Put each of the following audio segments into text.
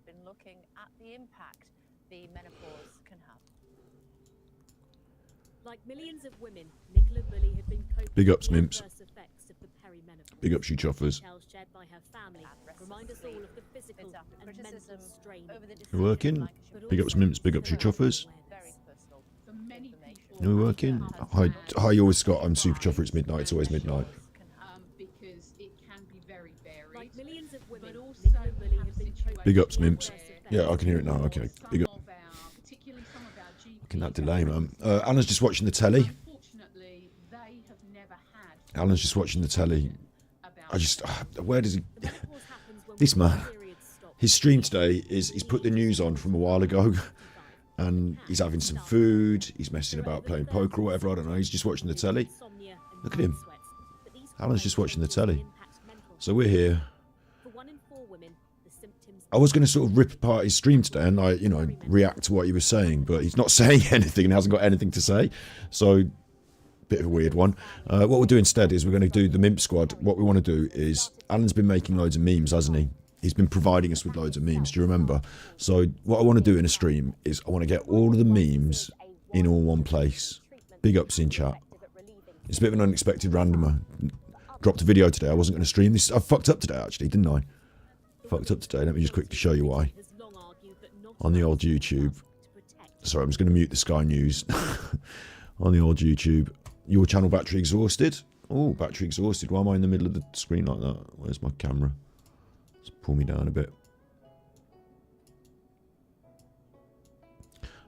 been looking at the impact the menopause can have. Like millions of women, Nicola Bully had been coping Big ups, with the Mimps. adverse effects of the perimenopause. Big ups, you chuffers. Details shared by her family remind us all of the physical and mental strain. You're working? Big ups, Mimps. Big ups, you chuffers. You're working? Hi, you always Scott. I'm super chuffer. It's midnight. It's always midnight. Because it can be very varied. Like millions of women, But also Nicola Bully had been coping Big ups, with the Mimps. adverse effects Yeah, I can hear it now. Okay. Big up. Particularly some of our GP. Fucking that delay, man. Alan's just watching the telly. Unfortunately, they have never had. Alan's just watching the telly. I just, where does he? menopause happens when This man. women's periods stop. His stream today is he's put the news on from a while ago, and he's having some food. He's messing about playing poker or whatever. I don't know. He's just watching the telly. Insomnia and Look at him. night sweats. But these Alan's just watching the telly. impact mental So we're here. For 1 in 4 women, the symptoms I was going to sort of rip apart his stream today and like, you know, react to what he was saying, but he's not saying anything and hasn't got anything to say. So, bit of a weird one. What we'll do instead is we're going to do the Mimp Squad. What we want to do is, Alan's been making loads of memes, hasn't he? He's been providing us with loads of memes. Do you remember? So what I want to do in a stream is I want to get all of the memes in all one place. Big ups in chat. It's a bit of an unexpected randomer. Dropped a video today. I wasn't going to stream this. I fucked up today, actually, didn't I? Fucked up today. Let me just quickly show you why. has long argued that not On the old YouTube. Sorry, I'm just going to mute the Sky News. On the old YouTube. Your channel battery exhausted? Oh, battery exhausted. Why am I in the middle of the screen like that? Where's my camera? Let's pull me down a bit.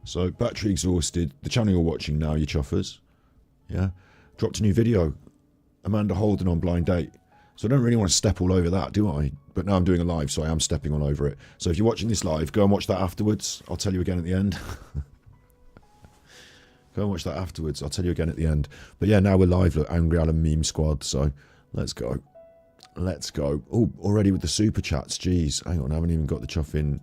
So, battery exhausted. The channel you're watching now, you chuffers. Yeah. Dropped a new video. Amanda Holden on Blind Date. So I don't really want to step all over that, do I? But now I'm doing a live, so I am stepping all over it. So if you're watching this live, go and watch that afterwards. I'll tell you again at the end. Go and watch that afterwards. I'll tell you again at the end. But yeah, now we're live. Look, Angry Alan Meme Squad. So let's go. Let's go. Oh, already with the super chats. Jeez. Hang on. I haven't even got the chuff in.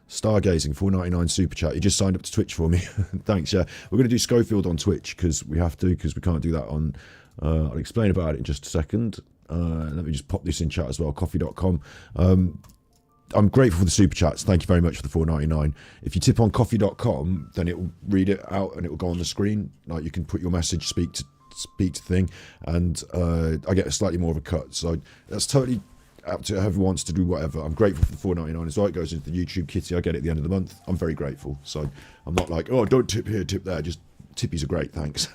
Stargazing, $4.99 super chat. You just signed up to Twitch for me. Thanks, yeah. We're going to do Schofield on Twitch because we have to, because we can't do that on... I'll explain about it in just a second. Let me just pop this in chat as well. Coffee.com. I'm grateful for the super chats. Thank you very much for the $4.99. If you tip on coffee.com, then it will read it out and it will go on the screen. Like you can put your message, speak to thing, and I get a slightly more of a cut. So that's totally up to whoever wants to do whatever. I'm grateful for the $4.99 as well. It goes into the YouTube kitty. I get it at the end of the month. I'm very grateful. So I'm not like, oh, don't tip here, tip there. Just tippies are great. Thanks.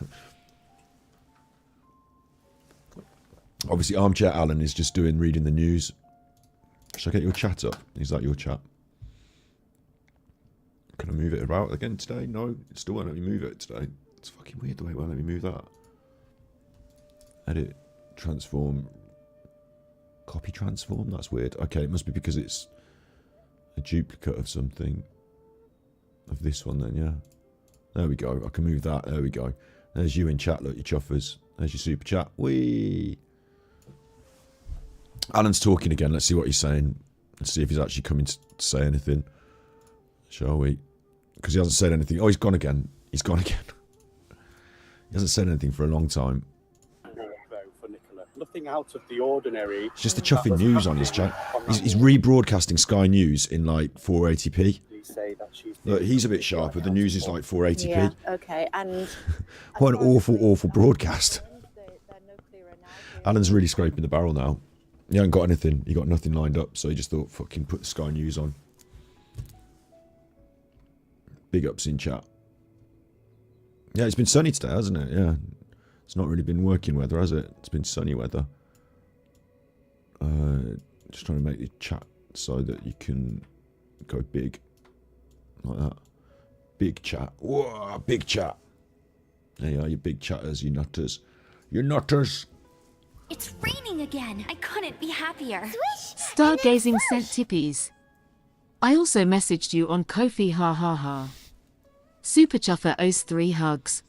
Obviously, Armchair Alan is just reading the news. Should I get your chat up? Is that your chat? Can I move it about again today? No, it still won't let me move it today. It's fucking weird the way it won't let me move that. Edit, transform, copy transform. That's weird. Okay, it must be because it's a duplicate of something. Of this one then, yeah. There we go. I can move that. There we go. There's you in chat. Look, you chuffers. There's your super chat. Whee! Alan's talking again. Let's see what he's saying. Let's see if he's actually coming to say anything. Shall we? Because he hasn't said anything. Oh, he's gone again. He's gone again. He hasn't said anything for a long time. For Nicola. Nothing out of the ordinary. It's just a chuffing news on his chat. He's rebroadcasting Sky News in like 480p. Look, he's a bit sharper. The news is like 480p. Yeah, okay. And what an awful broadcast. Alan's really scraping the barrel now. He hasn't got anything. He got nothing lined up, so he just thought, fucking put the Sky News on. Big ups in chat. Yeah, it's been sunny today, hasn't it? Yeah. It's not really been working weather, has it? It's been sunny weather. Just trying to make the chat so that you can go big. Like that. Big chat. Whoa, big chat. There you are, you big chatters, you nutters. You nutters. It's raining again. I couldn't be happier. Swish! Stargazing sent tippies. I also messaged you on Ko-fi, ha ha ha. Super Chuffer owes 3 hugs.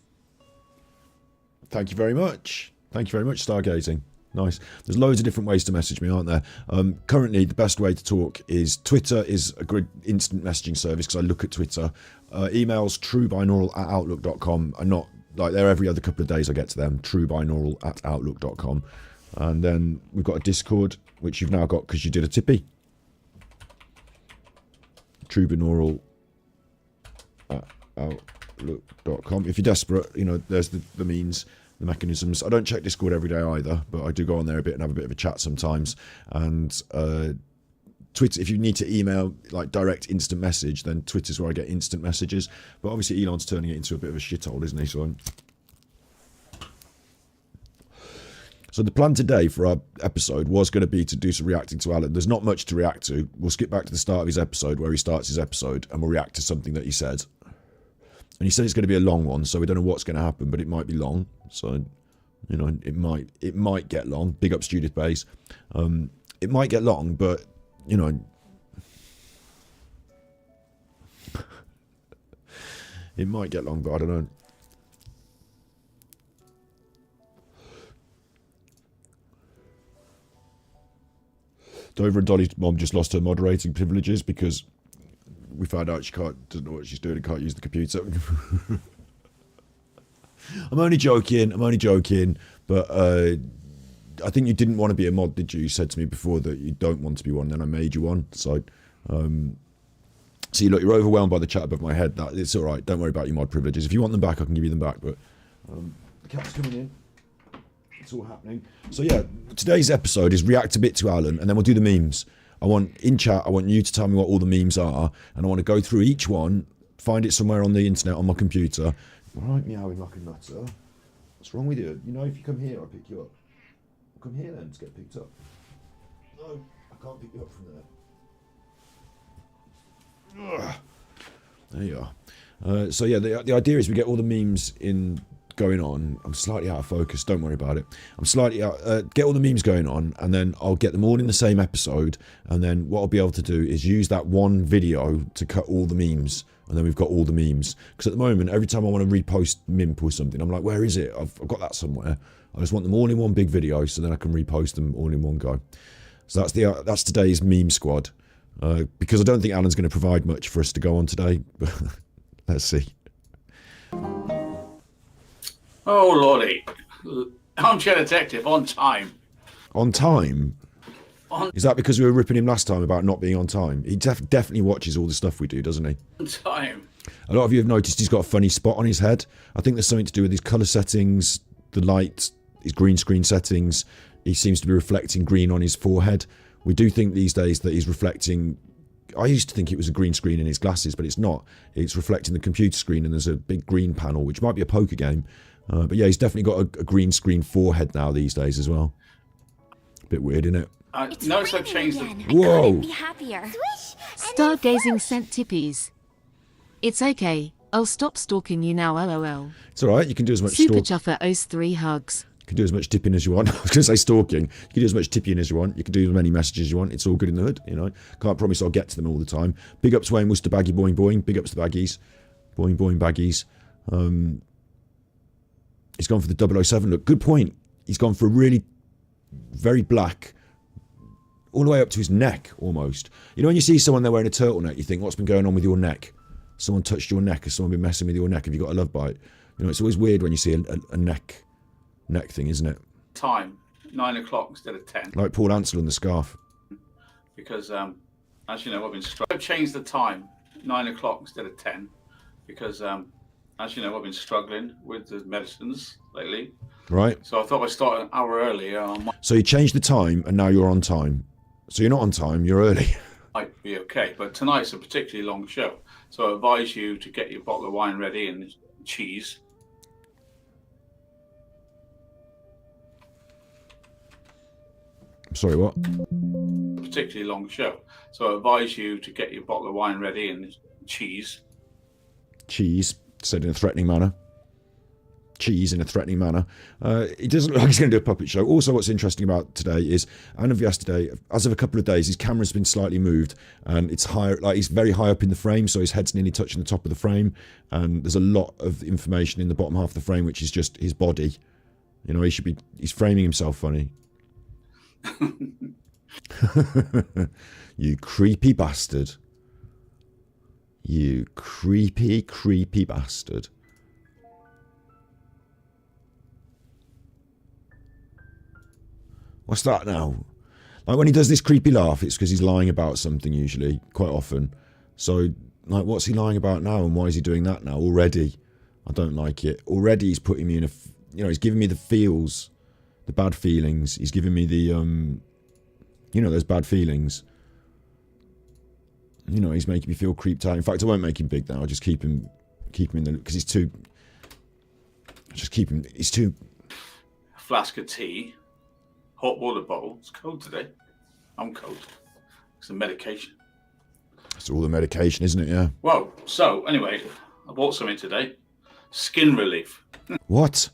Thank you very much. Thank you very much, Stargazing. Nice. There's loads of different ways to message me, aren't there? Currently, the best way to talk is Twitter is a good instant messaging service because I look at Twitter. Emails, truebinaural@outlook.com. are not, like, they're every other couple of days I get to them. Truebinaural@outlook.com. And then we've got a Discord, which you've now got because you did a tippy. Trubinaural at outlook.com. If you're desperate, you know, there's the means, the mechanisms. I don't check Discord every day either, but I do go on there a bit and have a bit of a chat sometimes. And Twitter, if you need to email, like direct instant message, then Twitter's where I get instant messages. But obviously Elon's turning it into a bit of a shithole, isn't he? So the plan today for our episode was going to be to do some reacting to Alan. There's not much to react to. We'll skip back to the start of his episode where he starts his episode and we'll react to something that he said. And he said it's going to be a long one, so we don't know what's going to happen, but it might be long. So, you know, it might get long. Big up Judith Bays. It might get long, but, you know, it might get long, but I don't know. Dover and Dolly's mom just lost her moderating privileges because we found out she doesn't know what she's doing and can't use the computer. I'm only joking, but I think you didn't want to be a mod, did you? You said to me before that you don't want to be one, then I made you one. So, see, look, you're overwhelmed by the chat above my head. It's all right. Don't worry about your mod privileges. If you want them back, I can give you them back. But the cat's coming in. It's all happening. So yeah, today's episode is react a bit to Alan, and then we'll do the memes. I want you to tell me what all the memes are, and I want to go through each one, find it somewhere on the internet on my computer. Right, meowing like a nutter. What's wrong with you? You know, if you come here, I'll pick you up. Come here then to get picked up. No, I can't pick you up from there. Ugh. There you are. So yeah, the idea is we get all the memes in going on. I'm slightly out of focus, don't worry about it. I'm slightly out, get all the memes going on, and then I'll get them all in the same episode, and then what I'll be able to do is use that one video to cut all the memes, and then we've got all the memes. Because at the moment, every time I want to repost MIMP or something, I'm like, where is it? I've got that somewhere. I just want them all in one big video, so then I can repost them all in one go. So that's today's meme squad. Because I don't think Alan's going to provide much for us to go on today, but let's see. Oh, Lordy. Armchair Detective, on time. On time? Is that because we were ripping him last time about not being on time? He definitely watches all the stuff we do, doesn't he? On time. A lot of you have noticed he's got a funny spot on his head. I think there's something to do with his colour settings, the light, his green screen settings. He seems to be reflecting green on his forehead. We do think these days that he's reflecting... I used to think it was a green screen in his glasses, but it's not. It's reflecting the computer screen, and there's a big green panel, which might be a poker game. But yeah, he's definitely got a green screen forehead now these days as well. Bit weird, isn't it? Notice I've changed the... Whoa! I couldn't be happier. Stargazing sent tippies. It's okay. I'll stop stalking you now, lol. It's alright, you can do as much Super Chuffer owes 3 hugs. You can do as much tipping as you want. I was going to say stalking. You can do as much tipping as you want. You can do as many messages as you want. It's all good in the hood, you know. Can't promise I'll get to them all the time. Big ups Wayne Worcester Baggy Boing Boing. Big ups the Baggies. Boing Boing Baggies. He's gone for the 007 look. Good point. He's gone for a really very black, all the way up to his neck almost. You know, when you see someone there wearing a turtleneck, you think, what's been going on with your neck? Someone touched your neck. Has someone been messing with your neck? Have you got a love bite? You know, it's always weird when you see a neck thing, isn't it? Time, 9 o'clock instead of 10. Like Paul Ansel and the scarf. Because, as you know, I've changed the time, 9 o'clock instead of 10. Because, as you know, I've been struggling with the medicines lately. Right. So I thought I'd start an hour earlier. So you changed the time, and now you're on time. So you're not on time, you're early. Might be okay, but tonight's a particularly long show. So I advise you to get your bottle of wine ready and cheese. Sorry, what? Particularly long show. So I advise you to get your bottle of wine ready and cheese. Cheese, said in a threatening manner. Cheese in a threatening manner. He doesn't look like he's going to do a puppet show. Also, what's interesting about today is, and of yesterday, as of a couple of days, his camera's been slightly moved, and it's higher, like he's very high up in the frame, so his head's nearly touching the top of the frame, and there's a lot of information in the bottom half of the frame, which is just his body. You know, he's framing himself funny. You creepy bastard. You creepy, creepy bastard. What's that now? Like when he does this creepy laugh, it's because he's lying about something usually, quite often. So, like, what's he lying about now, and why is he doing that now already? I don't like it. Already he's putting me in a, you know, he's giving me the feels, the bad feelings. He's giving me the, you know, those bad feelings. You know, he's making me feel creeped out. In fact, I won't make him big now. I'll just keep him in the, because he's too, just keep him, he's too. A flask of tea, hot water bottle. It's cold today. I'm cold. It's the medication. It's all the medication, isn't it? Yeah. Well, so anyway, I bought something today. Skin relief. What?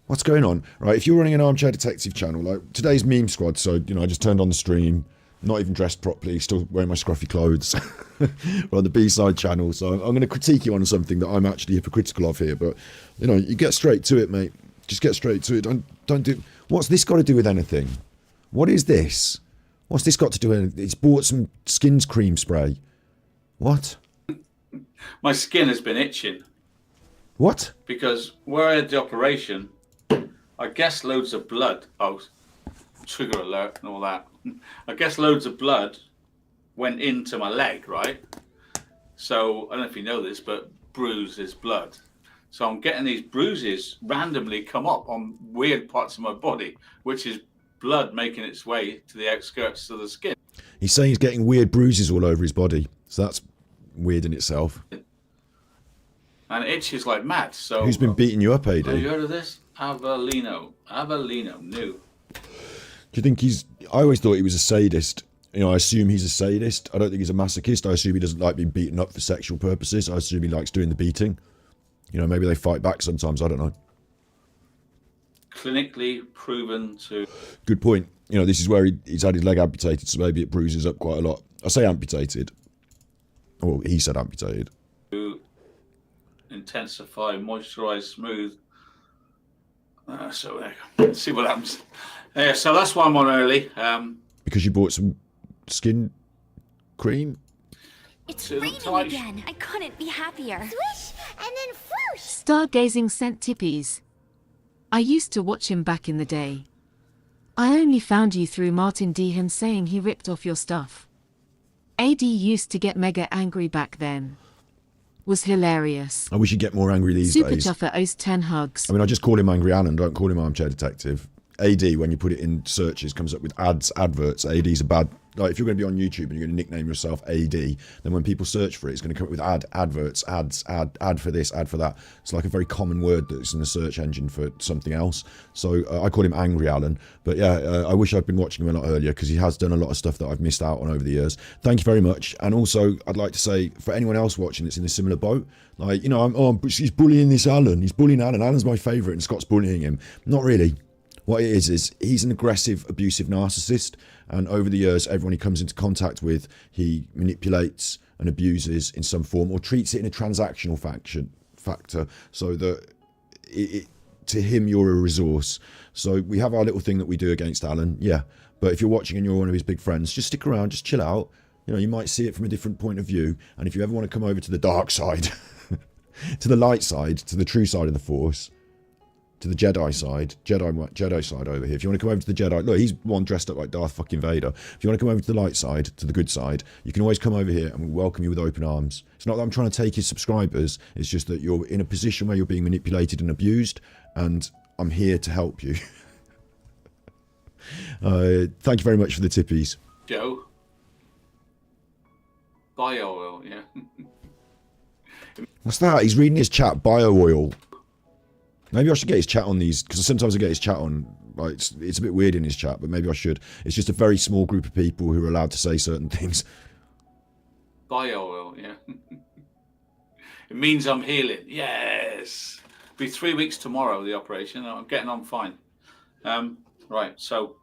What's going on? Right, if you're running an Armchair Detective channel, like today's Meme Squad, so, you know, I just turned on the stream, not even dressed properly, still wearing my scruffy clothes. We're on the B-side channel, so I'm going to critique you on something that I'm actually hypocritical of here, but, you know, you get straight to it, mate. Just get straight to it. Don't do... What's this got to do with anything? What is this? What's this got to do with anything? It's bought some skin cream spray. What? My skin has been itching. What? Because where I had the operation, I guess loads of blood. Oh, trigger alert and all that. I guess loads of blood went into my leg, right? So I don't know if you know this, but bruise is blood. So I'm getting these bruises randomly come up on weird parts of my body, which is blood making its way to the outskirts of the skin. He's saying he's getting weird bruises all over his body. So that's weird in itself. And it itches like mad. So who's been beating you up, AD? Have you heard of this? Avellino, new. Do you think he's... I always thought he was a sadist. You know, I assume he's a sadist. I don't think he's a masochist. I assume he doesn't like being beaten up for sexual purposes. I assume he likes doing the beating. You know, maybe they fight back sometimes. I don't know. Clinically proven to... Good point. You know, this is where he's had his leg amputated, so maybe it bruises up quite a lot. I say amputated. Well, he said amputated. To intensify, moisturize, smooth. So let's see what happens. So that's why I'm on early. Because you bought some skin cream? It's raining again. I couldn't be happier. Swish and then whoosh. Stargazing sent tippies. I used to watch him back in the day. I only found you through Martin D. him saying he ripped off your stuff. AD used to get mega angry back then. Was hilarious. I wish you'd get more angry these Super days. Chuffer owes 10 hugs. I mean, I just call him Angry Alan, don't call him Armchair Detective. AD, when you put it in searches, comes up with adverts. AD's a bad... Like, if you're going to be on YouTube and you're going to nickname yourself AD, then when people search for it, it's going to come up with adverts, ad for this, ad for that. It's like a very common word that's in the search engine for something else. So I call him Angry Alan. But yeah, I wish I'd been watching him a lot earlier, because he has done a lot of stuff that I've missed out on over the years. Thank you very much. And also, I'd like to say, for anyone else watching that's in a similar boat, like, you know, he's bullying this Alan. He's bullying Alan. Alan's my favourite and Scott's bullying him. Not really. What it is he's an aggressive, abusive narcissist, and over the years, everyone he comes into contact with, he manipulates and abuses in some form, or treats it in a transactional factor, so that to him you're a resource. So we have our little thing that we do against Alan, yeah. But if you're watching and you're one of his big friends, just stick around, just chill out. You know, you might see it from a different point of view, and if you ever want to come over to the dark side, to the light side, to the true side of the Force, to the Jedi side over here. If you want to come over to the Jedi, look, he's one dressed up like Darth fucking Vader. If you want to come over to the light side, to the good side, you can always come over here and we'll welcome you with open arms. It's not that I'm trying to take his subscribers, it's just that you're in a position where you're being manipulated and abused, and I'm here to help you. Thank you very much for the tippies. Joe. Bio oil, yeah. What's that? He's reading his chat, bio oil. Maybe I should get his chat on these, because sometimes I get his chat on, like, it's a bit weird in his chat, but maybe I should. It's just a very small group of people who are allowed to say certain things. Bio oil, yeah. It means I'm healing. Yes. Be 3 weeks tomorrow, the operation. I'm getting on fine. Right, so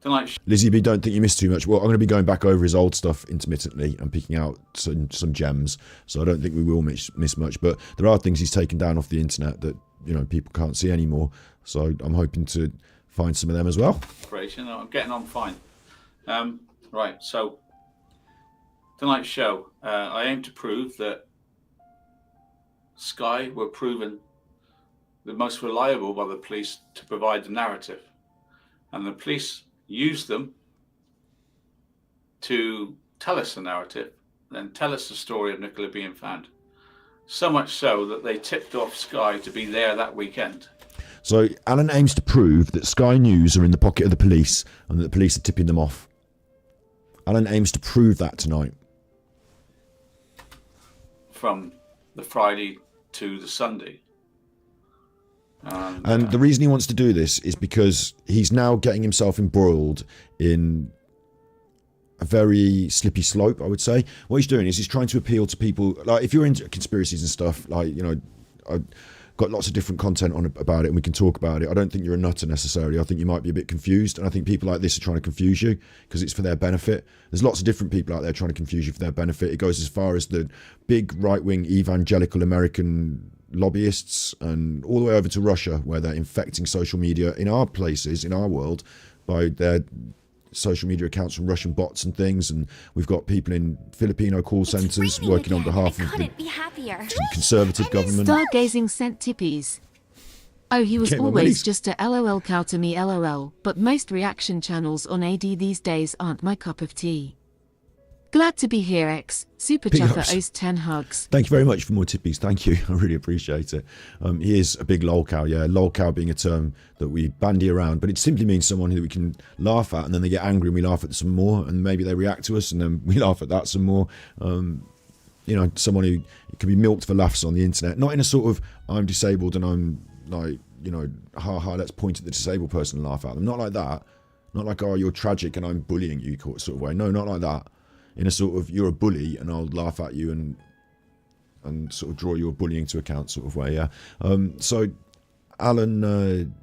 tonight. Lizzie B, don't think you missed too much. Well, I'm going to be going back over his old stuff intermittently and picking out some gems, so I don't think we will miss much. But there are things he's taken down off the internet that, you know, people can't see anymore. So I'm hoping to find some of them as well. Operation. I'm getting on fine. Right, so tonight's show, I aim to prove that Sky were proven the most reliable by the police to provide the narrative, and the police used them to tell us the narrative, then tell us the story of Nicola being found. So much so that they tipped off Sky to be there that weekend. So Alan aims to prove that Sky News are in the pocket of the police and that the police are tipping them off. Alan aims to prove that tonight. From the Friday to the Sunday. And the reason he wants to do this is because he's now getting himself embroiled in a very slippy slope, I would say. What he's doing is he's trying to appeal to people. Like, if you're into conspiracies and stuff, like, you know, I've got lots of different content on about it and we can talk about it. I don't think you're a nutter necessarily. I think you might be a bit confused. And I think people like this are trying to confuse you because it's for their benefit. There's lots of different people out there trying to confuse you for their benefit. It goes as far as the big right-wing evangelical American lobbyists and all the way over to Russia, where they're infecting social media in our places, in our world, by their social media accounts from Russian bots and things. And we've got people in Filipino call centres working on behalf of the conservative government. Stargazing sent tippies. Oh, he was always just a Lolcow to me, LOL, but most reaction channels on AD these days aren't my cup of tea. Glad to be here, X. Super Chuffer owes 10 hugs. Thank you very much for more tippies. Thank you. I really appreciate it. He is a big lolcow, yeah. Lolcow being a term that we bandy around, but it simply means someone who we can laugh at, and then they get angry and we laugh at them some more, and maybe they react to us and then we laugh at that some more. You know, someone who can be milked for laughs on the internet. Not in a sort of, I'm disabled and I'm like, you know, let's point at the disabled person and laugh at them. Not like that. Not like, oh, you're tragic and I'm bullying you sort of way. No, not like that. In a sort of, you're a bully and I'll laugh at you and sort of draw your bullying to account sort of way, yeah. So Alan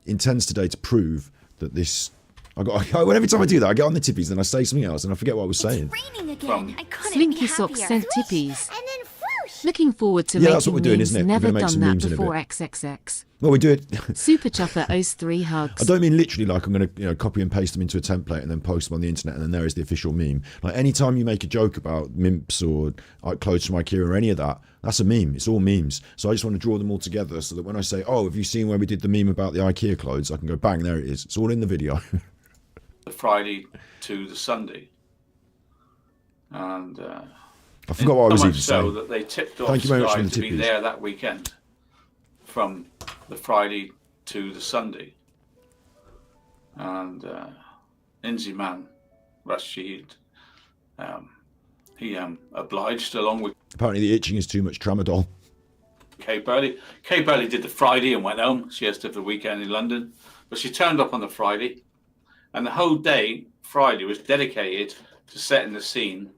intends today to prove that this... every time I do that, I get on the tippies, then I say something else and I forget what I was saying. It's raining again. I couldn't Slinky be Socks happier. sent tippies. And then whoosh. Looking forward to Yeah, that's what making we're doing, memes. isn't it? We're Never gonna make done some that memes in a before, bit. XXX. Well, we do it... Super Chuffer owes 3 hugs. I don't mean literally like I'm going to, you know, copy and paste them into a template and then post them on the internet and then there is the official meme. Like, anytime you make a joke about mimps or clothes from IKEA or any of that, that's a meme. It's all memes. So I just want to draw them all together so that when I say, oh, have you seen where we did the meme about the IKEA clothes? I can go, bang, there it is. It's all in the video. The Friday to the Sunday. And I forgot what I was even so saying. that they tipped off Thank you very much Sky for the to be tippies. there that weekend. From the Friday to the Sunday. And Lindsay Man, Rashid, he obliged along with Apparently the itching is too much tramadol. Kay Burley. Kay Burley did the Friday and went home. She has to have the weekend in London. But she turned up on the Friday. And the whole day, Friday, was dedicated to setting the scene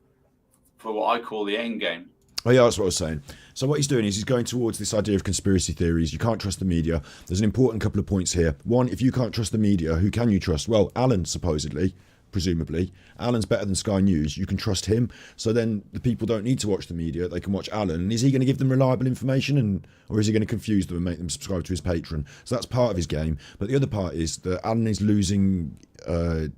for what I call the end game. Oh yeah, that's what I was saying. So what he's doing is he's going towards this idea of conspiracy theories. You can't trust the media. There's an important couple of points here. One, if you can't trust the media, who can you trust? Well, Alan, supposedly, presumably. Alan's better than Sky News. You can trust him. So then the people don't need to watch the media. They can watch Alan. And is he going to give them reliable information, or is he going to confuse them and make them subscribe to his Patreon? So that's part of his game. But the other part is that Alan is losing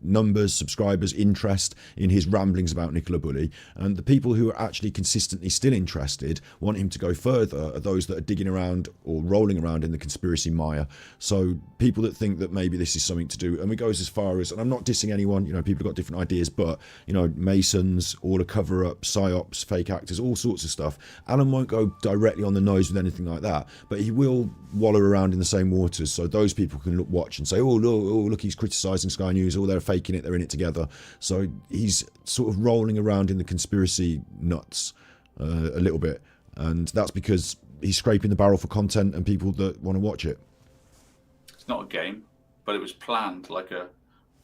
numbers, subscribers, interest in his ramblings about Nicola Bulley, and the people who are actually consistently still interested want him to go further are those that are digging around or rolling around in the conspiracy mire. So people that think that maybe this is something to do, and it goes as far as, and I'm not dissing anyone, you know, people have got different ideas, but, you know, Masons, all a cover-up, psyops, fake actors, all sorts of stuff. Alan won't go directly on the nose with anything like that, but he will wallow around in the same waters, so those people can watch and say, oh look, he's criticising Sky News, or they're faking it, they're in it together. So he's sort of rolling around in the conspiracy nuts a little bit, and that's because he's scraping the barrel for content and people that want to watch it. It's not a game, but it was planned like a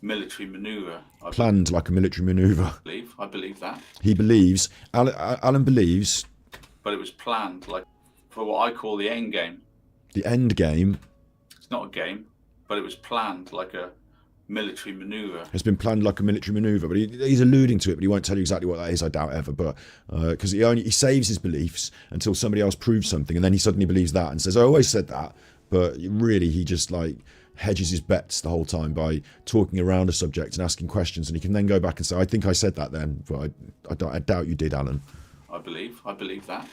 military manoeuvre. Planned like a military manoeuvre. I believe that. He believes, Alan believes. But it was planned like for what I call the end game. The end game. It's not a game, but it was planned like a military manoeuvre. It's been planned like a military manoeuvre, but he's alluding to it, but he won't tell you exactly what that is, I doubt ever. But because he saves his beliefs until somebody else proves something, and then he suddenly believes that and says, I always said that. But really, he just like hedges his bets the whole time by talking around a subject and asking questions, and he can then go back and say, I think I said that then, but I doubt you did, Alan. I believe that.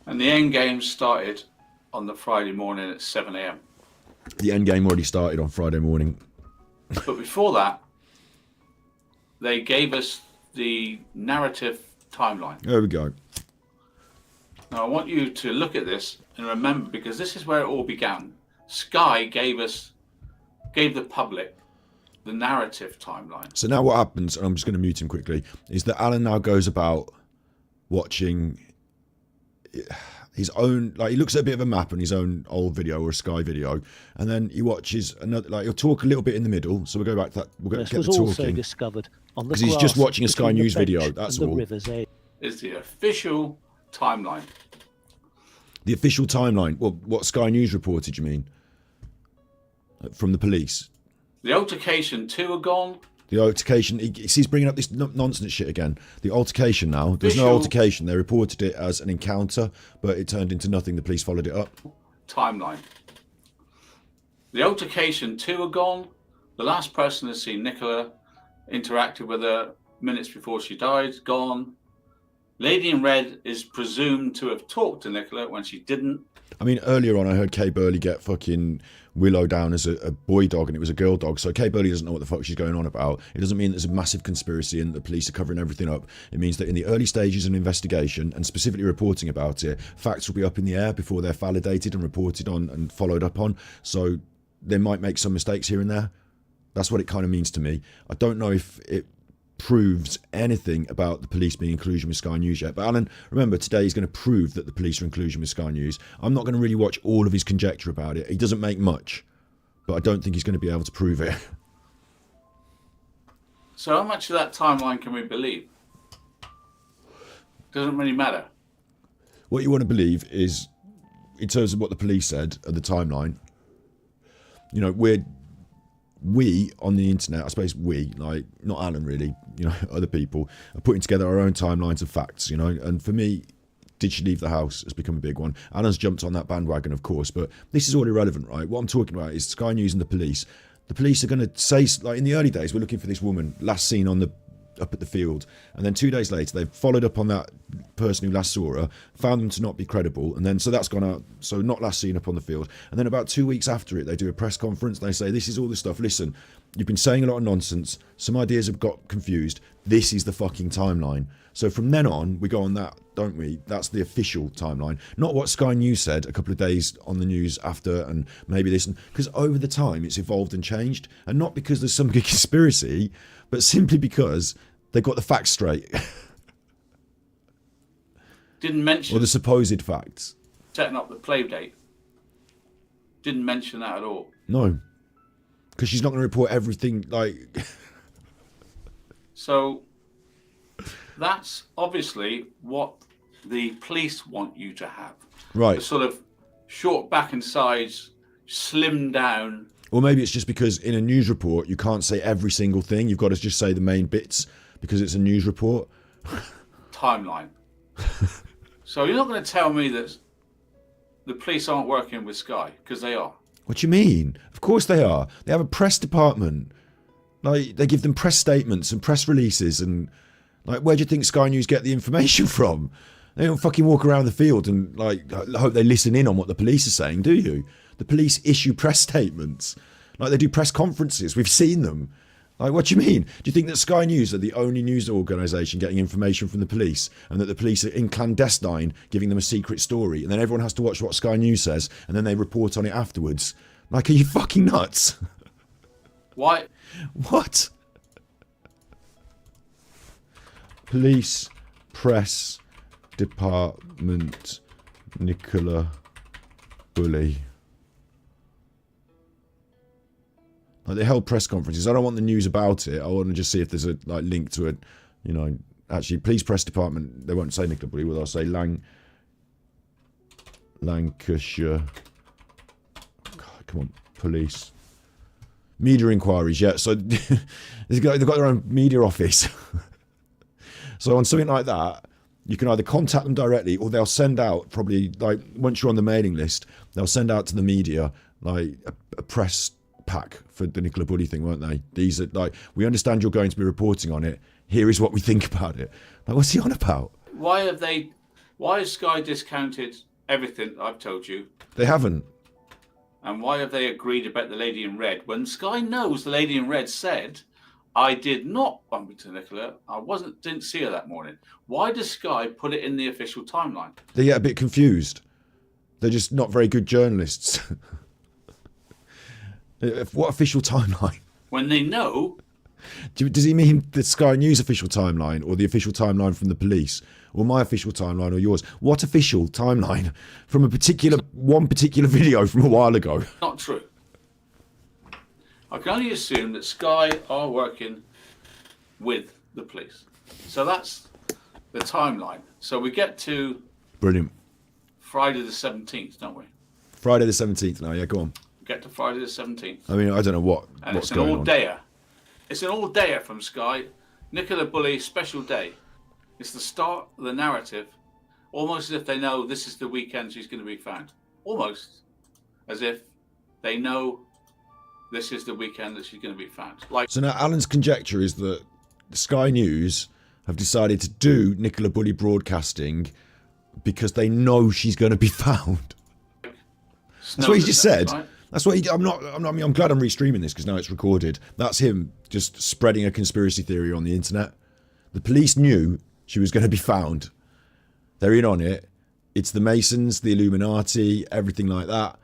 And the end game started on the Friday morning at 7 a.m. The end game already started on Friday morning. But before that, they gave us the narrative timeline. There we go. Now I want you to look at this and remember, because this is where it all began. Sky gave the public the narrative timeline. So now what happens, and I'm just going to mute him quickly, is that Alan now goes about watching his own, like he looks at a bit of a map on his own old video or a Sky video, and then he watches another, like he'll talk a little bit in the middle, so we'll go back to that, we'll get the talking, because he's just watching a Sky News video, that's all. Is the official timeline. The official timeline? Well, what Sky News reported, you mean? From the police? The altercation, 2 are gone. The altercation, he's bringing up this nonsense shit again. The altercation now, there's no altercation. They reported it as an encounter, but it turned into nothing. The police followed it up. Timeline. The altercation, 2 are gone. The last person has seen Nicola interacted with her minutes before she died, gone. Lady in Red is presumed to have talked to Nicola when she didn't. I mean, earlier on I heard Kay Burley get fucking Willow down as a boy dog and it was a girl dog, so Kay Burley doesn't know what the fuck she's going on about. It doesn't mean there's a massive conspiracy and the police are covering everything up. It means that in the early stages of an investigation, and specifically reporting about it, facts will be up in the air before they're validated and reported on and followed up on, so they might make some mistakes here and there. That's what it kind of means to me. I don't know if it proves anything about the police being in collusion with Sky News yet, but Alan, remember, today he's going to prove that the police are in collusion with Sky News. I'm not going to really watch all of his conjecture about it. He doesn't make much, but I don't think he's going to be able to prove it. So how much of that timeline can we believe? Doesn't really matter. What you want to believe is, in terms of what the police said at the timeline, you know, we on the internet, I suppose we, like, not Alan really, you know, other people are putting together our own timelines of facts, you know, and for me, did she leave the house has become a big one. Alan's jumped on that bandwagon, of course, but this is all irrelevant, right? What I'm talking about is Sky News and the police. The police are going to say, like in the early days, we're looking for this woman, last seen on the up at the field, and then 2 days later they've followed up on that person who last saw her, found them to not be credible, and then so that's gone out, so not last seen up on the field, and then about 2 weeks after it they do a press conference. They say, this is all the stuff, listen, you've been saying a lot of nonsense, some ideas have got confused, this is the fucking timeline. So from then on we go on that, don't we? That's the official timeline, not what Sky News said a couple of days on the news after, and maybe this, because over the time it's evolved and changed, and not because there's some big conspiracy, but simply because they got the facts straight. Didn't mention... Or the supposed facts. Setting up the play date. Didn't mention that at all. No. Because she's not going to report everything, like... So, that's obviously what the police want you to have. Right. The sort of short back and sides, slimmed down... Or maybe it's just because in a news report you can't say every single thing. You've got to just say the main bits because it's a news report. Timeline. So you're not going to tell me that the police aren't working with Sky, because they are. What do you mean? Of course they are. They have a press department. Like, they give them press statements and press releases, and like, where do you think Sky News get the information from? They don't fucking walk around the field and like hope they listen in on what the police are saying, do you? The police issue press statements. Like, they do press conferences. We've seen them. Like, what do you mean? Do you think that Sky News are the only news organisation getting information from the police, and that the police are in clandestine giving them a secret story, and then everyone has to watch what Sky News says, and then they report on it afterwards? Like, are you fucking nuts? Why? What? Police press department, Nicola Bulley. Like, they held press conferences. I don't want the news about it. I want to just see if there's a like link to it. You know, actually, police press department. They won't say Nicola Bulley, will they? They'll say Lancashire. God, come on, police. Media inquiries. Yeah, so they've got their own media office. So on something like that, you can either contact them directly, or they'll send out, probably, like, once you're on the mailing list, they'll send out to the media like a press pack for the Nicola Bulley thing, won't they? These are like, we understand you're going to be reporting on it. Here is what we think about it. Like, what's he on about? Why has Sky discounted everything I've told you? They haven't. And why have they agreed about the Lady in Red when Sky knows the Lady in Red said, I did not bump into Nicola. Didn't see her that morning. Why does Sky put it in the official timeline? They get a bit confused. They're just not very good journalists. What official timeline? When they know. Does he mean the Sky News official timeline, or the official timeline from the police, or my official timeline, or yours? What official timeline from one particular video from a while ago? Not true. I can only assume that Sky are working with the police. So that's the timeline. So we get to Brilliant. Friday the 17th, don't we? Friday the 17th now, yeah, go on. We get to Friday the 17th. I mean, I don't know what's going on. It's an all-dayer. It's an all-dayer from Sky. Nicola Bulley, special day. It's the start of the narrative, almost as if they know this is the weekend she's going to be found. Almost as if they know this is the weekend that she's going to be found. So now Alan's conjecture is that Sky News have decided to do Nicola Bulley broadcasting because they know she's going to be found. That's what he just said. Right? That's what I'm glad I'm restreaming this because now it's recorded. That's him just spreading a conspiracy theory on the internet. The police knew she was going to be found. They're in on it. It's the Masons, the Illuminati, everything like that.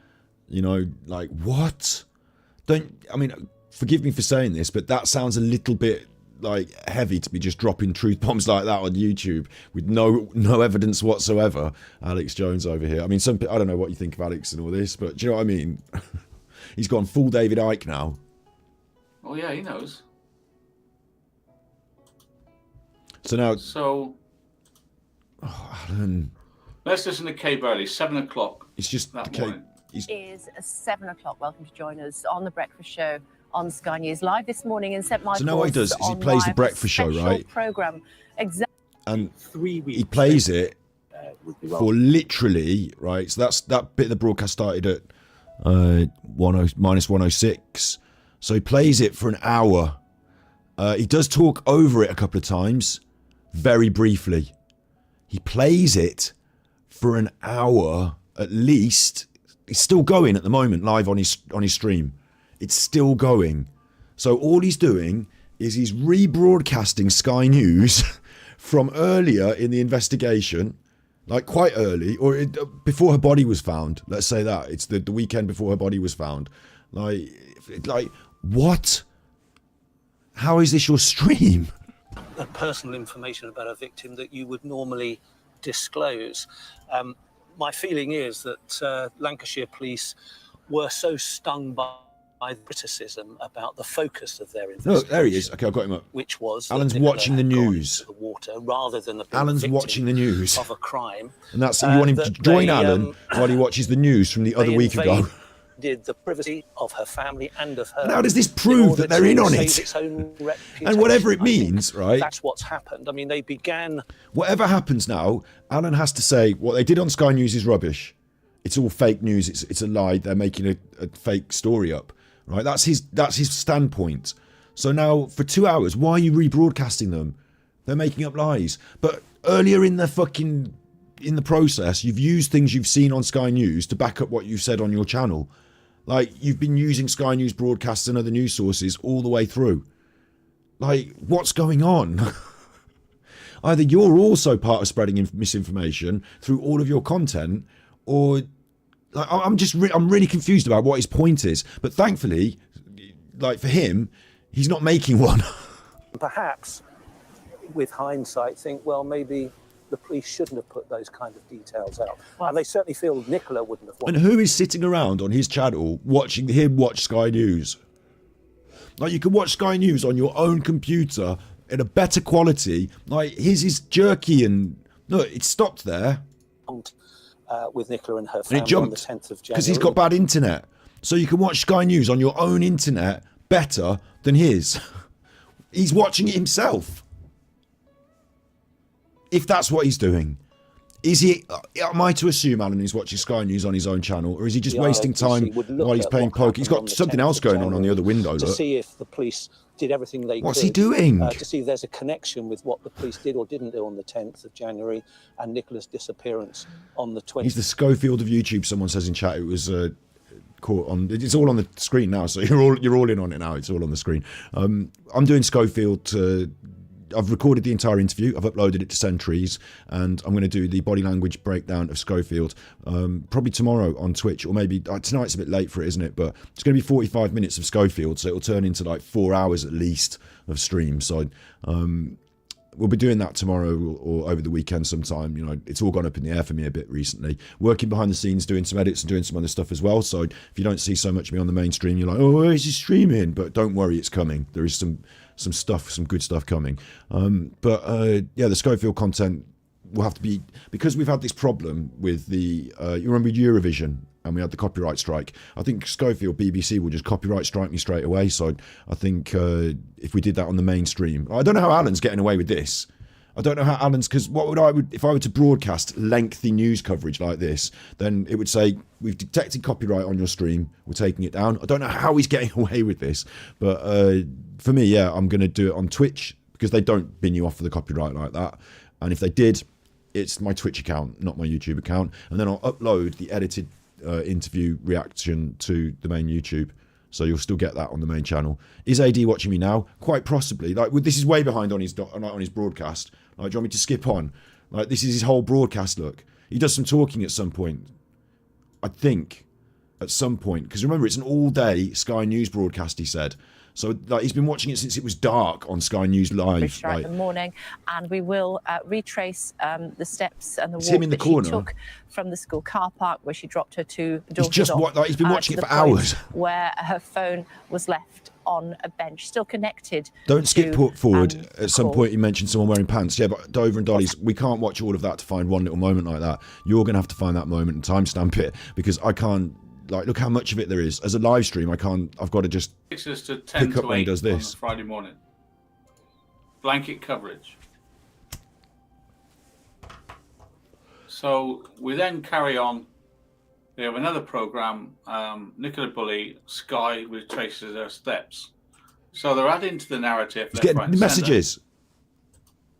You know, like what? Forgive me for saying this, but that sounds a little bit like heavy to be just dropping truth bombs like that on YouTube with no evidence whatsoever. Alex Jones over here. I mean, I don't know what you think of Alex and all this, but do you know what I mean? He's gone full David Icke now. Oh yeah, he knows. So Alan, let's listen to Kay Burley. 7 o'clock. It's just that morning. It is 7 o'clock. Welcome to join us on the Breakfast Show on Sky News Live this morning in St Michael's. So now what he does is he plays the Breakfast Show, right? Program. And he plays it for literally, right? So that bit of the broadcast started at minus 106. So he plays it for an hour. He does talk over it a couple of times, very briefly. He plays it for an hour at least. It's still going at the moment, live on his stream. It's still going. So all he's doing is he's rebroadcasting Sky News from earlier in the investigation, like quite early, or before her body was found. Let's say that. It's the weekend before her body was found. Like what? How is this your stream? Personal information about a victim that you would normally disclose. My feeling is that Lancashire police were so stung by the criticism about the focus of their investigation. Oh, there he is. Okay, I've got him up. Which was Alan's watching the news. The water, rather than Alan's watching the news of a crime, and that's you want him to join Alan while he watches the news from the other week ago. Did the privacy of her family and of her. And how does this prove that they're in on it? And whatever it means, right? That's what's happened. I mean, they began. Whatever happens now, Alan has to say what they did on Sky News is rubbish. It's all fake news. It's a lie. They're making a fake story up, right? That's his standpoint. So now for 2 hours, why are you rebroadcasting them? They're making up lies. But earlier in the process, you've used things you've seen on Sky News to back up what you've said on your channel. Like, you've been using Sky News broadcasts and other news sources all the way through. Like, what's going on? Either you're also part of spreading misinformation through all of your content, or like, I'm really confused about what his point is. But thankfully, like for him, he's not making one. Perhaps, with hindsight, think, well, maybe the police shouldn't have put those kind of details out. Well, and they certainly feel Nicola wouldn't have wanted. And who is sitting around on his channel watching him watch Sky News? Like, you can watch Sky News on your own computer in a better quality. Like, his is jerky and... Look, it stopped there. With Nicola and her family and it jumped, on the 10th of January. Because he's got bad internet. So you can watch Sky News on your own internet better than his. He's watching it himself. If that's what he's doing. Is he? Am I to assume Alan is watching Sky News on his own channel, or is he just wasting time while he's playing poker? He's got something else going on the other window. To see if the police did everything they could. What's he doing? To see if there's a connection with what the police did or didn't do on the 10th of January and Nicola's disappearance on the 20th. He's the Schofield of YouTube, someone says in chat. It was caught on. It's all on the screen now, so you're all in on it now. It's all on the screen. I'm doing Schofield. I've recorded the entire interview. I've uploaded it to Sentries, and I'm going to do the body language breakdown of Schofield probably tomorrow on Twitch, or maybe tonight's a bit late for it, isn't it? But it's going to be 45 minutes of Schofield, so it'll turn into like 4 hours at least of stream. So we'll be doing that tomorrow or over the weekend sometime. You know, it's all gone up in the air for me a bit recently. Working behind the scenes, doing some edits and doing some other stuff as well. So if you don't see so much of me on the main stream, you're like, oh, where is he streaming? But don't worry, it's coming. There is some stuff, some good stuff coming. Yeah, the Schofield content will have to be, because we've had this problem with the, you remember Eurovision, and we had the copyright strike. I think Schofield, BBC will just copyright strike me straight away. So I think if we did that on the mainstream, I don't know how Alan's getting away with this. I don't know how Alan's, because if I were to broadcast lengthy news coverage like this, then it would say, we've detected copyright on your stream, we're taking it down. I don't know how he's getting away with this, but for me, yeah, I'm going to do it on Twitch, because they don't bin you off for the copyright like that. And if they did, it's my Twitch account, not my YouTube account. And then I'll upload the edited interview reaction to the main YouTube. So you'll still get that on the main channel. Is AD watching me now? Quite possibly. Like, this is way behind on his broadcast. Like, do you want me to skip on? Like, this is his whole broadcast look. He does some talking at some point. I think. At some point. Because remember, it's an all-day Sky News broadcast, he said. So, like, he's been watching it since it was dark on Sky News Live. Right, the morning, and we will retrace the steps and the walk him in the that corner. she took from the school car park where she dropped her two He's daughters off. He's been watching it for point hours. Where her phone was left on a bench, still connected. Don't skip forward. At some call. point, you mentioned someone wearing pants. Yeah, but Dover and Dolly's, we can't watch all of that to find one little moment like that. You're going to have to find that moment and timestamp it, because I can't. Like, look how much of it there is. As a live stream, I can't. I've got to just Takes us to 10 pick up to when he 8 does this. on Friday morning. Blanket coverage. So we then carry on. We have another programme, Nicola Bulley, Sky retraces her steps. So they're adding to the narrative. He's getting the messages.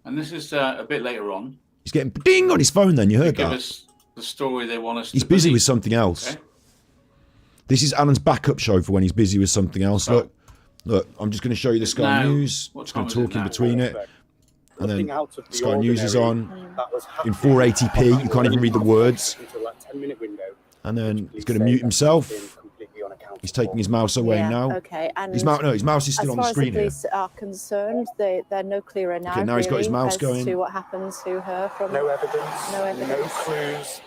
And this is a bit later on. He's getting ding on his phone then, you heard Give that. us the story they want us He's to busy believe. with something else. Okay? This is Alan's backup show for when he's busy with something else. Look, I'm just going to show you the Sky News. What Just going time to is talk it in now? between it. And Nothing then out of the Sky News is ordinary on that was in happening 480p. You can't even read the words. until that 10-minute window. And then Which he's police going to say mute has himself. been completely unaccounted He's taking for. his mouse away Yeah, now. okay, and His mouse is still on the screen here. As far as the police are concerned, they're no clearer now. Okay, now he's got his really, mouse as going. to what happened to her from No evidence, No evidence. clues.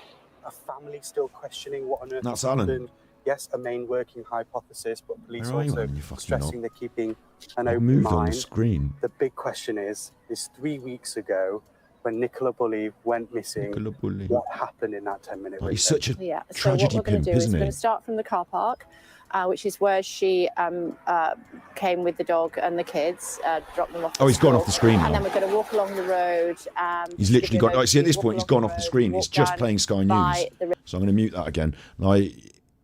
A family still questioning what on earth That's happened. Alan. Yes, a main working hypothesis, but police Where are you, also Alan, you fucking stressing they're keeping an I've open moved on the mind. screen. The big question is 3 weeks ago when Nicola Bulley went missing, Nicola Bulley. what happened in that 10-minute window? Like, he's such a Yeah. So tragedy what we're going pimp, to do is isn't we're he? going to start from the car park, which is where she came with the dog and the kids, dropped them off. Oh, he's gone off the screen And then now. we're going to walk along the road. He's literally gone. Like, see, at this point, he's gone off the screen. It's just playing Sky News. So I'm going to mute that again. Like,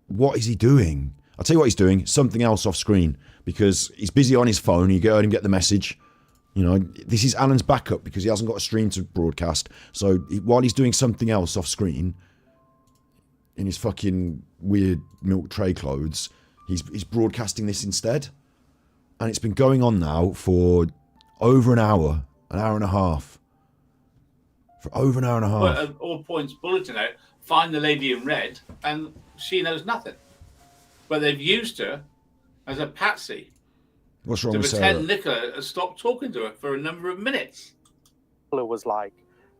what is he doing? I'll tell you what he's doing. Something else off screen, because he's busy on his phone. You heard him get the message. You know, this is Alan's backup because he hasn't got a stream to broadcast. So while he's doing something else off screen, in his fucking weird milk tray clothes, he's broadcasting this instead. And it's been going on now for over an hour and a half. For over an hour and a half. But at all points, bulletin out, find the lady in red, and she knows nothing. But they've used her as a patsy What's wrong to with pretend Sarah? Nicola has stopped talking to her for a number of minutes. Nicola was like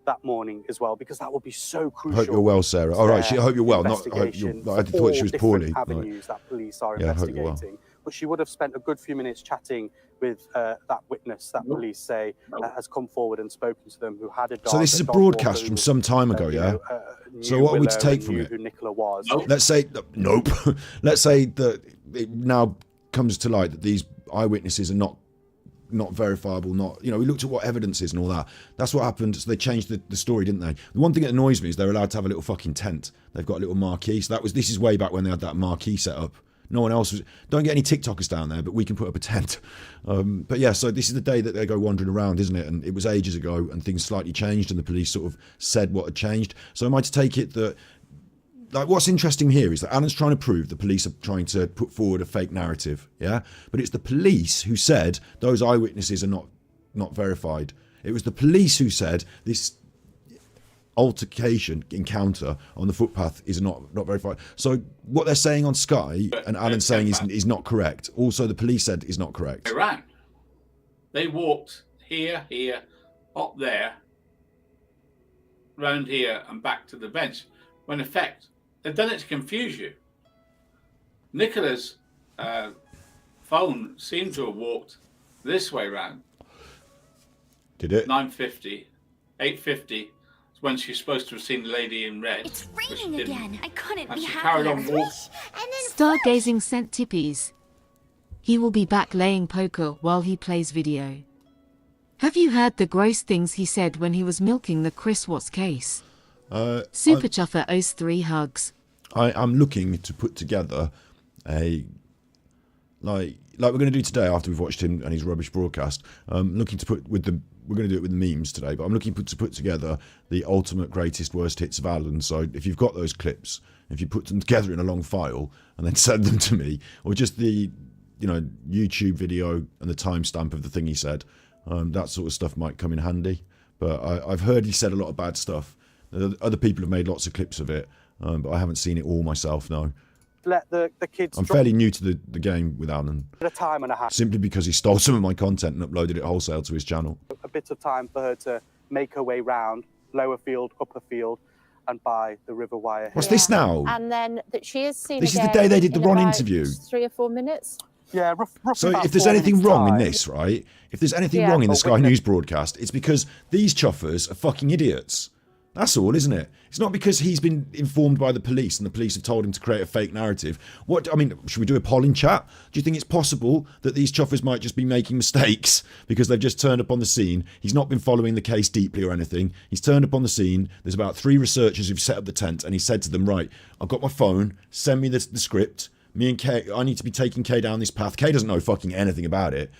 that morning as well, because that would be so I crucial. hope you're well, Sarah. All right, I hope you're well. Not. I, hope investigation I for thought she was all poorly. different Like, avenues that police are Yeah, I hope you're well. investigating. But she would have spent a good few minutes chatting with that witness that police say has come forward and spoken to them, who had a dog. So this is a dog broadcast walker from who, some time ago, you yeah? know, So knew what are we to Willow take and from knew it? Who Nicola was. Let's say nope. Let's say that it now comes to light that these eyewitnesses are not verifiable. Not, you know, we looked at what evidence is and all that. That's what happened. So they changed the story, didn't they? The one thing that annoys me is they're allowed to have a little fucking tent. They've got a little marquee. So this is way back when they had that marquee set up. No one else was. Don't get any TikTokers down there, but we can put up a tent. But yeah, so this is the day that they go wandering around, isn't it? And it was ages ago, and things slightly changed, and the police sort of said what had changed. So am I to take it that like what's interesting here is that Alan's trying to prove the police are trying to put forward a fake narrative, yeah? But it's the police who said those eyewitnesses are not verified. It was the police who said this altercation encounter on the footpath is not verified. So what they're saying on Sky and Alan's saying is not correct. Also, the police said is not correct. Right. They walked here, up there, round here, and back to the bench. When in fact, they've done it to confuse you. Nicola's phone seemed to have walked this way round. Did it? 9:50, 8:50 is when she's supposed to have seen the lady in red. It's raining again. I couldn't And be she carried happier. on walking. Stargazing sent tippies. He will be back laying poker while he plays video. Have you heard the gross things he said when he was milking the Chris Watts case? Super Chuffer owes 3 hugs. I'm looking to put together a like we're going to do today after we've watched him and his rubbish broadcast. Looking to put with the we're going to do it with the memes today, but I'm looking to put together the ultimate greatest worst hits of Alan. So if you've got those clips, if you put them together in a long file and then send them to me, or just the YouTube video and the timestamp of the thing he said, that sort of stuff might come in handy. But I've heard he said a lot of bad stuff. Other people have made lots of clips of it, but I haven't seen it all myself, no. Let the kids. I'm fairly new to the game with Alan. A time and a half. Simply because he stole some of my content and uploaded it wholesale to his channel. A bit of time for her to make her way round lower field, upper field, and by the river wire. What's this now? And then that she is seen. This is the day they did the in Ron about interview. 3 or 4 minutes. Yeah, roughly. So about if there's 4 anything minutes wrong in time. this, right? If there's anything Yeah. wrong in the Oh, Sky wait, News broadcast, it's because these chuffers are fucking idiots. That's all, isn't it? It's not because he's been informed by the police and the police have told him to create a fake narrative. Should we do a poll in chat? Do you think it's possible that these chuffers might just be making mistakes because they've just turned up on the scene? He's not been following the case deeply or anything. He's turned up on the scene. There's about 3 researchers who've set up the tent and he said to them, right, I've got my phone, send me the script. Me and Kay, I need to be taking Kay down this path. Kay doesn't know fucking anything about it.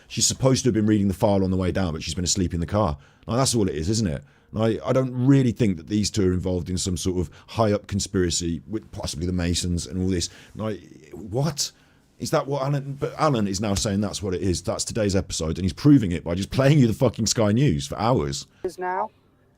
She's supposed to have been reading the file on the way down, but she's been asleep in the car. Like, that's all it is, isn't it? I don't really think that these two are involved in some sort of high-up conspiracy with possibly the Masons and all this. Like, what? Is that what Alan... But Alan is now saying that's what it is. That's today's episode, and he's proving it by just playing you the fucking Sky News for hours. Now,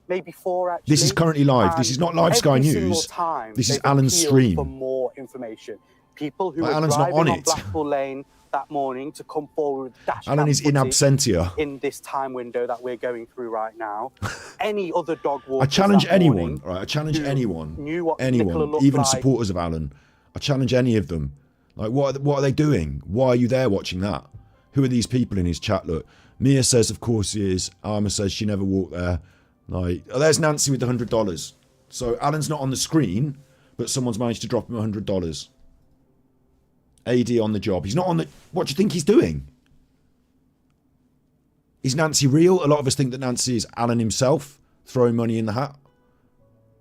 maybe 4 actually. This is currently live. This is not live Sky News. This is Alan's stream. For more information. People who But are Alan's not driving on on it. Blackpool Lane that morning to come forward with dash Alan cam is in footage absentia. in this time window that we're going through right now. Any other dog walkers I challenge that anyone, morning right? I challenge who anyone, knew what Nicola looked even like. supporters of Alan. I challenge any of them. Like, what are they doing? Why are you there watching that? Who are these people in his chat? Look, Mia says, of course he is. Arma says she never walked there. Like, oh, there's Nancy with the $100. So Alan's not on the screen, but someone's managed to drop him $100. AD on the job. He's not on the... What do you think he's doing? Is Nancy real? A lot of us think that Nancy is Alan himself throwing money in the hat.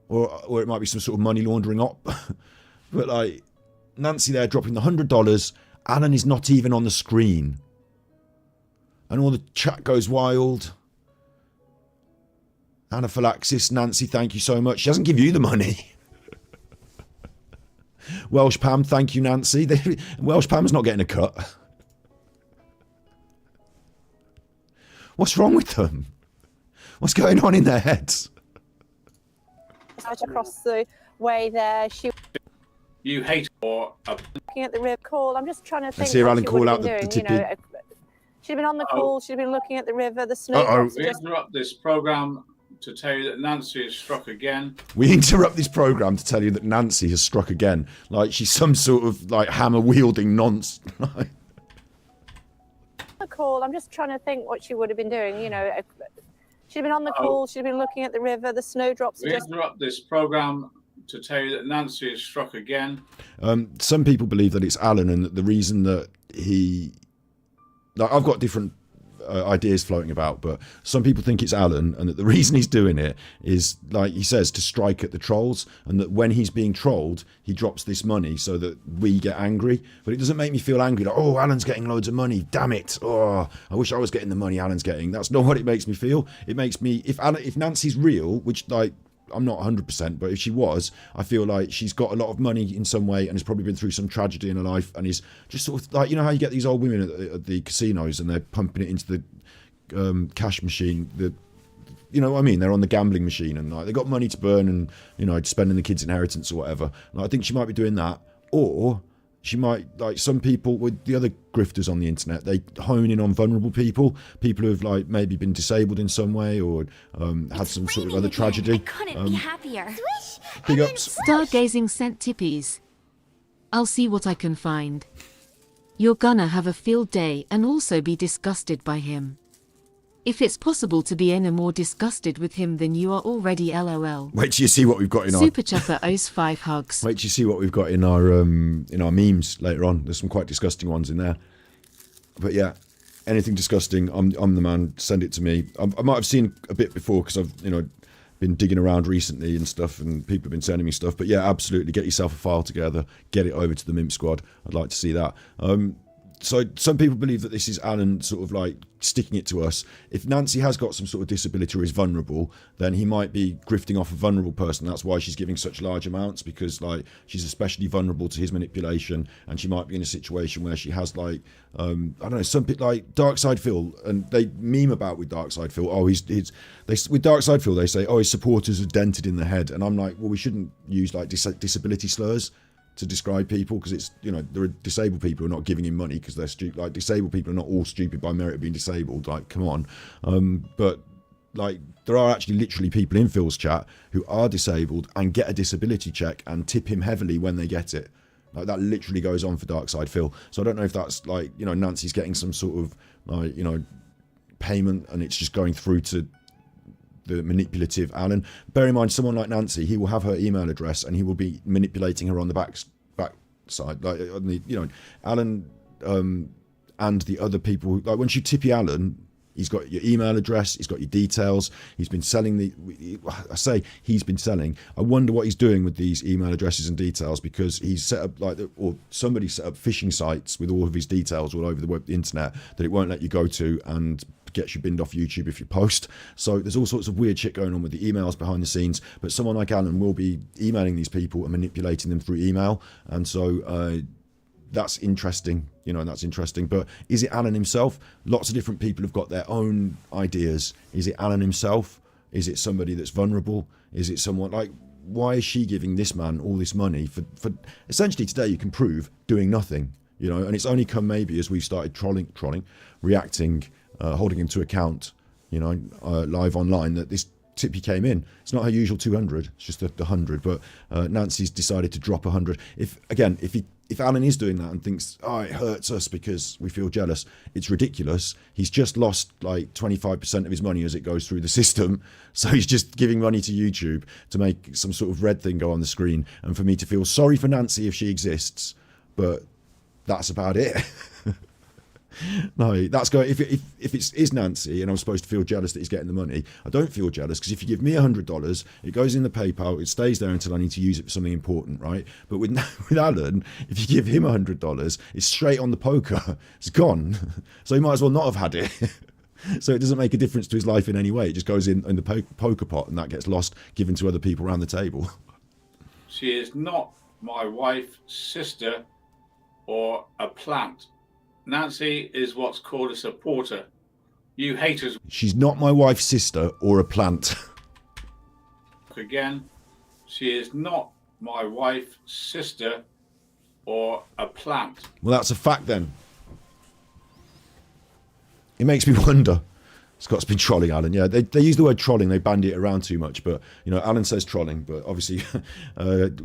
Or it might be some sort of money laundering op. But like, Nancy there dropping the $100. Alan is not even on the screen. And all the chat goes wild. Anaphylaxis, Nancy, thank you so much. She doesn't give you the money. Welsh Pam, thank you, Nancy. Welsh Pam's not getting a cut. What's wrong with them? What's going on in their heads? Out across the way there, she You hate or looking at the river call. I'm just trying to think. Let's hear what Alan she call would out have the been tippy. doing, she'd have been on the call. She'd have been looking at the river. The snowdrops we interrupt this program to tell you that Nancy has struck again. We interrupt this program to tell you that Nancy has struck again. Like she's some sort of like hammer wielding nonce. the call. I'm just trying to think what she would have been doing. She'd have been on the call. She'd have been looking at the river. The snowdrops. We interrupt this program to tell you that Nancy has struck again. Some people believe that it's Alan, and that the reason that he... Like, I've got different ideas floating about, but some people think it's Alan, and that the reason he's doing it is, like he says, to strike at the trolls, and that when he's being trolled, he drops this money so that we get angry. But it doesn't make me feel angry, like, oh, Alan's getting loads of money, damn it, oh, I wish I was getting the money Alan's getting. That's not what it makes me feel. It makes me, if Nancy's real, which, like, I'm not 100%, but if she was, I feel like she's got a lot of money in some way and has probably been through some tragedy in her life and is just sort of like, you know how you get these old women at the casinos and they're pumping it into the cash machine, you know what I mean? They're on the gambling machine and like they got money to burn and, you know, spending the kids' inheritance or whatever. And I think she might be doing that, or she might, like some people with the other grifters on the internet, they hone in on vulnerable people who have like maybe been disabled in some way or had some sort of other tragedy. I couldn't be happier. Big ups. Stargazing sent tippies. I'll see what I can find. You're gonna have a field day and also be disgusted by him. If it's possible to be any more disgusted with him than you are already, lol. Wait till you see what we've got in our... Super Chuffer owes 5 hugs. Wait till you see what we've got in our memes later on. There's some quite disgusting ones in there. But yeah, anything disgusting, I'm the man. Send it to me. I might have seen a bit before because I've been digging around recently and stuff, and people have been sending me stuff. But yeah, absolutely, get yourself a file together, get it over to the Mimp Squad. I'd like to see that. So some people believe that this is Alan sort of like sticking it to us. If Nancy has got some sort of disability or is vulnerable, then he might be grifting off a vulnerable person. That's why she's giving such large amounts, because like she's especially vulnerable to his manipulation, and she might be in a situation where she has like I don't know, some people like Darkside Phil, and they meme about with Darkside Phil. Oh, with Darkside Phil they say, oh, his supporters are dented in the head, and I'm like, well, we shouldn't use like disability slurs to describe people, because it's, you know, there are disabled people who are not giving him money because they're stupid. Like, disabled people are not all stupid by merit of being disabled. Like, come on. But like, there are actually literally people in Phil's chat who are disabled and get a disability check and tip him heavily when they get it. Like, that literally goes on for Darkside Phil. So I don't know if that's like, you know, Nancy's getting some sort of like, you know, payment and it's just going through to the manipulative Alan. Bear in mind, someone like Nancy, he will have her email address and he will be manipulating her on the back side, like on the, you know, Alan and the other people. Like when you tippy Alan, he's got your email address, he's got your details, he's been selling he's been selling. I wonder what he's doing with these email addresses and details, because he's set up like, or somebody set up phishing sites with all of his details all over the internet that it won't let you go to, and gets you binned off YouTube if you post. So there's all sorts of weird shit going on with the emails behind the scenes, but someone like Alan will be emailing these people and manipulating them through email, and so that's interesting, you know, that's interesting. But is it Alan himself? Lots of different people have got their own ideas. Is it Alan himself? Is it somebody that's vulnerable? Is it someone like, why is she giving this man all this money for essentially, today you can prove doing nothing, you know, and it's only come maybe as we've started trolling, reacting, holding him to account, you know, live online, that this tippy came in. It's not her usual 200, it's just the 100, but Nancy's decided to drop 100. If Alan is doing that and thinks, oh, it hurts us because we feel jealous, it's ridiculous. He's just lost like 25% of his money as it goes through the system, so he's just giving money to YouTube to make some sort of red thing go on the screen, and for me to feel sorry for Nancy if she exists, but that's about it. No, that's going. If it is Nancy and I'm supposed to feel jealous that he's getting the money, I don't feel jealous, because if you give me $100, it goes in the PayPal, it stays there until I need to use it for something important, right? But with Alan, if you give him $100, it's straight on the poker. It's gone. So he might as well not have had it. So it doesn't make a difference to his life in any way. It just goes in the poker pot, and that gets lost, given to other people around the table. She is not my wife, sister, or a plant. Nancy is what's called a supporter. You haters. She's not my wife's sister or a plant. Again, she is not my wife, sister, or a plant. Well, that's a fact then. It makes me wonder. Scott's been trolling Alan. Yeah, they use the word trolling. They bandy it around too much. But, you know, Alan says trolling. But obviously,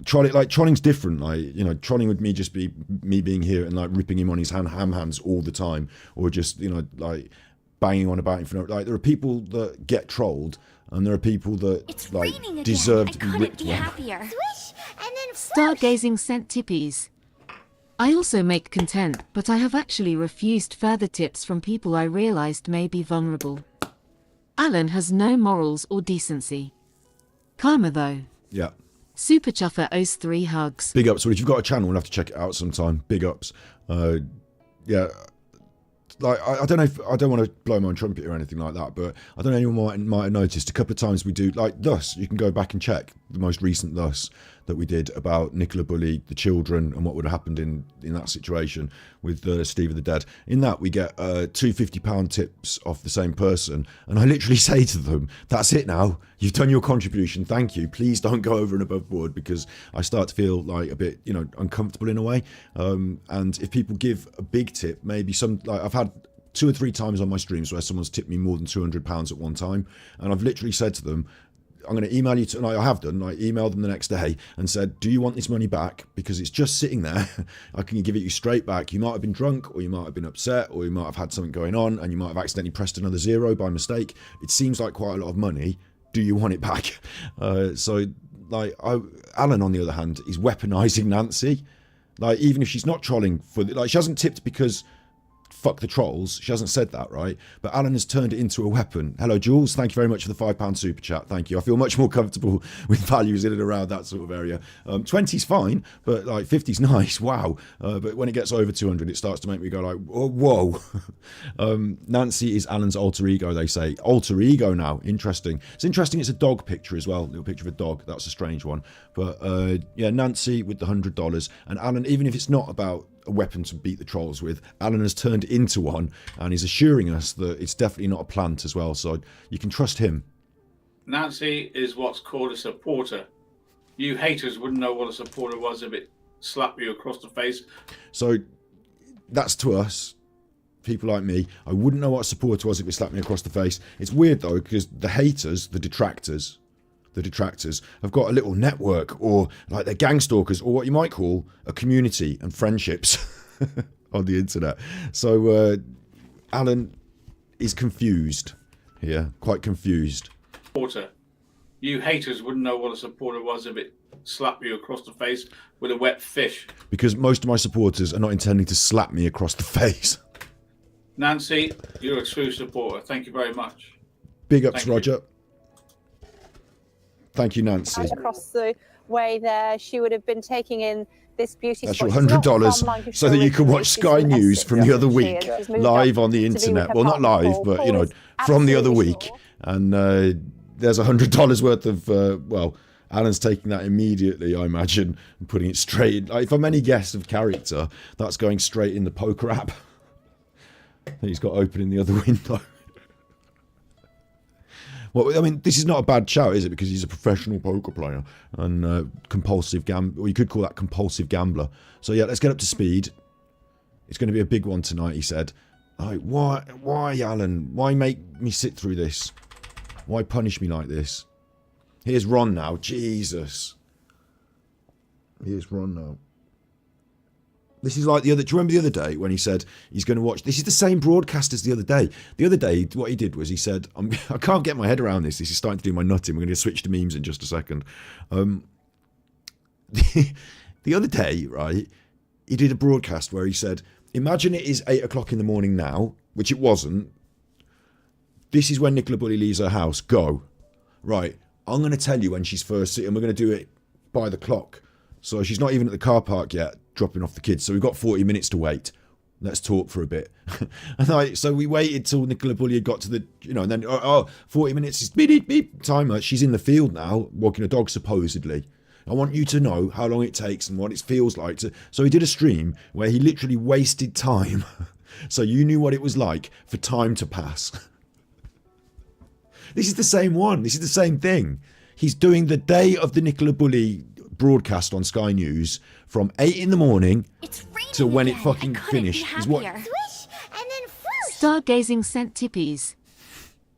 trolling's different. Like, you know, trolling would just be me being here and like ripping him on his ham hands all the time, or just, you know, like banging on about him for no. Like, there are people that get trolled, and there are people that like deserve to be ripped. Happier. Stargazing sent tippies. I also make content, but I have actually refused further tips from people I realized may be vulnerable. Alan has no morals or decency. Karma though. Yeah. Super Chuffer owes 3 hugs. Big ups. Well, if you've got a channel, we'll have to check it out sometime. Big ups. Yeah. like, I don't know if, I don't want to blow my own trumpet or anything like that, but I don't know, anyone might have noticed a couple of times we do, like, thus, you can go back and check the most recent thus that we did about Nicola Bulley, the children, and what would have happened in that situation with Steve of the Dead. In that, we get two £50 tips off the same person, and I literally say to them, that's it now, you've done your contribution, thank you, please don't go over and above board, because I start to feel like a bit, you know, uncomfortable in a way. And if people give a big tip, maybe some, like, I've had 2 or 3 times on my streams where someone's tipped me more than £200 at one time, and I've literally said to them, I'm going to email you, and I have done, I emailed them the next day and said, do you want this money back? Because it's just sitting there. I can give it you straight back. You might have been drunk, or you might have been upset, or you might have had something going on, and you might have accidentally pressed another 0 by mistake. It seems like quite a lot of money. Do you want it back? So, like, Alan, on the other hand, is weaponising Nancy. Like, even if she's not trolling for, like, she hasn't tipped because fuck the trolls. She hasn't said that, right? But Alan has turned it into a weapon. Hello, Jules. Thank you very much for the £5 super chat. Thank you. I feel much more comfortable with values in and around that sort of area. 20's fine, but like 50's nice. Wow. But when it gets over 200, it starts to make me go like, whoa. Nancy is Alan's alter ego, they say. Alter ego now. Interesting. It's interesting. It's a dog picture as well. A little picture of a dog. That's a strange one. But yeah, Nancy with the $100. And Alan, even if it's not about a weapon to beat the trolls with, Alan has turned into one, and he's assuring us that it's definitely not a plant as well, so you can trust him. Nancy is what's called a supporter. You haters wouldn't know what a supporter was if it slapped you across the face. So that's to us, people like me. I wouldn't know what a supporter was if it slapped me across the face. It's weird though, because the haters, the detractors have got a little network, or like they're gang stalkers, or what you might call a community and friendships on the internet. So Alan is confused here, quite confused. Supporter. You haters wouldn't know what a supporter was if it slapped you across the face with a wet fish. Because most of my supporters are not intending to slap me across the face. Nancy, you're a true supporter. Thank you very much. Big ups, Roger. Thank you, Nancy. Across the way there, she would have been taking in this beauty That's spot. your $100 so that you can watch Sky News from the other week live on the internet. Well, not live, but, you know, from the other week. And there's $100 worth of, well, Alan's taking that immediately, I imagine, and putting it straight in. Like, if I'm any guess of character, that's going straight in the poker app that he's got open in the other window. Well, I mean, this is not a bad shout, is it? Because he's a professional poker player and compulsive gambler, or you could call that compulsive gambler. So yeah, let's get up to speed. It's going to be a big one tonight, he said. Like, why, Alan? Why make me sit through this? Why punish me like this? Here's Ron now. Jesus. Here's Ron now. This is like the other... Do you remember the other day when he said he's going to watch... This is the same broadcast as the other day. The other day, what he did was he said, I can't get my head around this. This is starting to do my nutting. We're going to switch to memes in just a second. The other day, right, he did a broadcast where he said, imagine it is 8 o'clock in the morning now, which it wasn't. This is when Nicola Bulley leaves her house. Go. Right, I'm going to tell you when she's first sitting. We're going to do it by the clock. So she's not even at the car park yet, dropping off the kids. So we've got 40 minutes to wait. Let's talk for a bit. And so we waited till Nicola Bulley had got to the, you know, and then, 40 minutes is beep, beep, timer. She's in the field now, walking a dog supposedly. I want you to know how long it takes and what it feels like to... So he did a stream where he literally wasted time. So you knew what it was like for time to pass. This is the same one. This is the same thing. He's doing the day of the Nicola Bulley broadcast on Sky News from 8 in the morning to when it fucking finished. Is what... Stargazing sent tippies.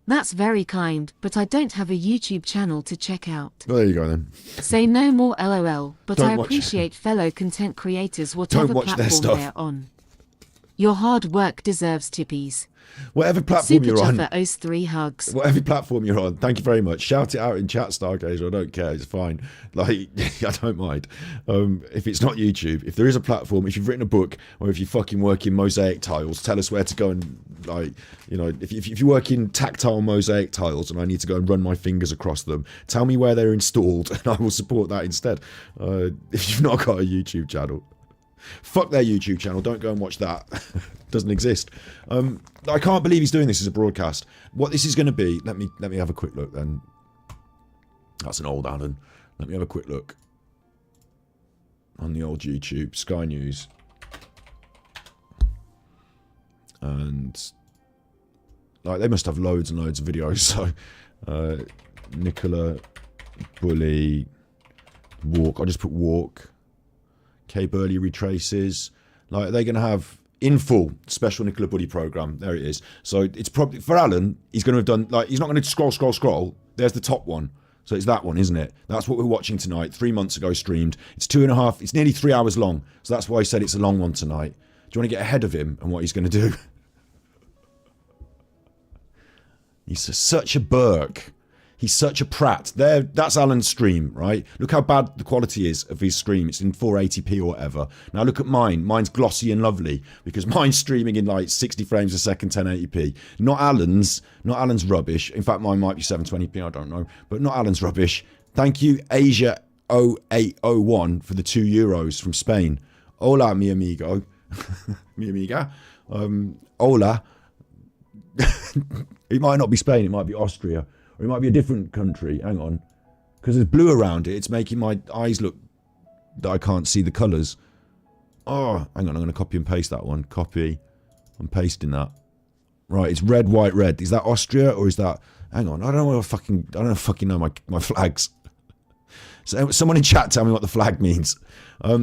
That's very kind, but I don't have a YouTube channel to check out. Well, there you go then. Say no more LOL, but Don't I watch- appreciate fellow content creators whatever watch their platform stuff. they're on. Your hard work deserves tippies. Whatever platform Super you're on. Chuffer owes 3 hugs. Whatever platform you're on, thank you very much. Shout it out in chat, Stargazer. I don't care. It's fine. Like, I don't mind. If it's not YouTube, if there is a platform, if you've written a book, or if you fucking work in mosaic tiles, tell us where to go and, like, you know, if you work in tactile mosaic tiles and I need to go and run my fingers across them, tell me where they're installed and I will support that instead. If you've not got a YouTube channel. Fuck their YouTube channel. Don't go and watch that. Doesn't exist. I can't believe he's doing this as a broadcast. What this is going to be, let me have a quick look then. That's an old Alan. Let me have a quick look on the old YouTube, Sky News. And like they must have loads and loads of videos. So Nicola, Bully, Walk. I'll just put Walk. Kay Burley retraces. Like they're gonna have in full special Nicola Buddy program. There it is. So it's probably for Alan. He's gonna have done like he's not gonna scroll. There's the top one. So it's that one, isn't it? That's what we're watching tonight. 3 months ago streamed. It's 2.5. It's nearly 3 hours long. So that's why I said it's a long one tonight. Do you want to get ahead of him and what he's gonna do? He's such a Burke. He's such a prat. There, that's Alan's stream, right? Look how bad the quality is of his stream. It's in 480p or whatever. Now look at mine. Mine's glossy and lovely because mine's streaming in like 60 frames a second, 1080p. Not Alan's. Not Alan's rubbish. In fact, mine might be 720p. I don't know, but not Alan's rubbish. Thank you, Asia 0801 for the €2 from Spain. Hola, mi amigo, mi amiga. Hola. It might not be Spain. It might be Austria. Or it might be a different country. Hang on. Because there's blue around it. It's making my eyes look that I can't see the colours. Oh, hang on. I'm going to copy and paste that one. Copy. I'm pasting that. Right, it's red, white, red. Is that Austria or is that... Hang on. I don't fucking know my flags. So someone in chat tell me what the flag means.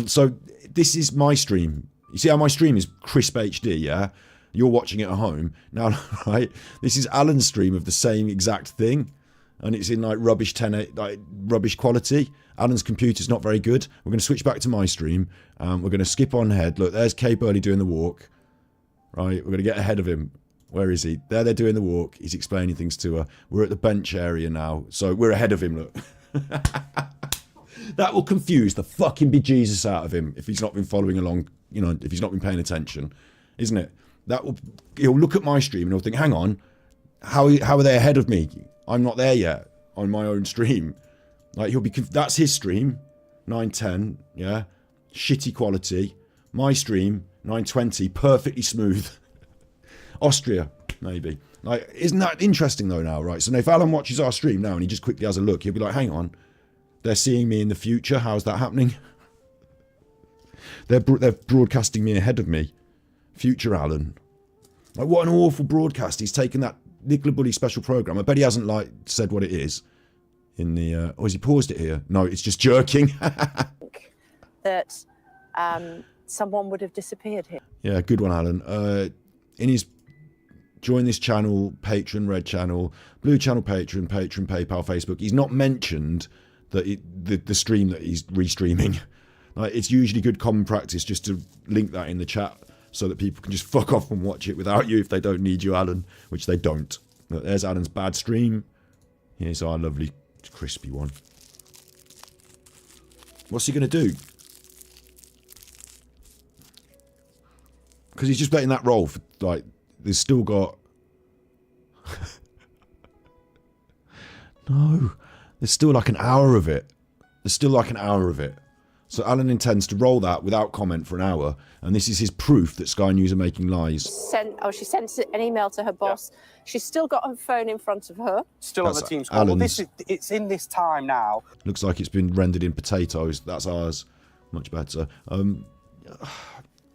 So this is my stream. You see how my stream is crisp HD, yeah? You're watching it at home. Now, right, this is Alan's stream of the same exact thing. And it's in like rubbish rubbish quality. Alan's computer's not very good. We're going to switch back to my stream. We're going to skip on ahead. Look, there's Kay Burley doing the walk. Right, we're going to get ahead of him. Where is he? There they're doing the walk. He's explaining things to her. We're at the bench area now. So we're ahead of him, look. That will confuse the fucking bejesus out of him if he's not been following along, you know, if he's not been paying attention. Isn't it? He'll look at my stream and he'll think, hang on, how are they ahead of me? I'm not there yet on my own stream. Like that's his stream, 910, yeah, shitty quality. My stream, 920, perfectly smooth. Austria, maybe. Like, isn't that interesting though now, right? So if Alan watches our stream now and he just quickly has a look, he'll be like, hang on, they're seeing me in the future. How's that happening? They're broadcasting me ahead of me. Future Alan. Like, what an awful broadcast. He's taken that Nicola Bully special programme. I bet he hasn't, like, said what it is in the... or has he paused it here? No, it's just jerking. That someone would have disappeared here. Yeah, good one, Alan. In his... Join this channel, Patreon, Red Channel, Blue Channel, Patreon, PayPal, Facebook. He's not mentioned that the stream that he's restreaming. Like, it's usually good common practice just to link that in the chat so that people can just fuck off and watch it without you if they don't need you, Alan, which they don't. Look, there's Alan's bad stream. Here's our lovely crispy one. What's he going to do? Because he's just letting that roll for, like, there's still got... No. There's still like an hour of it. There's still like an hour of it. So Alan intends to roll that without comment for an hour, and this is his proof that Sky News are making lies. She sent an email to her boss. Yeah. She's still got her phone in front of her. Still on the Teams call. Well, it's in this time now. Looks like it's been rendered in potatoes. That's ours. Much better.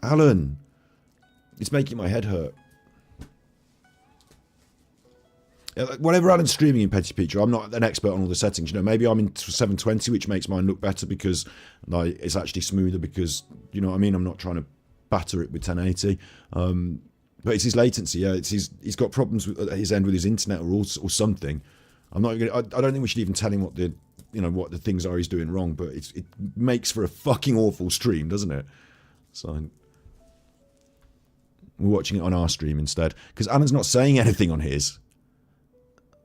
Alan, it's making my head hurt. Whatever Alan's streaming in Petty Picture, I'm not an expert on all the settings. You know, maybe I'm in 720, which makes mine look better because like it's actually smoother. Because you know what I mean. I'm not trying to batter it with 1080. But it's his latency. Yeah, it's he's got problems with, at his end with his internet or something. I'm not. I don't think we should even tell him what the things are he's doing wrong. But it makes for a fucking awful stream, doesn't it? So we're watching it on our stream instead because Alan's not saying anything on his.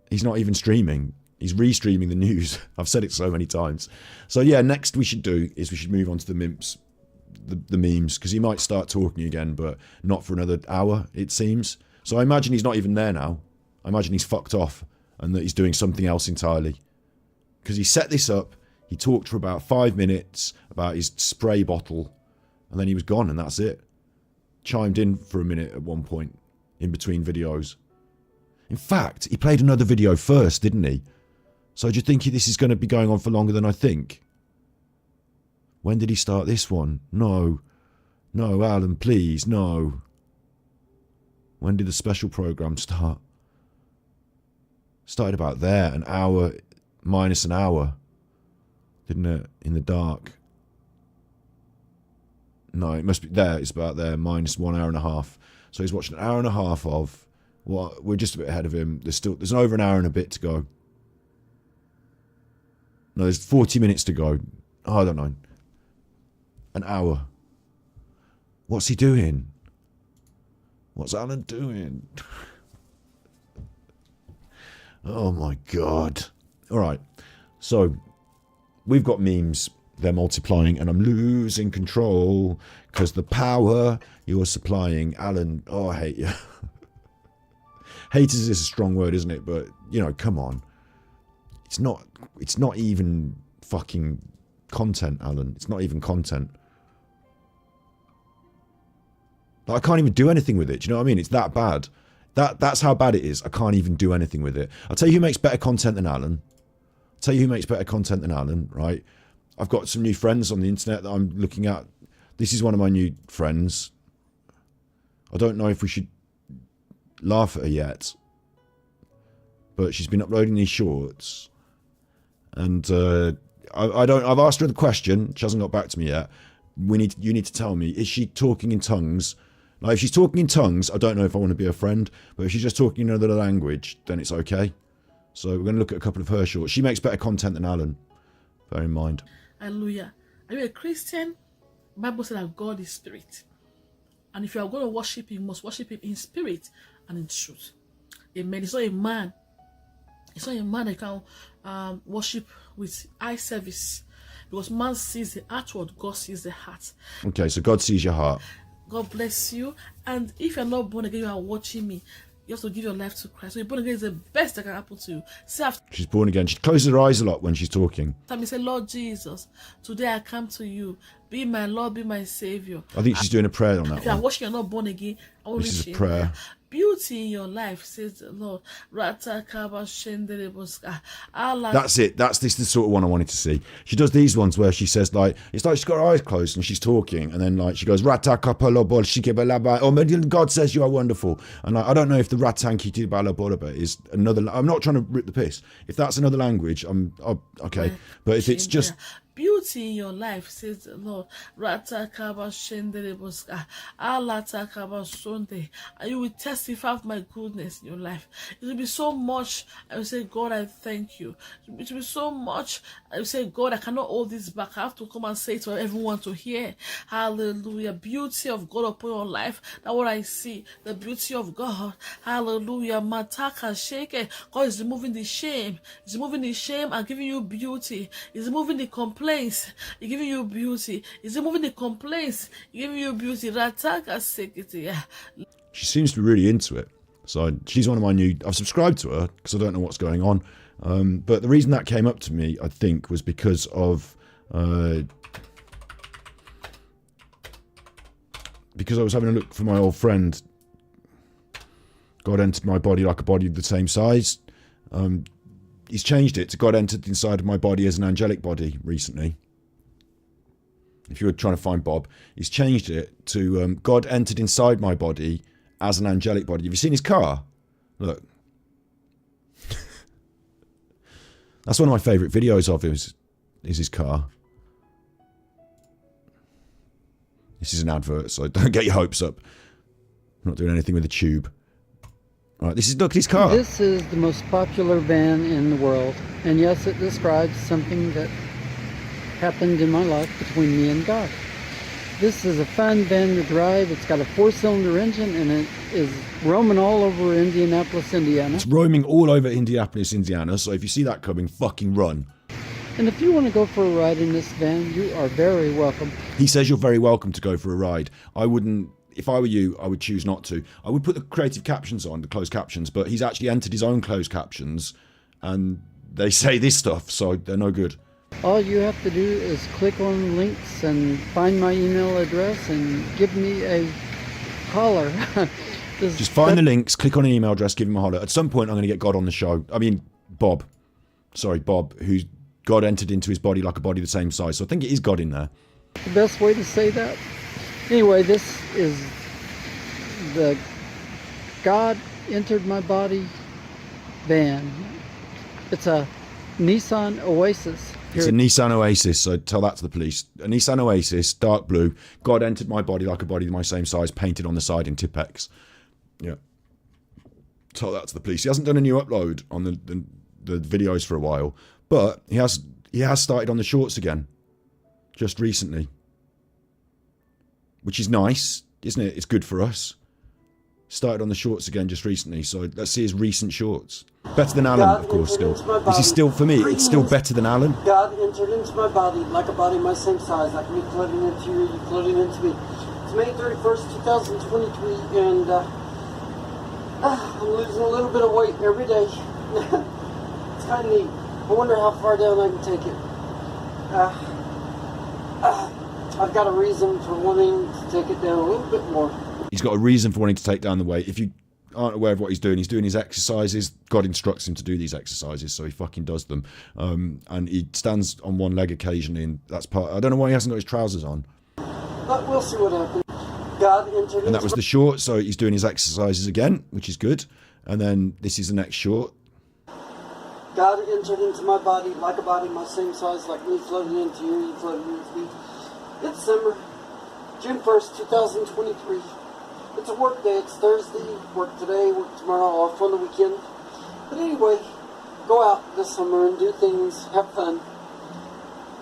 He's not even streaming. He's restreaming the news. I've said it so many times. So yeah, next we should move on to the memes, the memes, because he might start talking again, but not for another hour, it seems. So I imagine he's not even there now. I imagine he's fucked off and that he's doing something else entirely. Because he set this up, he talked for about 5 minutes about his spray bottle, And then he was gone, and that's it. Chimed in for a minute at one point, in between videos. In fact, he played another video first, didn't he? So do you think this is going to be going on for longer than I think? When did he start this one? No. No, Alan, please, no. When did the special program start? Started about there, an hour, minus an hour. Didn't it? In the dark. No, it must be there. It's about there, minus 1 hour and a half. So he's watching an hour and a half of. Well, we're just a bit ahead of him. There's over an hour and a bit to go. No, there's 40 minutes to go. Oh, I don't know. An hour. What's he doing? What's Alan doing? Oh my God. All right. So we've got memes. They're multiplying and I'm losing control because the power you're supplying. Alan, oh, I hate you. Haters is a strong word, isn't it? But, you know, come on. It's not even fucking content, Alan. It's not even content. Like, I can't even do anything with it. Do you know what I mean? It's that bad. That's how bad it is. I can't even do anything with it. I'll tell you who makes better content than Alan. Right? I've got some new friends on the internet that I'm looking at. This is one of my new friends. I don't know if we should laugh at her yet. But she's been uploading these shorts. And I've asked her the question. She hasn't got back to me yet. You need to tell me, is she talking in tongues? Like, if she's talking in tongues, I don't know if I want to be a friend. But if she's just talking in another language, then it's okay. So we're going to look at a couple of her shorts. She makes better content than Alan. Bear in mind. Hallelujah. Are you a Christian? The Bible says that God is spirit. And if you are going to worship him, you must worship him in spirit and in truth. Amen. It's not a man. It's not a man that can worship with eye service. Because man sees the outward, God sees the heart. Okay, so God sees your heart. God bless you. And if you're not born again, you are watching me, you have to give your life to Christ. So you're born again is the best that can happen to you. Say after She's born again. She closes her eyes a lot when she's talking. me, say, Lord Jesus, today I come to you. Be my Lord, be my Savior. I think she's doing a prayer on that If you're one. watching, you're not born again. This is a prayer. Beauty in your life, says the Lord. That's it. That's the sort of one I wanted to see. She does these ones where she says, like, it's like she's got her eyes closed and she's talking, and then like she goes, oh, God says you are wonderful. And I don't know if the Ratanki Balabolaba is another. I'm not trying to rip the piss. If that's another language, okay. But if it's just beauty in your life, says the Lord. And you will testify of my goodness in your life. It will be so much. I will say, God, I thank you. It will be so much. I will say, God, I cannot hold this back. I have to come and say it for everyone to hear. Hallelujah. Beauty of God upon your life. That's what I see. The beauty of God. Hallelujah. Mataka shake. God is removing the shame. He's removing the shame and giving you beauty. He's removing the complaints. He's giving you beauty. He's removing the complaints. He's giving you beauty. Rataka shake. she seems to be really into it. So she's one of my new. I've subscribed to her because I don't know what's going on. But the reason that came up to me, I think, was because of because I was having a look for my old friend. God entered my body like a body of the same size. He's changed it to God entered inside of my body as an angelic body recently. If you were trying to find Bob, he's changed it to God entered inside my body as an angelic body. Have you seen his car? Look. That's one of my favourite videos of him, is his car. This is an advert, so don't get your hopes up. I'm not doing anything with the tube. All right, look at his car. This is the most popular van in the world. And yes, it describes something that happened in my life between me and God. This is a fun van to drive. It's got a 4-cylinder engine and it is roaming all over Indianapolis, Indiana. It's roaming all over Indianapolis, Indiana. So if you see that coming, fucking run. And if you want to go for a ride in this van, you are very welcome. He says you're very welcome to go for a ride. I wouldn't, if I were you, I would choose not to. I would put the creative captions on, the closed captions, but he's actually entered his own closed captions and they say this stuff, so they're no good. All you have to do is click on links and find my email address and give me a holler. Just find the links, click on an email address, give him a holler. At some point, I'm going to get God on the show. I mean, Bob. Sorry, Bob, who God entered into his body like a body the same size. So I think it is God in there. The best way to say that? Anyway, this is the God Entered My Body van. It's a Nissan Oasis. It's a Nissan Oasis, so tell that to the police. A Nissan Oasis, dark blue. God entered my body like a body my same size, painted on the side in Tipex. Yeah. Tell that to the police. He hasn't done a new upload on the videos for a while, but he has started on the shorts again, just recently, which is nice, isn't it? It's good for us. Started on the shorts again just recently, so let's see his recent shorts. Better than Alan, of course, still. This is still, for me, it's still better than Alan. God entered into my body like a body my same size, like me floating into you, you floating into me. It's May 31st, 2023, and I'm losing a little bit of weight every day. It's kind of neat. I wonder how far down I can take it. I've got a reason for wanting to take it down a little bit more. He's got a reason for wanting to take down the weight. If you aren't aware of what he's doing his exercises. God instructs him to do these exercises, so he fucking does them. And he stands on one leg occasionally, and that's part. I don't know why he hasn't got his trousers on. But we'll see what happens. God entered. And that was the short, so he's doing his exercises again, which is good. And then this is the next short. God entered into my body like a body my same size, like me floating into you, you floating into me. It's summer, June 1st, 2023. It's a work day, it's Thursday, work today, work tomorrow, off on the weekend. But anyway, go out this summer and do things, have fun.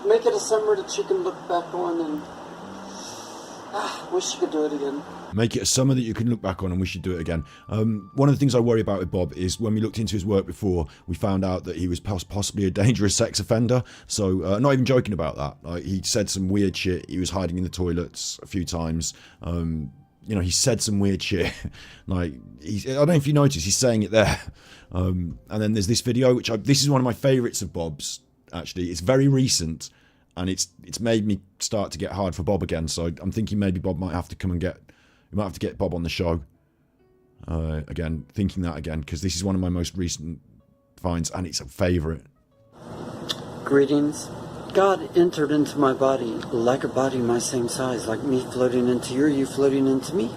Make it a summer that you can look back on and wish you could do it again. Make it a summer that you can look back on and wish you'd do it again. One of the things I worry about with Bob is when we looked into his work before, we found out that he was possibly a dangerous sex offender. So, not even joking about that. Like, he said some weird shit. He was hiding in the toilets a few times. You know, he said some weird shit. Like, I don't know if you noticed, he's saying it there. And then there's this video, which this is one of my favourites of Bob's, actually. It's very recent, and it's made me start to get hard for Bob again. So I'm thinking maybe Bob might have to come and we might have to get Bob on the show. Again, thinking that again, because this is one of my most recent finds, and it's a favourite. Greetings. God entered into my body like a body my same size, like me floating into you floating into me.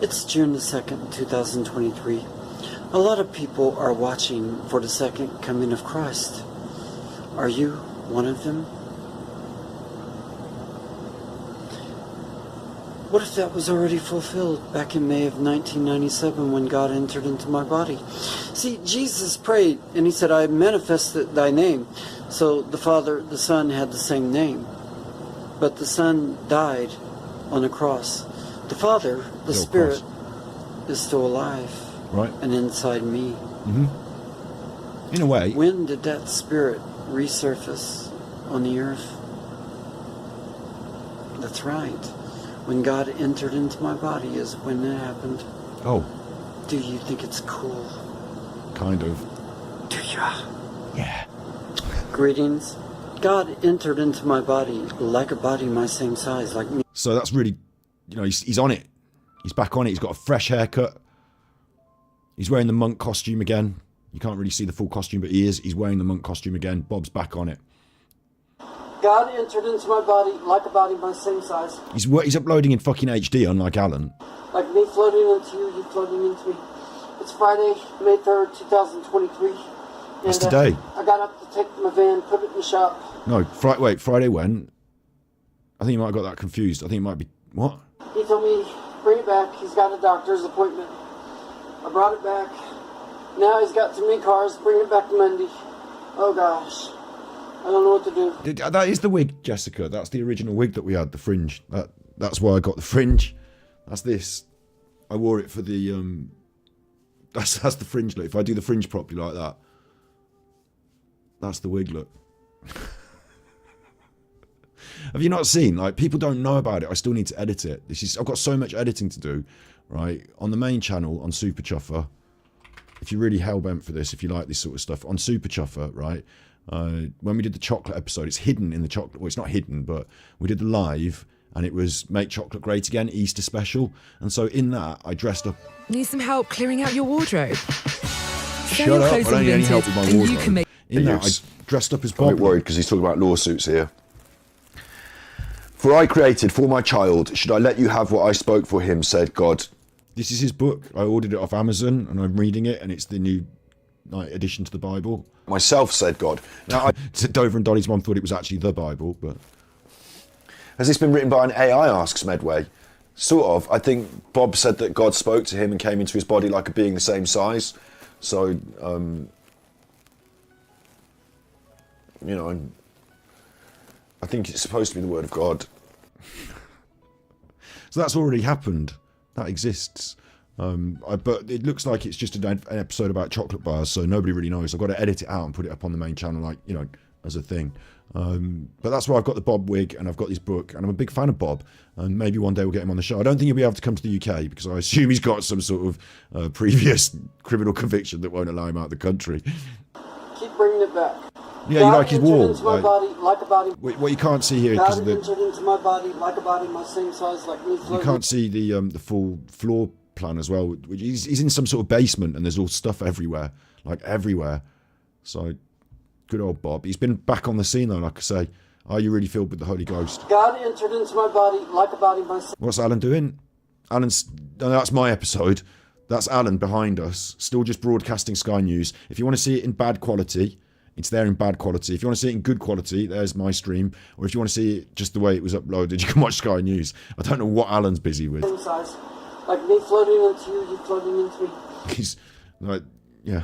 It's June the 2nd, 2023. A lot of people are watching for the second coming of Christ. Are you one of them? What if that was already fulfilled back in May of 1997 when God entered into my body? See, Jesus prayed and he said, I manifested thy name. So the Father, the Son had the same name. But the Son died on a cross. The Father, the Spirit, is still alive. Right. And inside me. Mm-hmm. In a way. When did that Spirit resurface on the earth? That's right. When God entered into my body is when it happened. Oh. Do you think it's cool? Kind of. Do ya? Yeah. Greetings. God entered into my body like a body my same size, like me. So that's really, you know, he's on it. He's back on it. He's got a fresh haircut. He's wearing the monk costume again. You can't really see the full costume, but he is. He's wearing the monk costume again. Bob's back on it. God entered into my body like a body my same size. He's uploading in fucking HD, unlike Alan. Like me floating into you, you floating into me. It's Friday, May 3rd, 2023. That's today. I got up to take my van, put it in the shop. No, Friday when? I think you might have got that confused. I think it might be... What? He told me, bring it back. He's got a doctor's appointment. I brought it back. Now he's got too many cars. Bring it back Monday. Oh, gosh. I don't know what to do. That is the wig, Jessica. That's the original wig that we had, the fringe. That's why I got the fringe. That's this. I wore it for the... That's the fringe look. If I do the fringe properly like that, that's the wig look. Have you not seen? Like, people don't know about it. I still need to edit it. I've got so much editing to do, right? On the main channel, on Super Chuffer, if you're really hell-bent for this, if you like this sort of stuff, on Super Chuffer, right? When we did the chocolate episode, it's hidden in the chocolate. Well, it's not hidden, but we did the live, and it was Make Chocolate Great Again, Easter special. And so in that, I dressed up. Need some help clearing out your wardrobe? Shut up! I don't need any help with my wardrobe. In that, I dressed up as Bob. I'm worried because he's talking about lawsuits here. For I created for my child, should I let you have what I spoke for him, said God. This is his book. I ordered it off Amazon, and I'm reading it, and it's the new addition to the Bible. Myself, said God. Now, Dover and Dolly's mum thought it was actually the Bible, but... Has this been written by an AI, asks Medway. Sort of. I think Bob said that God spoke to him and came into his body like a being the same size. So, you know, I think it's supposed to be the word of God. So that's already happened. That exists. But it looks like it's just an episode about chocolate bars, so nobody really knows. I've got to edit it out and put it up on the main channel, like, you know, as a thing. But that's why I've got the Bob wig and I've got this book, and I'm a big fan of Bob, and maybe one day we'll get him on the show. I don't think he'll be able to come to the UK because I assume he's got some sort of previous criminal conviction that won't allow him out of the country. Keep bringing it back. Yeah, you like his wall. Into my body, like a body. What you can't see here God because entered into my body, like a body, my same size, like me. You can't see the full floor plan as well. He's in some sort of basement, and there's all stuff everywhere, like everywhere. So, good old Bob. He's been back on the scene though, like I say. Are you really filled with the Holy Ghost? God entered into my body, like a body, my same. What's Alan doing? Alan's. No, that's my episode. That's Alan behind us, still just broadcasting Sky News. If you want to see it in bad quality, it's there in bad quality. If you want to see it in good quality, there's my stream. Or if you want to see it just the way it was uploaded, you can watch Sky News. I don't know what Alan's busy with. Same size. Like me floating into you, you floating into me. He's like, yeah.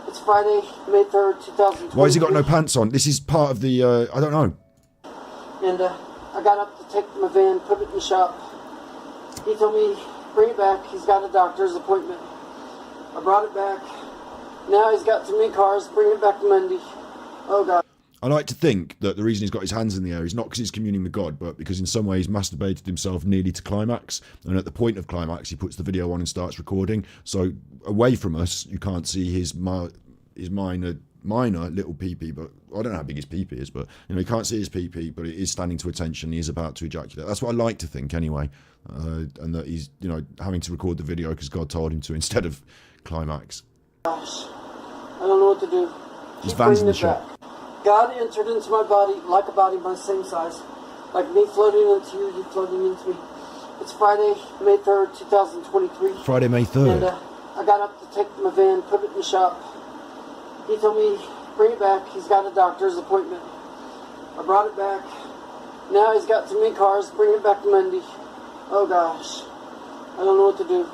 It's Friday, May 3rd, 2020. Why has he got no pants on? This is part of the, I don't know. And I got up to take my van, put it in the shop. He told me, bring it back. He's got a doctor's appointment. I brought it back. Now he's got too many cars. Bring it back Monday. Oh, God. I like to think that the reason he's got his hands in the air is not because he's communing with God, but because in some way he's masturbated himself nearly to climax. And at the point of climax, he puts the video on and starts recording. So away from us, you can't see his minor little pee-pee, but I don't know how big his pee-pee is, but you know, you can't see his pee-pee, but it is standing to attention. He is about to ejaculate. That's what I like to think anyway. And that he's, you know, having to record the video because God told him to instead of climax. Gosh, I don't know what to do. His Keep van's in bringing the it shop. back. God entered into my body, like a body, my same size. Like me floating into you, you floating into me. It's Friday, May 3rd, 2023. Friday, May 3rd. And I got up to take my van, put it in the shop. He told me, bring it back. He's got a doctor's appointment. I brought it back. Now he's got too many cars. Bring it back Monday. Oh, gosh. I don't know what to do.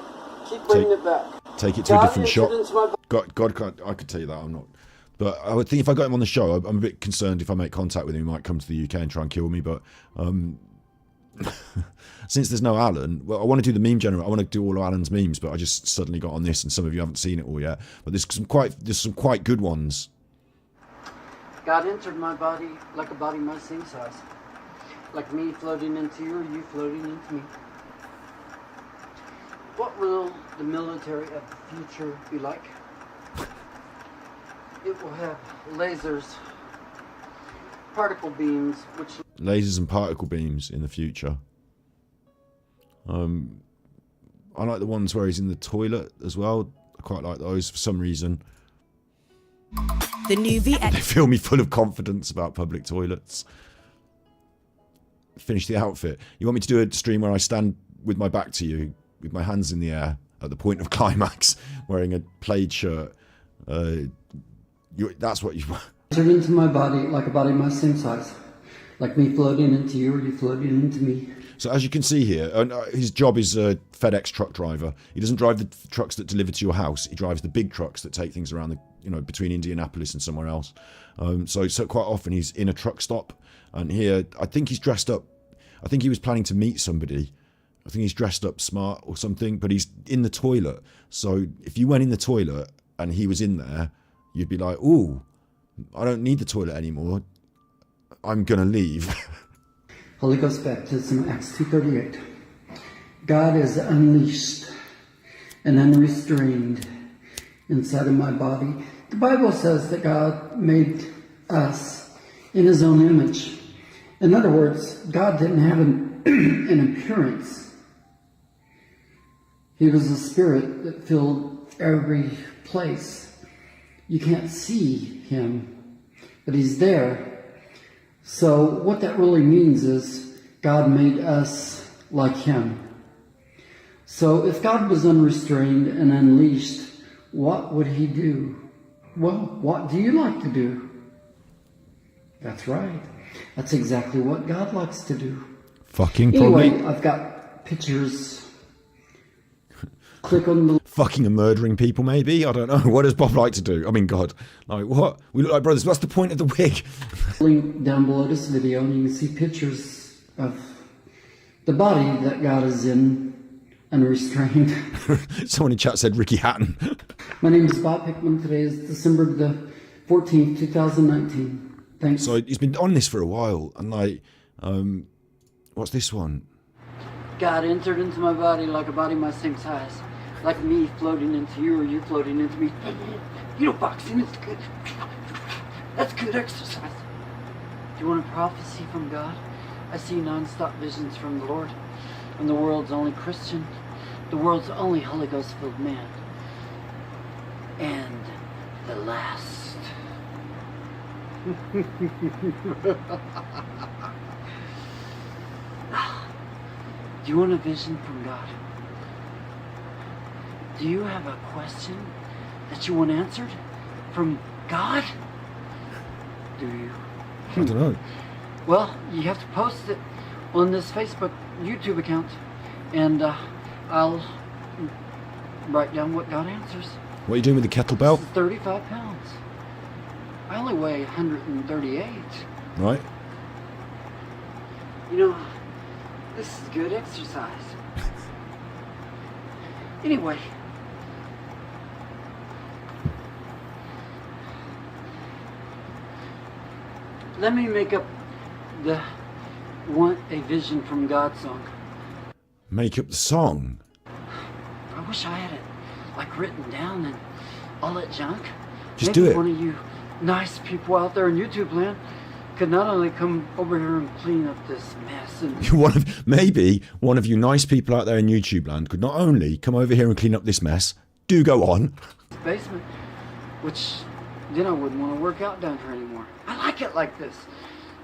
Keep bringing it back. Take it to a different shop. God can't. I could tell you that. I'm not. But I would think if I got him on the show, I'm a bit concerned if I make contact with him, he might come to the UK and try and kill me. But since there's no Alan, well, I want to do the meme generator. I want to do all of Alan's memes, but I just suddenly got on this, and some of you haven't seen it all yet. But there's some quite good ones. God entered my body like a body my same size. Like me floating into you or you floating into me. What will the military of the future be like? It will have lasers, particle beams, which... Lasers and particle beams in the future. I like the ones where he's in the toilet as well. I quite like those for some reason. The new VX. They fill me full of confidence about public toilets. Finish the outfit. You want me to do a stream where I stand with my back to you, with my hands in the air at the point of climax, wearing a plaid shirt? That's what you want. Turn into my body like a body my same size. Like me floating into you or you floating into me. So as you can see here, his job is a FedEx truck driver. He doesn't drive the trucks that deliver to your house. He drives the big trucks that take things around between Indianapolis and somewhere else. So quite often he's in a truck stop. And here, I think he's dressed up. I think he was planning to meet somebody. I think he's dressed up smart or something, but he's in the toilet. So if you went in the toilet and he was in there, you'd be like, ooh, I don't need the toilet anymore. I'm going to leave. Holy Ghost baptism, Acts 2:38. God is unleashed and unrestrained inside of my body. The Bible says that God made us in his own image. In other words, God didn't have an appearance. He was a spirit that filled every place. You can't see him, but he's there. So what that really means is God made us like him. So if God was unrestrained and unleashed, what would he do? Well, what do you like to do? That's right. That's exactly what God likes to do. Fucking probably. Anyway, I've got pictures. Click on the... Fucking and murdering people, maybe? I don't know. What does Bob like to do? I mean, God. Like, what? We look like brothers. What's the point of the wig? Link down below this video, and you can see pictures of the body that God is in, unrestrained. Someone in chat said Ricky Hatton. My name is Bob Hickman. Today is December the 14th, 2019. Thanks. So he's been on this for a while, and like, what's this one? God entered into my body like a body my same size. Like me floating into you or you floating into me. You know, boxing is good. That's good exercise. Do you want a prophecy from God? I see non-stop visions from the Lord. I'm the world's only Christian. The world's only Holy Ghost-filled man. And the last. Do you want a vision from God? Do you have a question that you want answered from God? Do you? I don't know. Well, you have to post it on this Facebook, YouTube account, and I'll write down what God answers. What are you doing with the kettlebell? 35 pounds. I only weigh 138. Right. You know, this is good exercise. Anyway. Let me make up the Want a Vision from God song. Make up the song? I wish I had it, like, written down and all that junk. Just Maybe do it. One of you nice people out there in YouTube land could not only come over here and clean up this mess and... Maybe one of you nice people out there in YouTube land could not only come over here and clean up this mess, do go on. basement, which then I wouldn't want to work out down here anymore. I like it like this.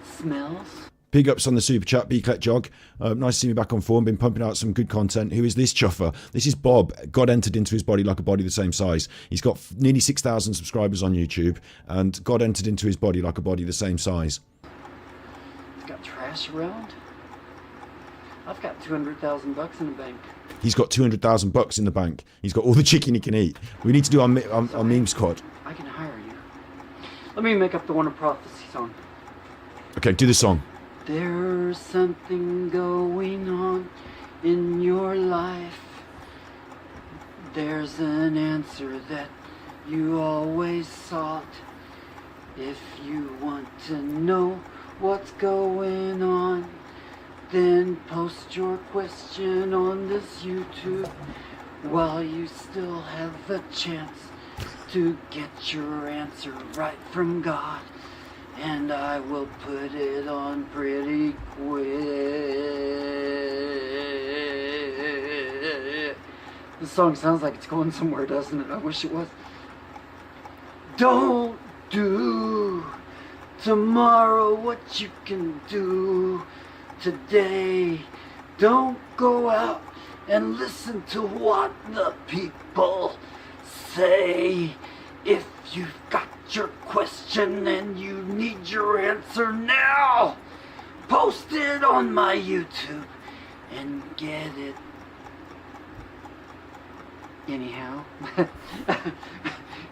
Smells. Big ups on the super chat, Beaclet Jog. Nice to see me back on form. Been pumping out some good content. Who is this chuffer? This is Bob. God entered into his body like a body the same size. He's got nearly 6,000 subscribers on YouTube, and God entered into his body like a body the same size. It's got trash around. I've got 200,000 bucks in the bank. He's got 200,000 bucks in the bank. He's got all the chicken he can eat. We need to do our meme squad. I can hire you. Let me make up the One of Prophecy song. Okay, do the song. There's something going on in your life. There's an answer that you always sought. If you want to know what's going on, then post your question on this YouTube while you still have a chance to get your answer right from God. And I will put it on pretty quick. This song sounds like it's going somewhere, doesn't it? I wish it was. Don't do tomorrow what you can do today. Don't go out and listen to what the people say. If you've got your question and you need your answer now, post it on my YouTube and get it. Anyhow,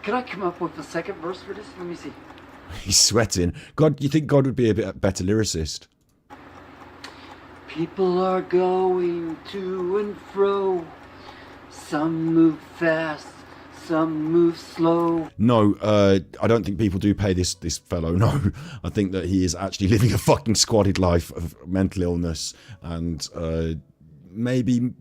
can I come up with a second verse for this? Let me see. He's sweating. God, you think God would be a bit better lyricist? People are going to and fro. Some move fast, some move slow. No, I don't think people do pay this fellow, no. I think that he is actually living a fucking squatted life of mental illness and maybe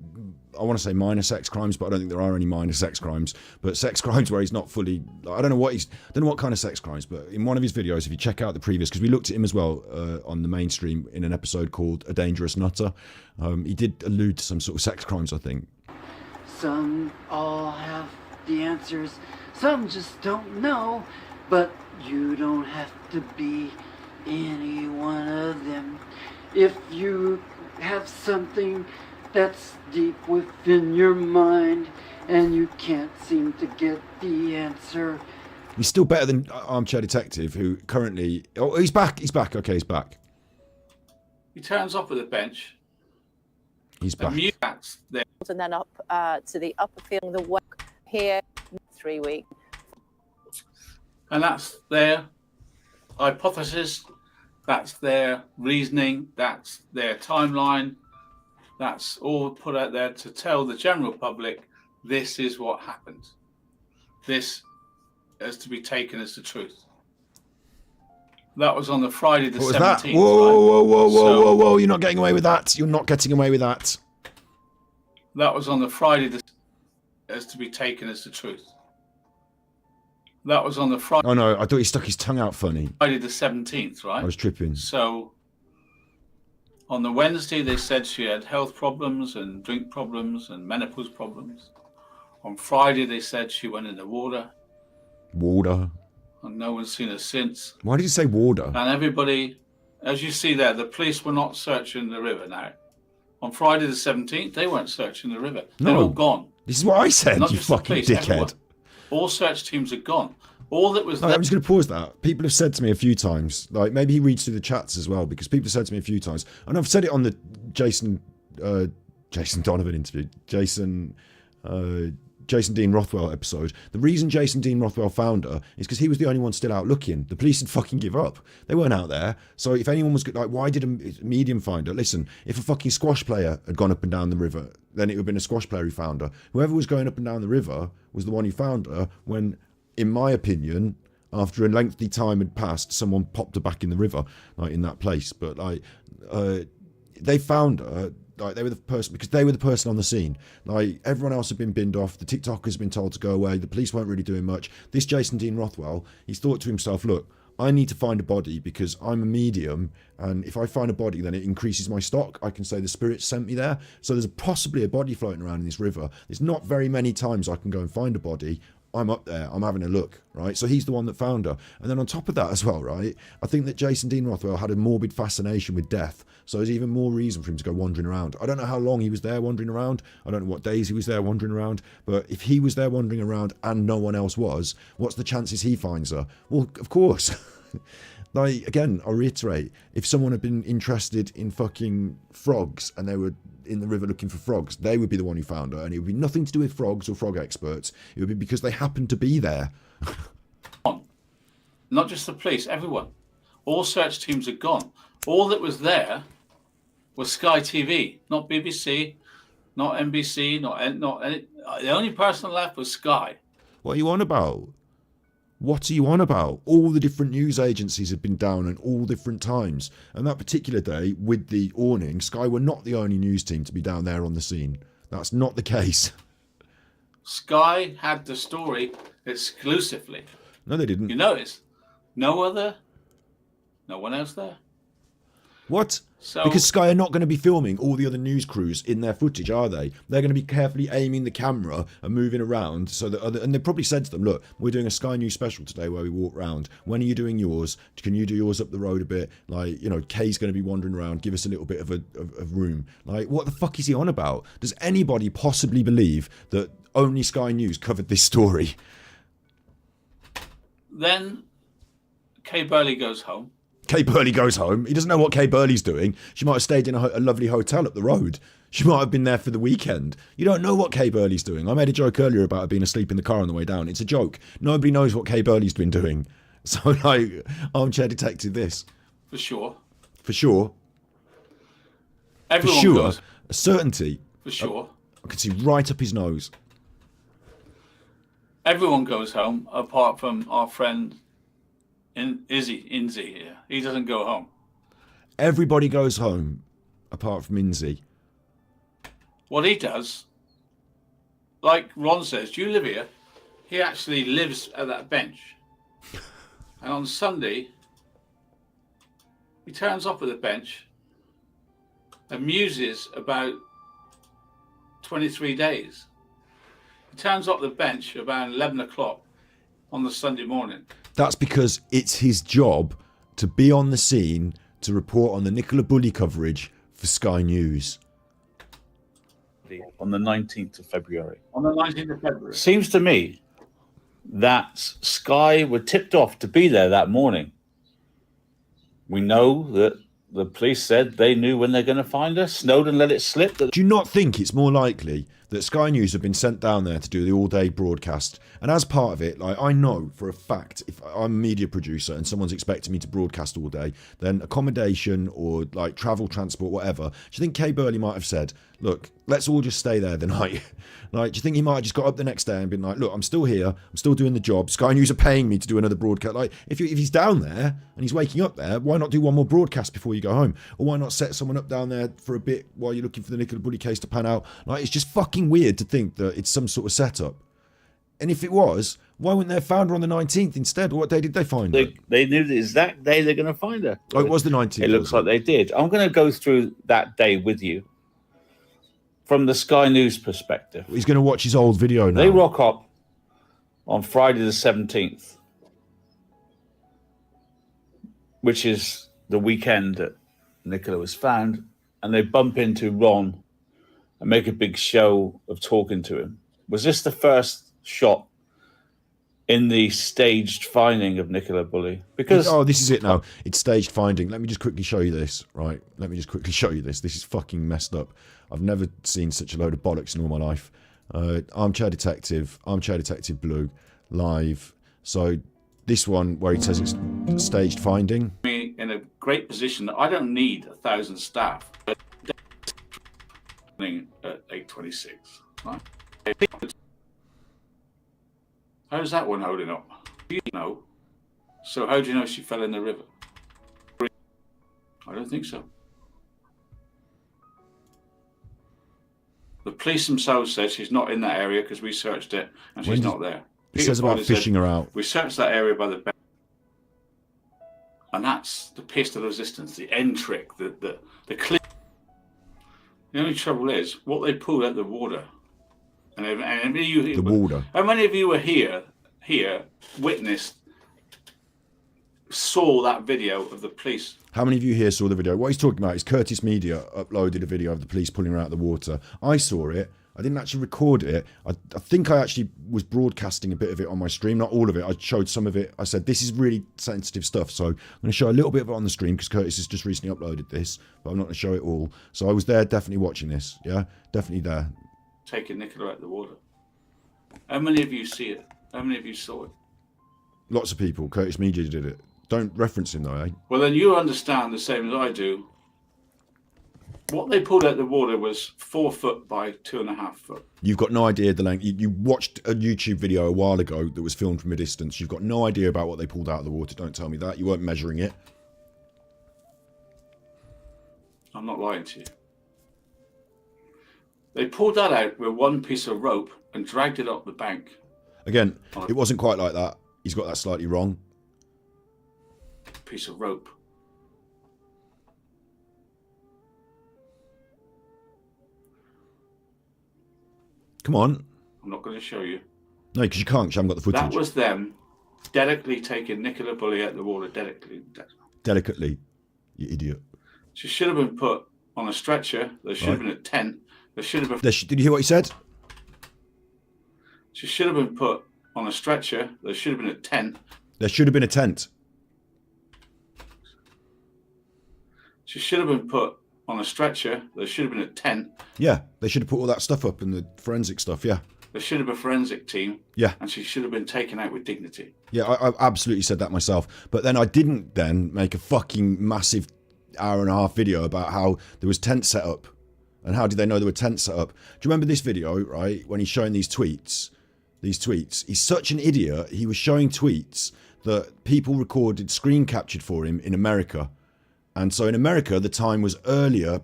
I want to say minor sex crimes, but I don't think there are any minor sex crimes. But sex crimes where he's not fully, I don't know what kind of sex crimes. But in one of his videos, if you check out the previous, because we looked at him as well on the mainstream in an episode called "A Dangerous Nutter," he did allude to some sort of sex crimes, I think. Some all have the answers, some just don't know, but you don't have to be any one of them. If you have something that's deep within your mind and you can't seem to get the answer. He's still better than Armchair Detective, who currently... Oh, he's back. Okay, he's back. He turns up at the bench. He's back. There. And then up to the upper field, the work here, 3 weeks. And that's their hypothesis, that's their reasoning, that's their timeline. That's all put out there to tell the general public this is what happened. This is to be taken as the truth. That was on the Friday the 17th. What was that? Whoa. You're not getting away with that. You're not getting away with that. That was on the Friday the as to be taken as the truth. That was on the Friday. Oh no, I thought he stuck his tongue out funny. Friday the 17th, right? I was tripping. So on the Wednesday, they said she had health problems and drink problems and menopause problems. On Friday, they said she went in the water. Water. And no one's seen her since. Why did you say water? And everybody, as you see there, the police were not searching the river now. On Friday the 17th, they weren't searching the river. They're all gone. This is what I said, Not you just the fucking police, dickhead. everyone. All search teams are gone. All that was I'm just going to pause that. People have said to me a few times, like maybe he reads through the chats as well, because people have said to me a few times, and I've said it on the Jason Donovan interview, Jason Dean Rothwell episode. The reason Jason Dean Rothwell found her is because he was the only one still out looking. The police had fucking give up. They weren't out there. So if anyone was like, why did a medium find her? Listen, if a fucking squash player had gone up and down the river, then it would have been a squash player who found her. Whoever was going up and down the river was the one who found her when, in my opinion, after a lengthy time had passed, someone popped her back in the river, like in that place. But like, they found her. Like they were the person, because they were the person on the scene. Like everyone else had been binned off. The TikTokers had been told to go away. The police weren't really doing much. This Jason Dean Rothwell, he's thought to himself, look, I need to find a body because I'm a medium, and if I find a body, then it increases my stock. I can say the spirits sent me there. So there's possibly a body floating around in this river. There's not very many times I can go and find a body. I'm up there, I'm having a look, right? So he's the one that found her. And then on top of that as well, right, I think that Jason Dean Rothwell had a morbid fascination with death. So there's even more reason for him to go wandering around. I don't know how long he was there wandering around. I don't know what days he was there wandering around. But if he was there wandering around and no one else was, what's the chances he finds her? Well, of course. Like, again, I'll reiterate, if someone had been interested in fucking frogs and they were in the river looking for frogs, they would be the one who found her, and it would be nothing to do with frogs or frog experts. It would be because they happened to be there. Not just the police, everyone. All search teams are gone. All that was there was Sky TV, not BBC, not NBC, not any. The only person left was Sky. What are you on about? What are you on about? All the different news agencies have been down at all different times. And that particular day, with the awning, Sky were not the only news team to be down there on the scene. That's not the case. Sky had the story exclusively. No, they didn't. You notice? No one else there. What? So, because Sky are not going to be filming all the other news crews in their footage, are they? They're going to be carefully aiming the camera and moving around so that and they probably said to them, look, we're doing a Sky News special today where we walk around. When are you doing yours? Can you do yours up the road a bit? Like, you know, Kay's going to be wandering around. Give us a little bit of room. Like, what the fuck is he on about? Does anybody possibly believe that only Sky News covered this story? Then Kay Burley goes home. Kay Burley goes home. He doesn't know what Kay Burley's doing. She might have stayed in a lovely hotel up the road. She might have been there for the weekend. You don't know what Kay Burley's doing. I made a joke earlier about her being asleep in the car on the way down. It's a joke. Nobody knows what Kay Burley's been doing. So, like, Armchair Detective this. For sure. For sure. Everyone for sure. goes. A certainty. For sure. I can see right up his nose. Everyone goes home apart from our friend Inzi here. He doesn't go home. Everybody goes home apart from Inzi. What he does like Ron says, do you live here? He actually lives at that bench. And on Sunday, he turns up at the bench and muses about 23 days. He turns up the bench about 11 o'clock on the Sunday morning. That's because it's his job to be on the scene to report on the Nicola Bulley coverage for Sky News. On the 19th of February. On the 19th of February. Seems to me that Sky were tipped off to be there that morning. We know that the police said they knew when they're going to find her. Snowden let it slip. Do you not think it's more likely that Sky News have been sent down there to do the all-day broadcast? And as part of it, like, I know for a fact, if I'm a media producer and someone's expecting me to broadcast all day, then accommodation or like travel, transport, whatever. Do you think Kay Burley might have said, look, let's all just stay there the night? Like, do you think he might have just got up the next day and been like, look, I'm still here, I'm still doing the job, Sky News are paying me to do another broadcast? Like, if he's down there and he's waking up there, why not do one more broadcast before you go home? Or why not set someone up down there for a bit while you're looking for the Nicola Bulley case to pan out? Like, it's just fucking weird to think that it's some sort of setup. And if it was, why wouldn't they have found her on the 19th instead? What day did they find her? They knew the exact day they're going to find her. Oh, it was the 19th. It looks like they did. I'm going to go through that day with you from the Sky News perspective. He's going to watch his old video now. They rock up on Friday the 17th, which is the weekend that Nicola was found, and they bump into Ron and make a big show of talking to him. Was this the first shot in the staged finding of Nicola Bulley? Because this is it now. It's staged finding. Let me just quickly show you this, right? Let me just quickly show you this. This is fucking messed up. I've never seen such a load of bollocks in all my life. Armchair Detective Blue, live. So this one where it says it's staged finding. Me in a great position that I don't need 1,000 staff. At 8:26, right? How's that one holding up? You know. So how do you know she fell in the river? I don't think so. The police themselves said she's not in that area because we searched it and she's not there. It says about fishing her out. We searched that area by the bed. And that's the piece de resistance, the end trick, the clip. The only trouble is what they pulled out the water. And The water. How many of you were here, witnessed, saw that video of the police? How many of you here saw the video? What he's talking about is Curtis Media uploaded a video of the police pulling her out of the water. I saw it. I didn't actually record it. I think I actually was broadcasting a bit of it on my stream, not all of it. I showed some of it. I said, this is really sensitive stuff, so I'm going to show a little bit of it on the stream because Curtis has just recently uploaded this, but I'm not going to show it all. So I was there definitely watching this, yeah? Definitely there. Taking Nicola out of the water. How many of you see it? How many of you saw it? Lots of people. Curtis Media did it. Don't reference him though, eh? Well, then you understand the same as I do. What they pulled out the water was 4 foot by 2.5 foot. You've got no idea the length. You watched a YouTube video a while ago that was filmed from a distance. You've got no idea about what they pulled out of the water. Don't tell me that. You weren't measuring it. I'm not lying to you. They pulled that out with one piece of rope and dragged it up the bank. Again, it wasn't quite like that. He's got that slightly wrong. Piece of rope. Come on. I'm not going to show you. No, because you can't, because I haven't got the footage. That was them delicately taking Nicola Bulley out of the water. Delicately, you idiot. She should have been put on a stretcher. There should have been a tent. There should have been... Did you hear what he said? She should have been put on a stretcher. There should have been a tent. There should have been a tent. She should have been put on a stretcher. There should have been a tent. Yeah, they should have put all that stuff up and the forensic stuff, yeah. There should have been a forensic team. Yeah. And she should have been taken out with dignity. Yeah, I absolutely said that myself. But then I didn't then make a fucking massive hour-and-a-half video about how there was tents set up. And how did they know there were tents set up? Do you remember this video, right, when he's showing these tweets? He's such an idiot. He was showing tweets that people recorded, screen captured for him in America. And so in America, the time was earlier,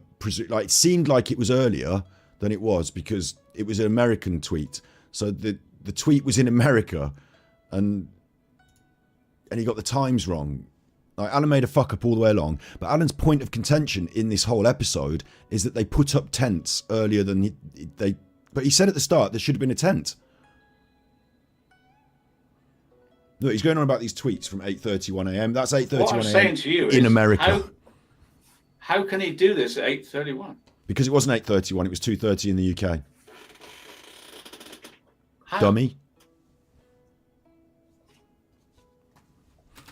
like it seemed like it was earlier than it was because it was an American tweet. So the tweet was in America, and he got the times wrong. Like, Alan made a fuck up all the way along, but Alan's point of contention in this whole episode is that they put up tents earlier than but he said at the start there should have been a tent. Look, he's going on about these tweets from 8:31 a.m. That's 8:31 a.m. What I'm saying to you in is America. How can he do this at 8:31? Because it wasn't 8:31, it was 2:30 in the UK. How? Dummy.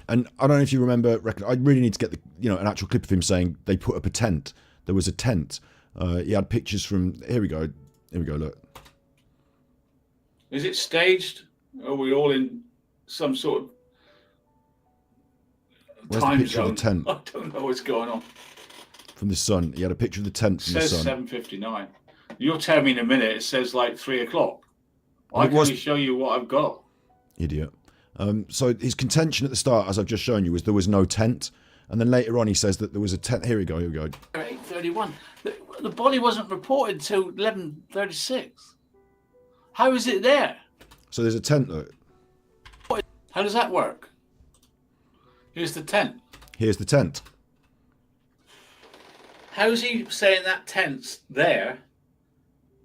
And I don't know if you remember. I really need to get an actual clip of him saying they put up a tent. There was a tent. He had pictures from. Here we go. Here we go. Look. Is it staged? Are we all in some sort of Where's time the picture zone? of the tent? I don't know what's going on. From the sun. He had a picture of the tent It from the says sun. 7:59. You'll tell me in a minute. It says like 3 o'clock. Why can't he show you what I've got? Idiot. So his contention at the start, as I've just shown you, was there was no tent, and then later on he says that there was a tent. Here we go. Here we go. 8:31. The body wasn't reported till 11:36. How is it there? So there's a tent. Look. How does that work? Here's the tent. Here's the tent. How's he saying that tent's there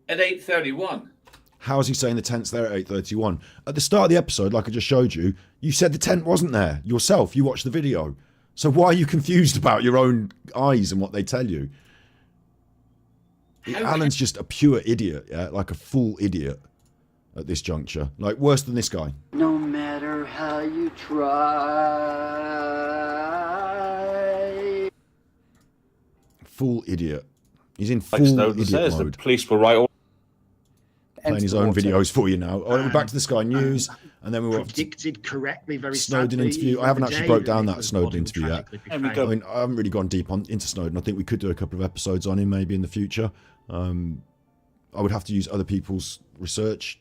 at 8:31? How is he saying the tent's there at 8:31? At the start of the episode, like I just showed you, you said the tent wasn't there yourself. You watched the video. So why are you confused about your own eyes and what they tell you? Alan's just a pure idiot, yeah? Like a full idiot at this juncture. Like worse than this guy. No matter how you try. Full idiot. He's in Like full Snowden idiot says, mode. the police were right. Playing his own videos for you now. Oh, we're back to the Sky News, and then we were predicted correctly, very Snowden sadly, interview. I haven't actually broke down that Snowden interview yet. I we go. mean, I haven't really gone deep into Snowden. I think we could do a couple of episodes on him maybe in the future. I would have to use other people's research,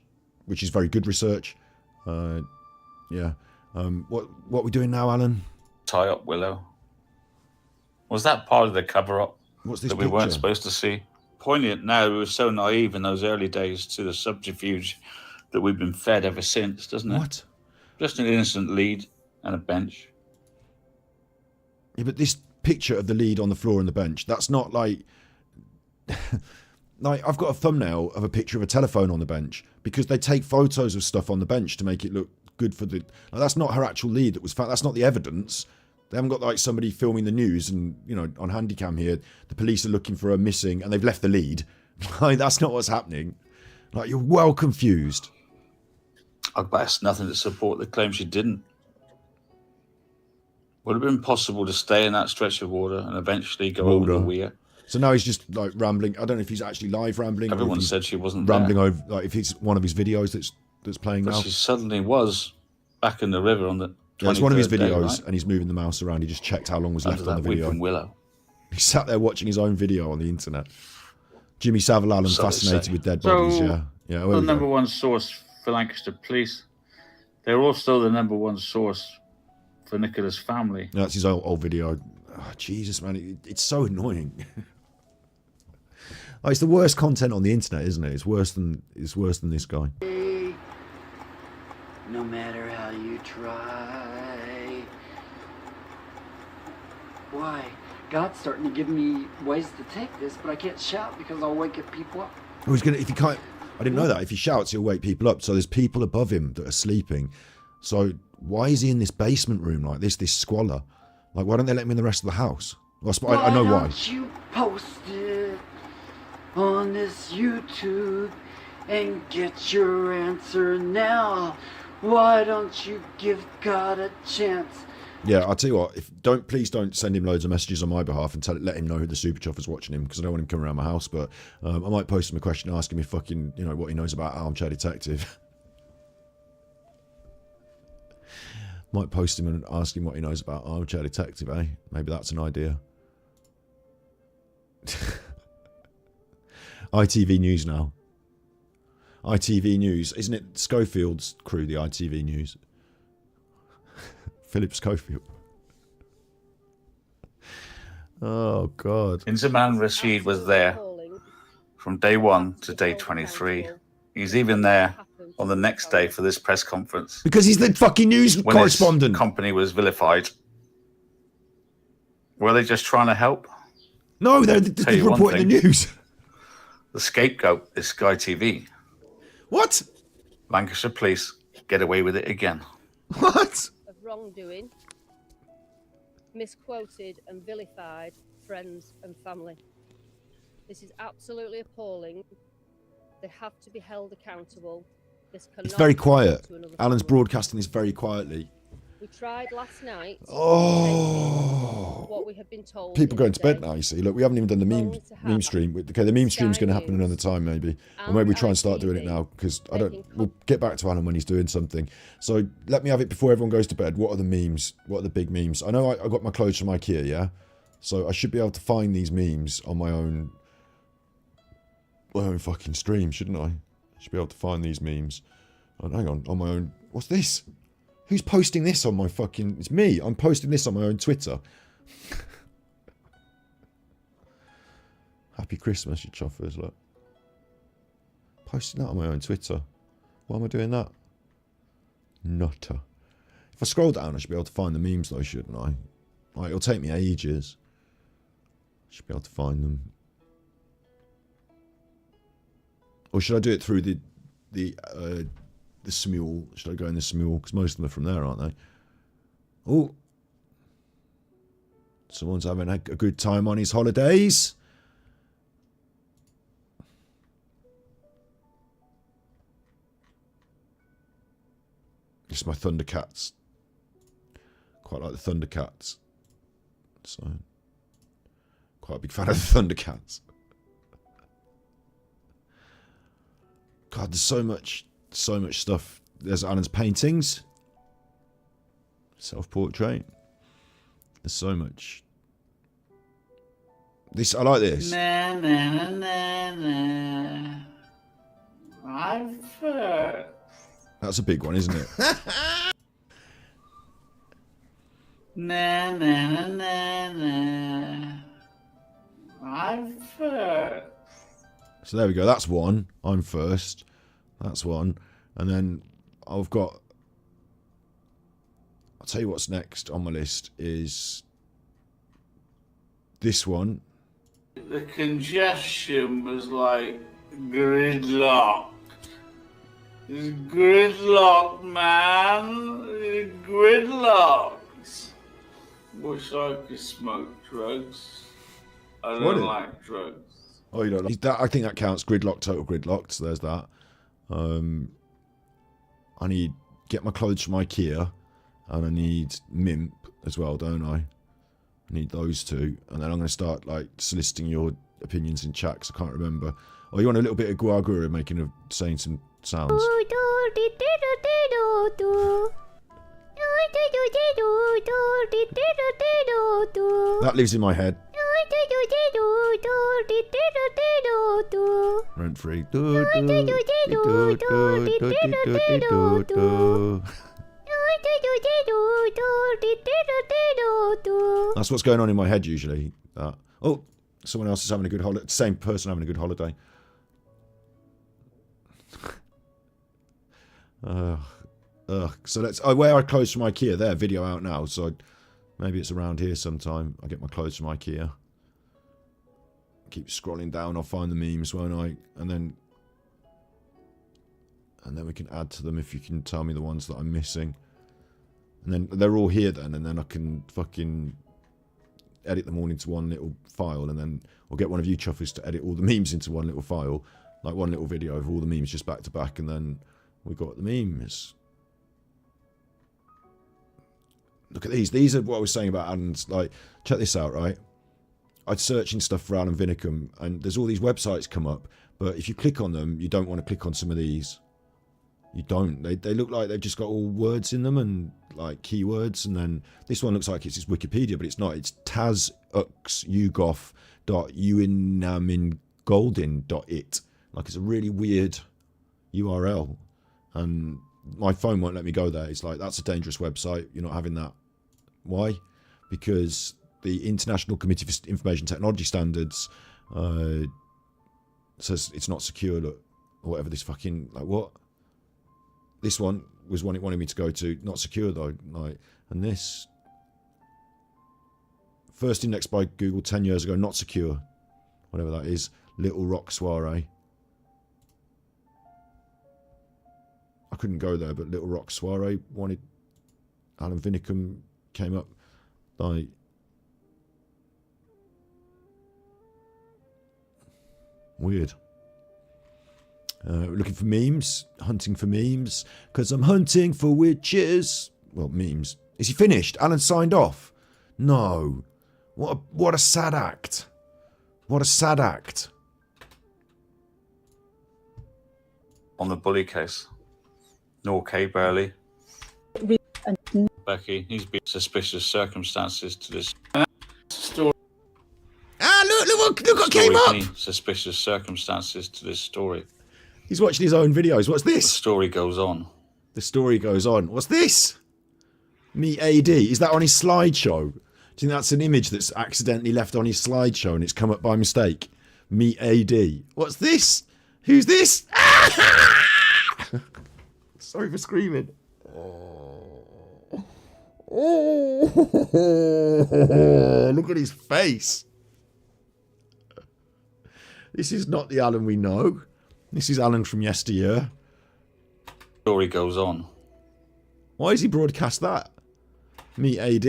which is very good research. Yeah. What are we doing now, Alan? Tie up Willow. Was that part of the cover-up What's this that we weren't picture? supposed to see? Poignant now, we were so naive in those early days to the subterfuge that we've been fed ever since, doesn't it? What? Just an innocent lead and a bench. Yeah, but this picture of the lead on the floor and the bench, that's not like... like, I've got a thumbnail of a picture of a telephone on the bench because they take photos of stuff on the bench to make it look good for the... Like, that's not her actual lead that was found. That's not the evidence. They haven't got like somebody filming the news and, on Handycam here, the police are looking for her missing and they've left the lead. Like, that's not what's happening. Like, you're well confused. I guess nothing to support the claim she didn't. Would have been possible to stay in that stretch of water and eventually go over the weir. So now he's just like rambling. I don't know if he's actually live rambling. Everyone said she wasn't rambling there. over. Like if it's one of his videos that's playing But now. she suddenly was back in the river on the 23rd Yeah, it's one of his day, videos, right? and he's moving the mouse around. He just checked how long was Under left on the that video. weeping willow. He sat there watching his own video on the internet. Jimmy Savile Allen So they fascinated say. with dead So, bodies. Yeah, yeah. The number one source for Lancaster Police. They're also the number one source for Nicola's family. That's his old video. Oh, Jesus, man, it's so annoying. Oh, it's the worst content on the internet, isn't it? It's worse than this guy. No matter how you try. Why? God's starting to give me ways to take this, but I can't shout because I'll wake people up. Oh, he's gonna. If he can't, I didn't know that. If he shouts, he'll wake people up. So there's people above him that are sleeping. So why is he in this basement room like this? This squalor. Like, why don't they let him in the rest of the house? Well, I know why. Why don't you post it on this YouTube and get your answer now? Why don't you give God a chance? Yeah, I'll tell you what. Please don't send him loads of messages on my behalf and let him know who the Super Chuffer's watching him, because I don't want him coming around my house. But I might post him a question asking me fucking, what he knows about Armchair Detective. Might post him and ask him what he knows about Armchair Detective, eh? Maybe that's an idea. ITV News now. ITV News. Isn't it Schofield's crew, the ITV News? Philip Schofield. Oh, God. Inzaman Rashid was there from day 1 to day 23. He's even there on the next day for this press conference. Because he's the fucking news when correspondent. His company was vilified. Were they just trying to help? No, they're reporting the news. The scapegoat is Sky TV. What? Lancashire police get away with it again. What? Of wrongdoing, misquoted and vilified friends and family. This is absolutely appalling. They have to be held accountable. This cannot It's very quiet. to another Alan's family. broadcasting this very quietly. We tried last night. Oh. What we have been told. People going to bed today. now, you see. Look, we haven't even done the meme stream. Okay, the meme stream's going to happen another time, maybe. Or maybe we try and start doing it now, because we'll get back to Alan when he's doing something. So let me have it before everyone goes to bed. What are the memes? What are the big memes? I know I got my clothes from IKEA, yeah? So I should be able to find these memes on my own fucking stream, shouldn't I? I should be able to find these memes. Oh, hang on my own. What's this? Who's posting this on my fucking... It's me. I'm posting this on my own Twitter. Happy Christmas, you chuffers, look. Posting that on my own Twitter. Why am I doing that? Nutter. If I scroll down, I should be able to find the memes though, shouldn't I? Like, it'll take me ages. I should be able to find them. Or should I do it through the Smule? Should I go in the Smule? Because most of them are from there, aren't they? Oh. Someone's having a good time on his holidays. This is my Thundercats. Quite like the Thundercats. So, quite a big fan of the Thundercats. God, there's so much stuff. There's Alan's paintings. Self-portrait. There's so much. This, I like this. Na na na na. I'm first. That's a big one, isn't it? Na na na na. I'm first. So there we go. That's one. I'm first. That's one. And then I've got... I'll tell you what's next on my list is this one. The congestion was like gridlock. It's gridlock, man. It's gridlocks. Wish I could smoke drugs. I don't like drugs. Oh, you don't like that? I think that counts. Gridlock, total gridlocked. So there's that. I need get my clothes from IKEA, and I need MIMP as well, don't I? I need those two, and then I'm going to start like soliciting your opinions in chat. 'Cause I can't remember. Oh, you want a little bit of Guagura saying some sounds? That lives in my head. Rent free. That's what's going on in my head usually. Oh, someone else is having a good holiday. Same person having a good holiday. So let's. I wear our clothes from IKEA. There, video out now. So maybe it's around here sometime. I get my clothes from IKEA. Keep scrolling down. I'll find the memes, won't I? And then we can add to them if you can tell me the ones that I'm missing. And then they're all here then, and then I can fucking edit them all into one little file, and then I'll get one of you chuffers to edit all the memes into one little file, like one little video of all the memes just back to back, and then we got the memes. Look at these. These are what I was saying about Alan's. Like, check this out, right? I'd searching stuff for Alan Vinicum, and there's all these websites come up, but if you click on them, you don't want to click on some of these. You don't. They look like they've just got all words in them and like keywords, and then this one looks like it's just Wikipedia, but it's not. It's tazuxugov.uinamingoldin.it. Like, it's a really weird URL, and my phone won't let me go there. It's like, that's a dangerous website. You're not having that. Why? Because the International Committee for Information Technology Standards says it's not secure, look, or whatever. This fucking, like, what? This one was one it wanted me to go to, not secure though, like, and this, first indexed by Google 10 years ago, not secure, whatever that is. Little Rock Soiree. I couldn't go there, but Little Rock Soiree wanted, Alan Vinicum came up, like, weird. Looking for memes, hunting for memes, because I'm hunting for witches. Well, memes. Is he finished? Alan signed off? No. What a sad act. What a sad act. On the bully case. Nor Kay Burley. Becky, he's been suspicious circumstances to this story. Ah, look what came up! Suspicious circumstances to this story. He's watching his own videos. What's this? The story goes on. The story goes on. What's this? Me AD. Is that on his slideshow? Do you think that's an image that's accidentally left on his slideshow and it's come up by mistake? Me AD. What's this? Who's this? Sorry for screaming. Oh, look at his face. This is not the Alan we know. This is Alan from yesteryear. Story goes on. Why has he broadcast that? Me AD.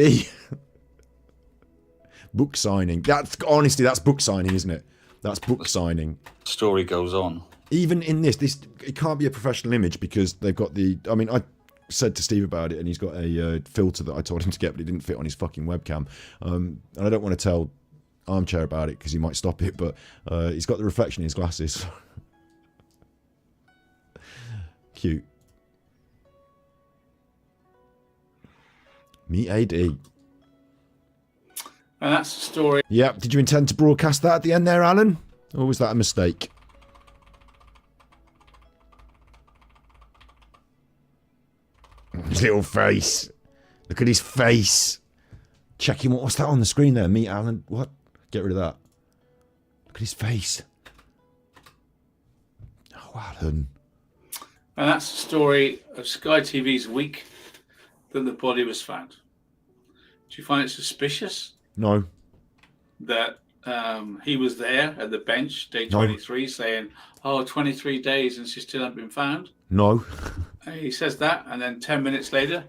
Book signing. That's honestly, that's book signing, isn't it? That's book signing. Story goes on. Even in this it can't be a professional image because they've got the. I mean, I said to Steve about it, and he's got a filter that I told him to get, but it didn't fit on his fucking webcam. And I don't want to tell Armchair about it because he might stop it, but he's got the reflection in his glasses. Cute. Me AD. And that's the story. Yep. Did you intend to broadcast that at the end there, Alan? Or was that a mistake? His little face. Look at his face. Checking what's that on the screen there? Me, Alan. What? Get rid of that. Look at his face. Oh, Alan. And that's the story of Sky TV's week that the body was found. Do you find it suspicious No. that he was there at the bench, day 23, saying, 23 days and she still hasn't been found? No. He says that, and then 10 minutes later,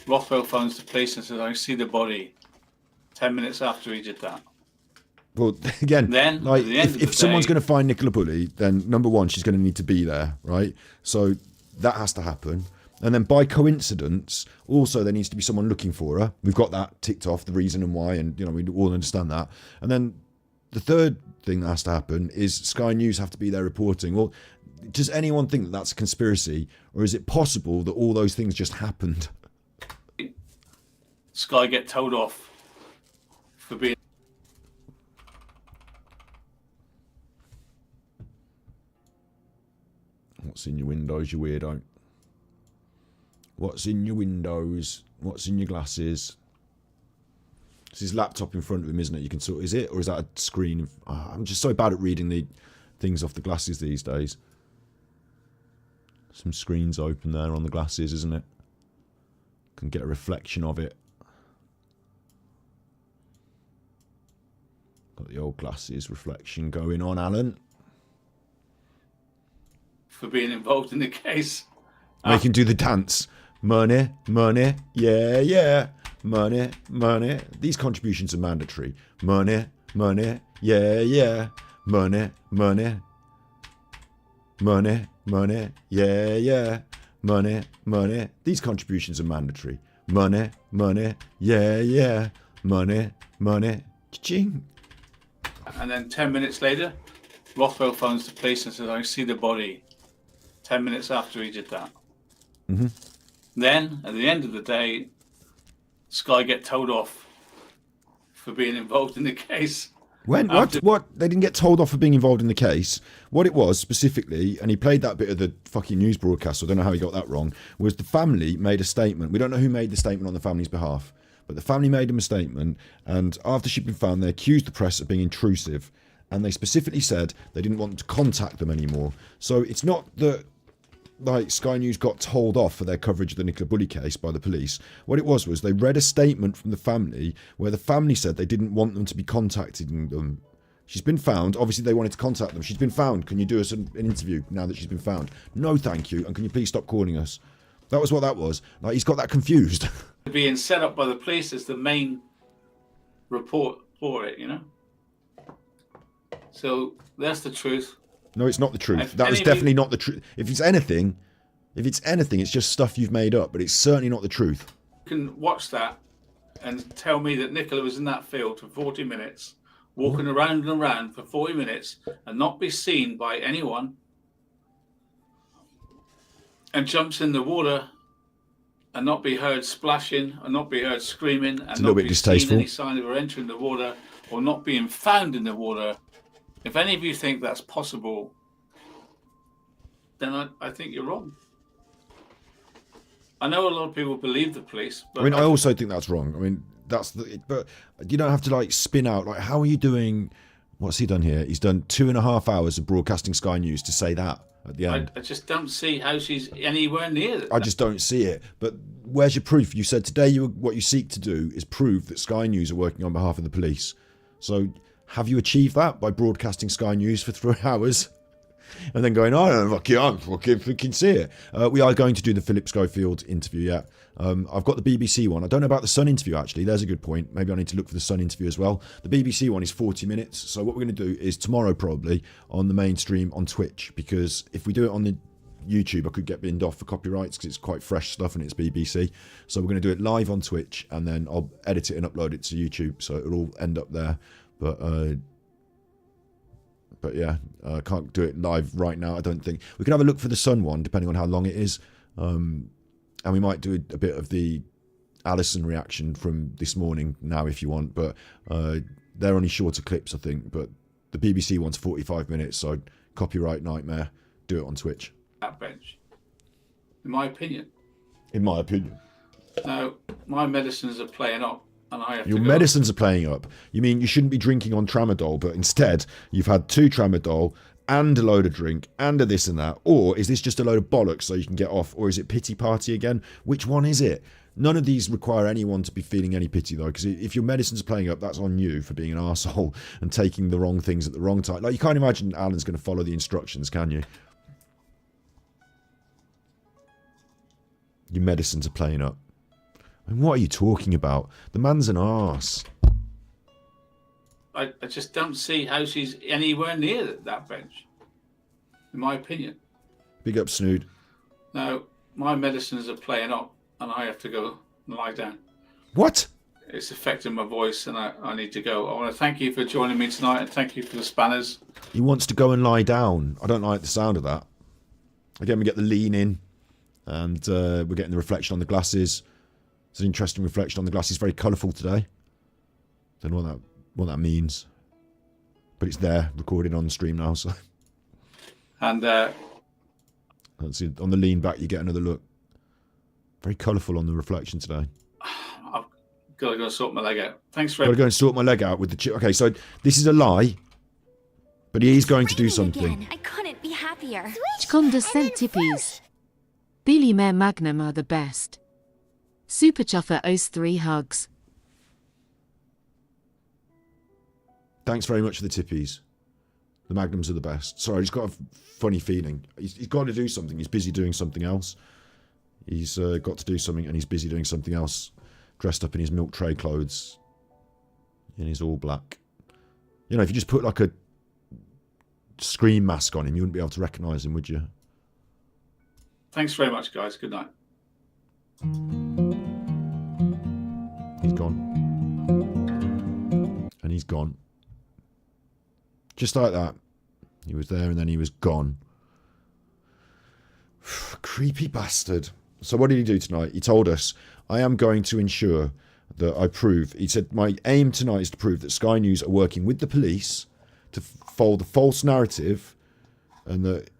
Rothwell phones the police and says, I see the body. 10 minutes after he did that. Well, again, then, like, at the end of if the someone's day- going to find Nicola Bully, then number one, she's going to need to be there, right? So that has to happen. And then by coincidence, also there needs to be someone looking for her. We've got that ticked off, the reason and why, and we all understand that. And then the third thing that has to happen is Sky News have to be there reporting. Well, does anyone think that that's a conspiracy, or is it possible that all those things just happened? Sky get told off for being... What's in your windows, you weirdo? What's in your windows? What's in your glasses? It's his laptop in front of him, isn't it? You can sort. Is it, or is that a screen? I'm just so bad at reading the things off the glasses these days. Some screens open there on the glasses, isn't it? Can get a reflection of it. Got the old glasses reflection going on, Alan. for being involved in the case. Make him do the dance. Money, money, yeah, yeah. Money, money. These contributions are mandatory. Money, money, yeah, yeah. Money, money. Money, money, yeah, yeah. Money, money. These contributions are mandatory. Money, money, yeah, yeah. Money, money. Ching. And then 10 minutes later, Rothwell phones the police and says, I see the body. 10 minutes after he did that. Mm-hmm. Then, at the end of the day, Sky get told off for being involved in the case. When? What? They didn't get told off for being involved in the case. What it was specifically, and he played that bit of the fucking news broadcast, so I don't know how he got that wrong, was the family made a statement. We don't know who made the statement on the family's behalf, but the family made him a statement, and after she'd been found, they accused the press of being intrusive, and they specifically said they didn't want to contact them anymore. So it's not that like Sky News got told off for their coverage of the Nicola Bulley case by the police. What it was they read a statement from the family where the family said they didn't want them to be contacting them. She's been found. Obviously, they wanted to contact them. She's been found. Can you do us an interview now that she's been found? No, thank you. And can you please stop calling us? That was what that was. Like, he's got that confused. Being set up by the police as the main report for it, you know? So that's the truth. No, it's not the truth. If That was any of definitely you- not the truth. If it's anything, it's just stuff you've made up, but it's certainly not the truth. You can watch that and tell me that Nicola was in that field for 40 minutes, walking around and around for 40 minutes and not be seen by anyone, and jumps in the water and not be heard splashing and not be heard screaming and It's a not little bit be distasteful. seen any sign of her entering the water or not being found in the water. If any of you think that's possible, then I think you're wrong. I know a lot of people believe the police, but I mean, I also think that's wrong. I mean, but you don't have to like spin out like, how are you doing? What's he done here? He's done 2.5 hours of broadcasting Sky News to say that at the end. I just don't see how she's anywhere near that. I just don't see it. But where's your proof? You said today what you seek to do is prove that Sky News are working on behalf of the police. So have you achieved that by broadcasting Sky News for 3 hours? And then going, oh, look, we can see it. We are going to do the Philip Schofield interview, yeah. I've got the BBC one. I don't know about the Sun interview, actually. There's a good point. Maybe I need to look for the Sun interview as well. The BBC one is 40 minutes. So what we're going to do is tomorrow, probably, on the mainstream on Twitch. Because if we do it on the YouTube, I could get binned off for copyrights because it's quite fresh stuff and it's BBC. So we're going to do it live on Twitch. And then I'll edit it and upload it to YouTube. So it'll all end up there. But yeah, I can't do it live right now, I don't think. We can have a look for the Sun one, depending on how long it is. And we might do a bit of the Alison reaction from this morning now, if you want. But they're only shorter clips, I think. But the BBC one's 45 minutes, so copyright nightmare. Do it on Twitch. That bench, in my opinion. In my opinion. Now, my medicines are playing up. And I have Your to go. medicines are playing up. You mean you shouldn't be drinking on tramadol, but instead you've had 2 tramadol and a load of drink and a this and that? Or is this just a load of bollocks so you can get off? Or is it pity party again? Which one is it? None of these require anyone to be feeling any pity, though, because if your medicines are playing up, that's on you for being an arsehole and taking the wrong things at the wrong time. Like, you can't imagine Alan's going to follow the instructions, can you? Your medicines are playing up. I mean, what are you talking about? The man's an arse. I just don't see how she's anywhere near that bench, in my opinion. Big up, Snood. Now, my medicines are playing up, and I have to go and lie down. What? It's affecting my voice, and I need to go. I want to thank you for joining me tonight, and thank you for the spanners. He wants to go and lie down. I don't like the sound of that. Again, we get the lean in, and we're getting the reflection on the glasses. It's an interesting reflection on the glasses. Very colourful today. Don't know what that means. But it's there, recorded on stream now. So. And let's see, on the lean back, you get another look. Very colourful on the reflection today. I've got to go and sort my leg out. Thanks for Got to go and sort my leg out with the... Okay, so this is a lie. But he is going to do something. I couldn't be happier. Chconda sent tippies. Billy Mare Magnum are the best. Super Chuffer owes 3 hugs. Thanks very much for the tippies. The Magnums are the best. Sorry, I just got a funny feeling. He's got to do something. He's busy doing something else. He's got to do something, and he's busy doing something else. Dressed up in his milk tray clothes. In his all black. You know, if you just put like a scream mask on him, you wouldn't be able to recognise him, would you? Thanks very much, guys. Good night. He's gone. And he's gone. Just like that. He was there and then he was gone. Creepy bastard. So what did he do tonight? He told us, I am going to ensure that I prove... He said, my aim tonight is to prove that Sky News are working with the police to fold a false narrative and that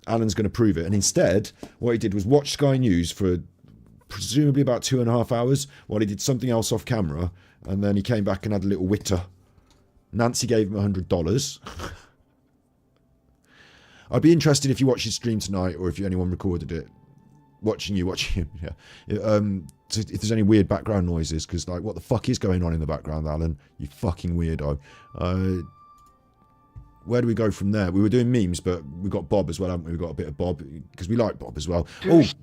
Alan's going to prove it. And instead, what he did was watch Sky News for presumably about 2.5 hours while he did something else off camera, and then he came back and had a little witter. Nancy gave him $100 I'd be interested if you watch his stream tonight, or if anyone recorded it, watching him. Yeah. So if there's any weird background noises, because like, what the fuck is going on in the background, Alan? You fucking weirdo. Where do we go from there? We were doing memes, but we've got Bob as well, haven't we? We've got a bit of Bob, because we like Bob as well. Is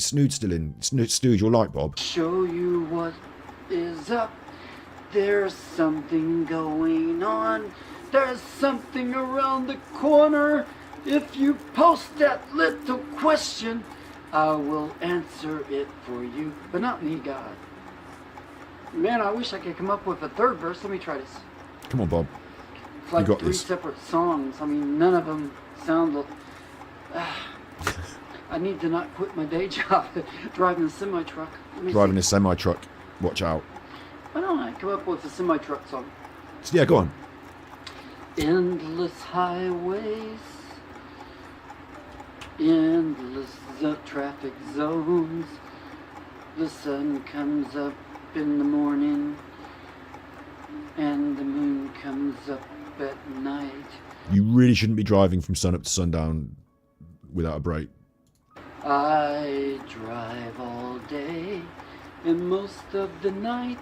Snood still in? Snood, you'll like Bob. Show you what is up. There's something going on. There's something around the corner. If you post that little question, I will answer it for you. But not me, God. Man, I wish I could come up with a third verse. Let me try this. Come on, Bob. It's like you got 3 this. separate songs. I mean, none of them sound... I need to not quit my day job driving a semi-truck. Driving a semi-truck. Watch out. Why don't I come up with a semi-truck song? Yeah, go on. Endless highways, endless traffic zones. The sun comes up in the morning, and the moon comes up at night. You really shouldn't be driving from sun up to sundown without a break. I drive all day and most of the night.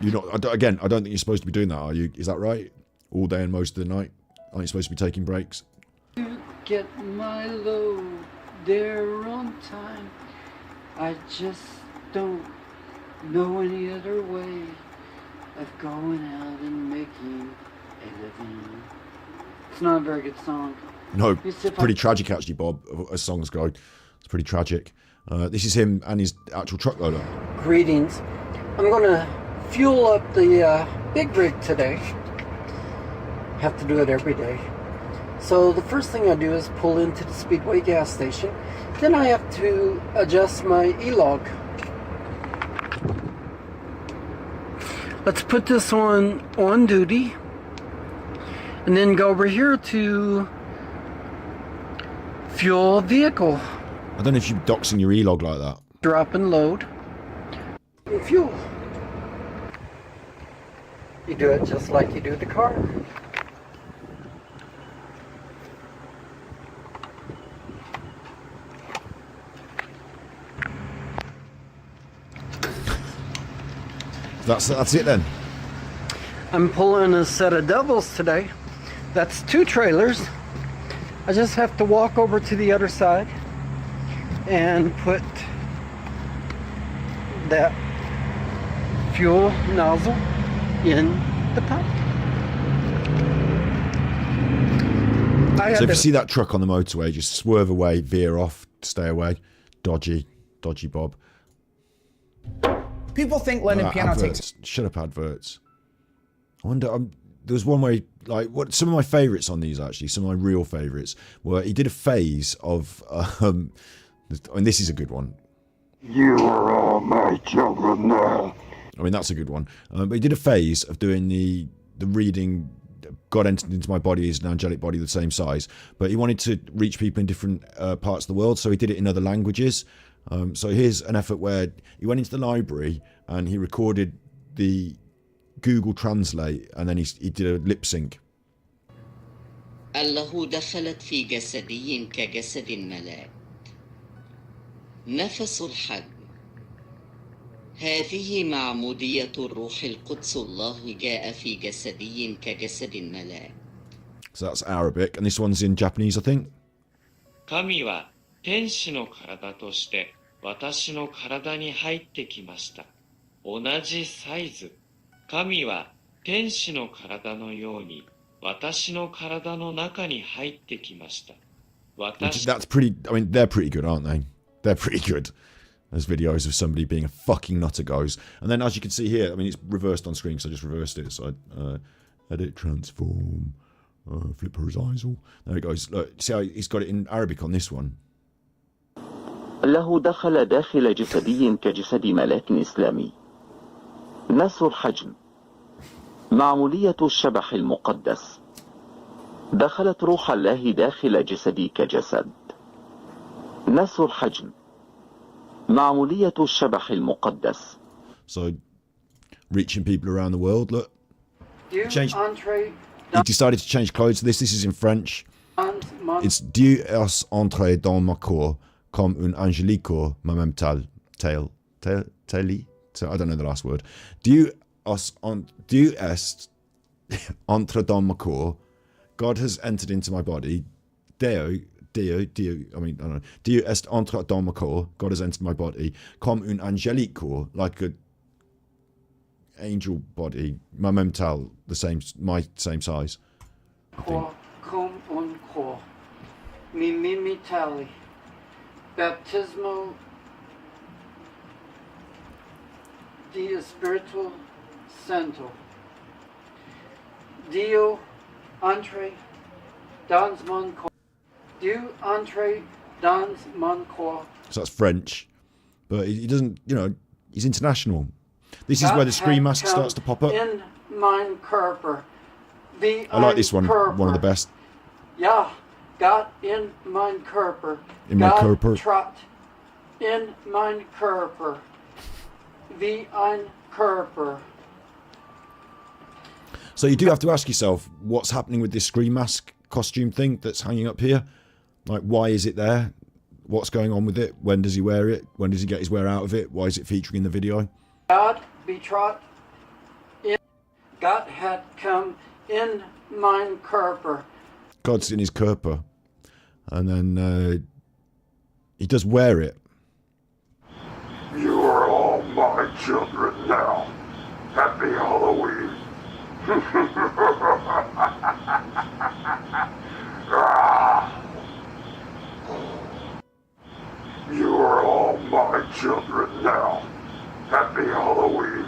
You're not. I don't think you're supposed to be doing that, are you? Is that right? All day and most of the night? Aren't you supposed to be taking breaks? To get my load there on time. I just don't know any other way of going out and making a living. It's not a very good song. No, pretty tragic actually, Bob, as songs go. It's pretty tragic. This is him and his actual truck loader. Greetings. I'm going to fuel up the big rig today. Have to do it every day. So the first thing I do is pull into the Speedway gas station. Then I have to adjust my e-log. Let's put this on duty. And then go over here to fuel vehicle. I don't know if you're doxing your e-log like that. Drop and load. And fuel. You do it just like you do the car. That's it then. I'm pulling a set of doubles today. That's 2 trailers. I just have to walk over to the other side and put that fuel nozzle in the pump. So if you see that truck on the motorway, just swerve away, veer off, stay away. Dodgy Bob. People think learning piano takes... Shut up, adverts. I wonder, there was one way, like, some of my favourites on these, actually, some of my real favourites, were he did a phase of, and this is a good one. You are all my children now. I mean, that's a good one. But he did a phase of doing the reading, God entered into my body is an angelic body the same size, but he wanted to reach people in different parts of the world, so he did it in other languages. So here's an effort where he went into the library and he recorded the Google Translate, and then he did a lip sync. الله دخلت في جسدي كجسد الملاك نفس الحجم هذه معمودية الروح القدس الله جاء في جسدي كجسد الملاك. So that's Arabic, and this one's in Japanese, I think. 神は天使の体として私の体に入ってきました。同じサイズ。神は天使の体のように私の体の中に入ってきました。That's pretty, I mean, they're pretty good, aren't they? They're pretty good. There's videos of somebody being a fucking nutter goes. And then as you can see here, I mean, it's reversed on screen, so I just reversed it. So edit, transform, flip horizontal. There it goes. Look, see how he's got it in Arabic on this one. له دخل داخل جسدي كجسد ملاك إسلامي نفس الحجم معمولية الشبح المقدس دخلت روح الله داخل جسدي كجسد نفس الحجم معمولية الشبح المقدس. So reaching people around the world. Look, he decided to change clothes. This is in French. It's Dieu est entré dans ma cour comme un angelico ma même tali. So I don't know the last word. Dieu est entré dans ma cour. God has entered into my body. Deo, I mean, I don't know. Dieu est entré dans ma cour. God has entered my body. Comme un angelico, like a angel body. Ma même tal, my same size. Comme un corps. Mi mitali. Baptismal Dia Spiritual Santo. Dio entre dans mon corps. Dieu entre dans mon corps. So that's French, but he doesn't, you know, he's international. This is where the screen mask starts to pop up. In mein Körper. I like this one, one of the best. Ja, Gott in mein Körper. In my Körper. Trat in mein Körper. Wie ein Körper. So you do have to ask yourself what's happening with this screen mask costume thing that's hanging up here. Like, why is it there? What's going on with it? When does he wear it? When does he get his wear out of it? Why is it featuring in the video? God betrat in. Gott hat come in mein Körper. God's in his Körper. And then he does wear it. You are all my children now. Happy Halloween. You are all my children now. Happy Halloween.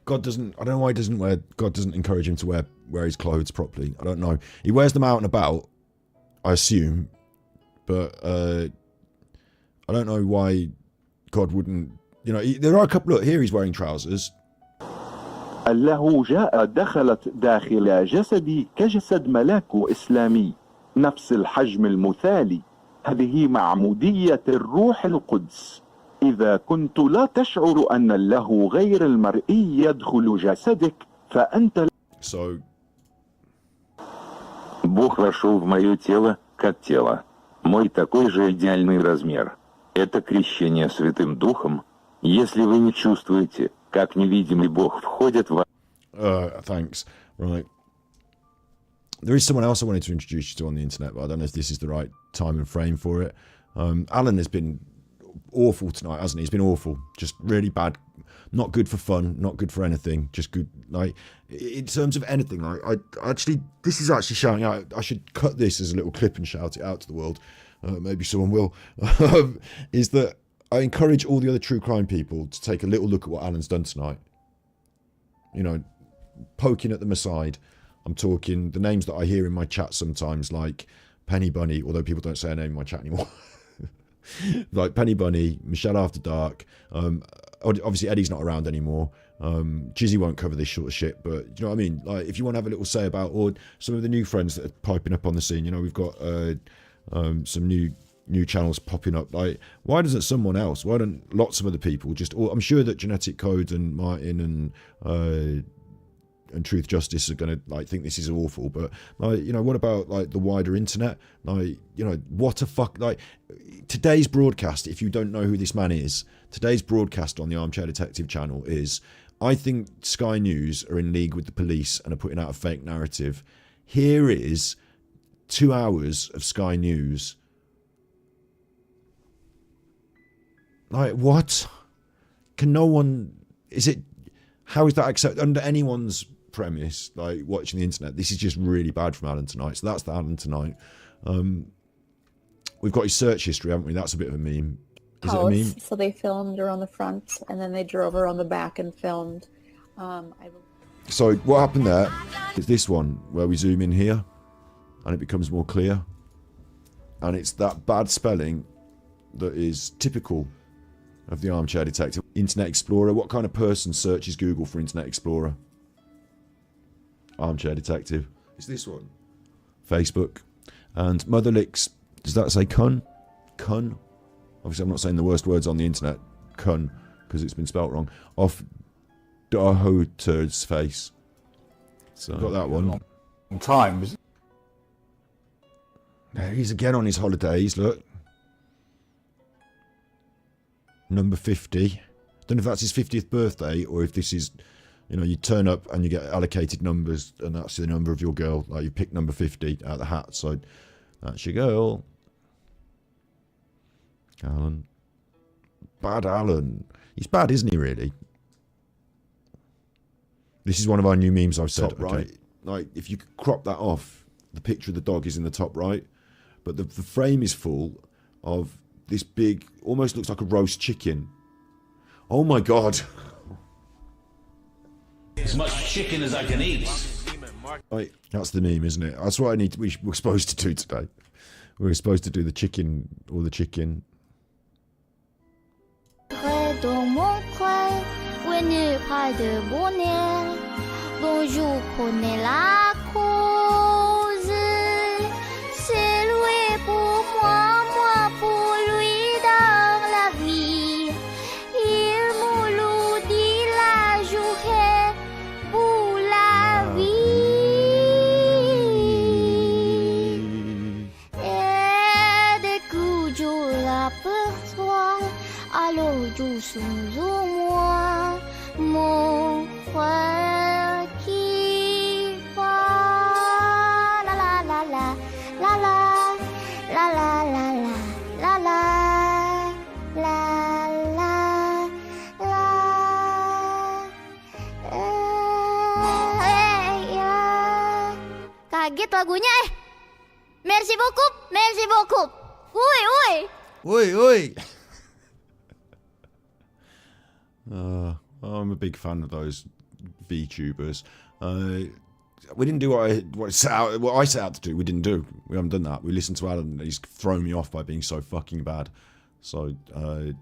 God doesn't, I don't know why he doesn't wear, God doesn't encourage him to wear his clothes properly. I don't know. He wears them out and about, I assume, but I don't know why God wouldn't, you know, there are a couple, look, here he's wearing trousers. الله جاء دخلت داخل جسدي كجسد ملاك إسلامي نفس الحجم المثالي هذه معمودية الروح القدس إذا كنت لا تشعر أن الله غير المرئي يدخل جسدك فأنت Бог вошел в мое тело, как тело. Мой такой же идеальный размер. Это крещение Святым Духом. Если вы не чувствуете, как невидимый Бог входит в... Thanks. Right. There is someone else I wanted to introduce you to on the internet, but I don't know if this is the right time and frame for it. Alan has been awful tonight, hasn't he? He's been awful. Just really bad. Not good for fun, not good for anything. Just good, like, in terms of anything, like, this is actually shouting out. I should cut this as a little clip and shout it out to the world. Maybe someone will. Is that I encourage all the other true crime people to take a little look at what Alan's done tonight. You know, poking at them aside. I'm talking the names that I hear in my chat sometimes, like Penny Bunny, although people don't say her name in my chat anymore. Like Penny Bunny, Michelle After Dark. Obviously, Eddie's not around anymore. Jizzy won't cover this sort of shit, but you know what I mean? Like, if you want to have a little say about, or some of the new friends that are piping up on the scene, you know, we've got some new channels popping up. Like, why doesn't someone else? Why don't lots of other people just? Or I'm sure that Genetic Code and Martin and Truth Justice are going to like think this is awful, but like, you know, what about like the wider internet? Like, you know, what the fuck? Like, today's broadcast, if you don't know who this man is, today's broadcast on the Armchair Detective channel is, I think Sky News are in league with the police and are putting out a fake narrative. Here is 2 hours of Sky News. Like, what? Can no one, is it, how is that accepted under anyone's premise, like watching the internet? This is just really bad from Alan tonight. So that's the Alan tonight. We've got his search history, haven't we? That's a bit of a meme. Is it a meme? So they filmed her on the front and then they drove her on the back and filmed. So what happened there is this one where we zoom in here and it becomes more clear. And it's that bad spelling that is typical of the Armchair Detective. Internet Explorer. What kind of person searches Google for Internet Explorer? Armchair Detective. It's this one. Facebook. And Mother Licks. Does that say cun? Cun? Obviously, I'm not saying the worst words on the internet. Cun. Because it's been spelt wrong. Off Dahotur's face. So, got that one. times. There he's again on his holidays, look. Number 50. Don't know if that's his 50th birthday or if this is, you know, you turn up and you get allocated numbers and that's the number of your girl. Like you pick number 50 out of the hat, so that's your girl. Alan. Bad Alan. He's bad, isn't he, really? This is one of our new memes I've said. Top right. Like, if you could crop that off, the picture of the dog is in the top right. But the frame is full of this big, almost looks like a roast chicken. Oh my God. As much chicken as I can eat. Right, that's the meme, isn't it? That's what we're supposed to do today. We're supposed to do the chicken, or the chicken. Bonjour, prenez la cause. C'est lui pour moi, moi pour lui dans la vie. Il me dit la journée pour la vie. Et dès que je l'aperçois, alors je suis au moins mon frère. Kaget lagunya Merci beaucoup, merci beaucoup. Oi, oi. Oi, oi. I'm a big fan of those VTubers. We didn't do what I set out to do. We didn't do. We haven't done that. We listened to Alan and he's thrown me off by being so fucking bad. So I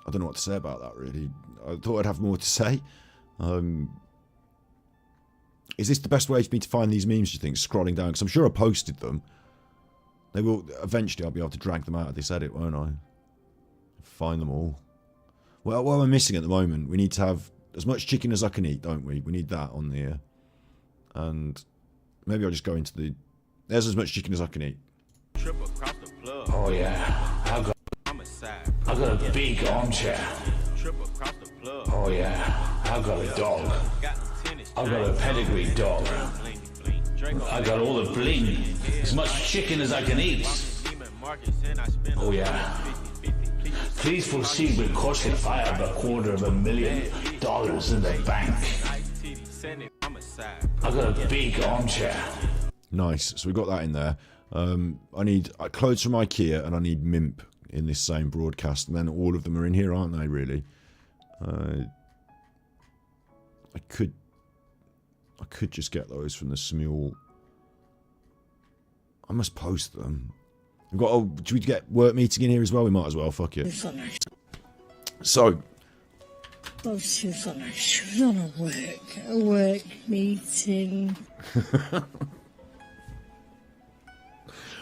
don't know what to say about that, really. I thought I'd have more to say. Is this the best way for me to find these memes, do you think? Scrolling down, because I'm sure I posted them. They will eventually. I'll be able to drag them out of this edit, won't I? Find them all. Well, what am I missing at the moment? We need to have as much chicken as I can eat, don't we? We need that on the and maybe I'll just go into the. There's as much chicken as I can eat. Oh yeah, I got a big armchair. Oh yeah, I got a dog. I got a pedigree dog. I got all the bling. As much chicken as I can eat. Oh yeah. Please proceed with caution. I have $250,000 in the bank. I got a big armchair. Nice. So we got that in there. I need clothes from IKEA and I need MIMP in this same broadcast. And then all of them are in here, aren't they, really? I could just get those from the Smule. I must post them. We've got. Should we get work meeting in here as well? We might as well. Fuck it. So. On a work meeting.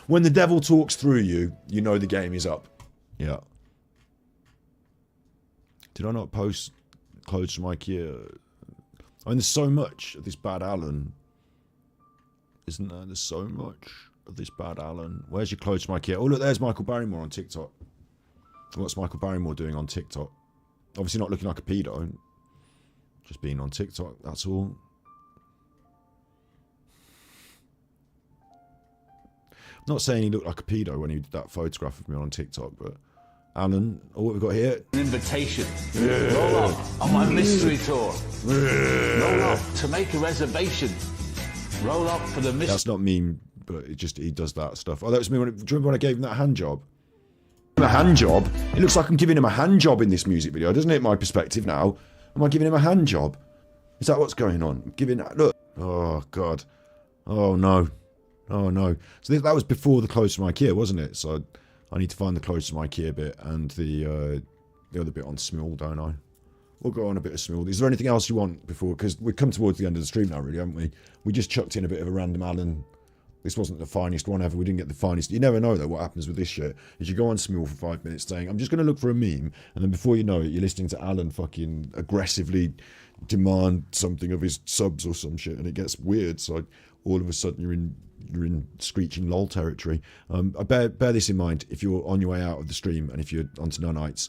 When the devil talks through you, you know the game is up. Yeah. Did I not post clothes from IKEA? I mean, there's so much of this bad Alan. Isn't there? There's so much of this bad Alan. Where's your clothes from IKEA? Oh, look, there's Michael Barrymore on TikTok. What's Michael Barrymore doing on TikTok? Obviously not looking like a pedo. Just being on TikTok, that's all. I'm not saying he looked like a pedo when he did that photograph of me on TikTok, but Alan, oh, what have we got here? An invitation. Roll up on my mystery tour. Roll up to make a reservation. Roll up for the mystery. That's not mean, but it just, he does that stuff. Oh, that was me. Do you remember when I gave him that hand job? A hand job? It looks like I'm giving him a hand job in this music video, doesn't it? My perspective now. Am I giving him a hand job? Is that what's going on? I'm giving, look. Oh, God. Oh, no. Oh, no. So that was before the clothes from IKEA, wasn't it? So I need to find the clothes from IKEA bit and the other bit on Smule, don't I? We'll go on a bit of Smule. Is there anything else you want before? Because we've come towards the end of the stream now, really, haven't we? We just chucked in a bit of a random Alan This wasn't the finest one ever. We didn't get the finest. You never know, though, what happens with this shit. Is you go on Smule for 5 minutes saying, I'm just going to look for a meme. And then before you know it, you're listening to Alan fucking aggressively demand something of his subs or some shit. And it gets weird. So all of a sudden you're in screeching lol territory. Bear this in mind if you're on your way out of the stream and if you're onto Nunites.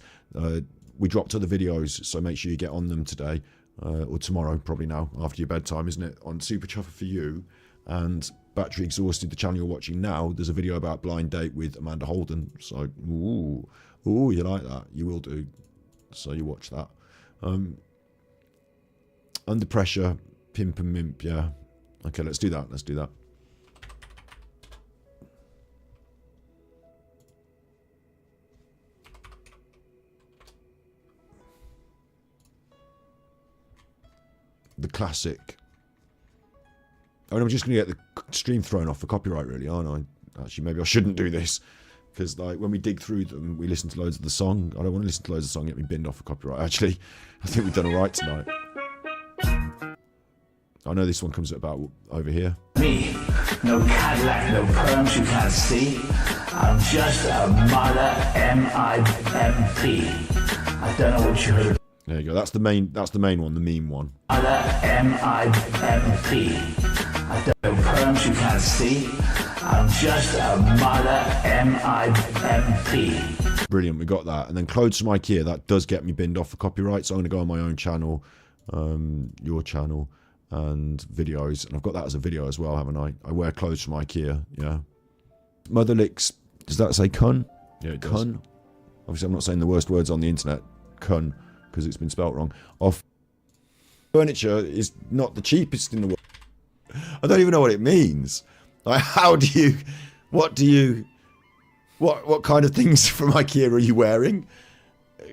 We dropped other videos, so make sure you get on them today. Or tomorrow, probably now, after your bedtime, isn't it? On Super Chuffer for You. And Battery Exhausted, the channel you're watching now, there's a video about Blind Date with Amanda Holden. So, ooh, you like that? You will do. So you watch that. Under Pressure, Pimp and Mimp, yeah. Okay, let's do that. The classic. I mean, I'm just going to get the stream thrown off for copyright, really, aren't I? Actually, maybe I shouldn't do this. Because, like, when we dig through them, we listen to loads of the song. I don't want to listen to loads of the song and get me binned off for copyright. Actually, I think we've done all right tonight. I know this one comes at about over here. Me, no Cadillac, no perms you can't see. I'm just a mother M-I-M-P. I don't know what you heard. There you go. That's the main one, the meme one. Mother M-I-M-P. I don't know perms you can't see. I'm just a mother M-I-M-P. Brilliant, we got that. And then clothes from IKEA, that does get me binned off for copyright, so I'm going to go on my own channel, your channel, and videos. And I've got that as a video as well, haven't I? I wear clothes from IKEA, yeah. Mother licks, does that say cun? Yeah, it does. Cun? Obviously, I'm not saying the worst words on the internet, cun, because it's been spelt wrong. Off. Furniture is not the cheapest in the world. I don't even know what it means. Like, what kind of things from IKEA are you wearing?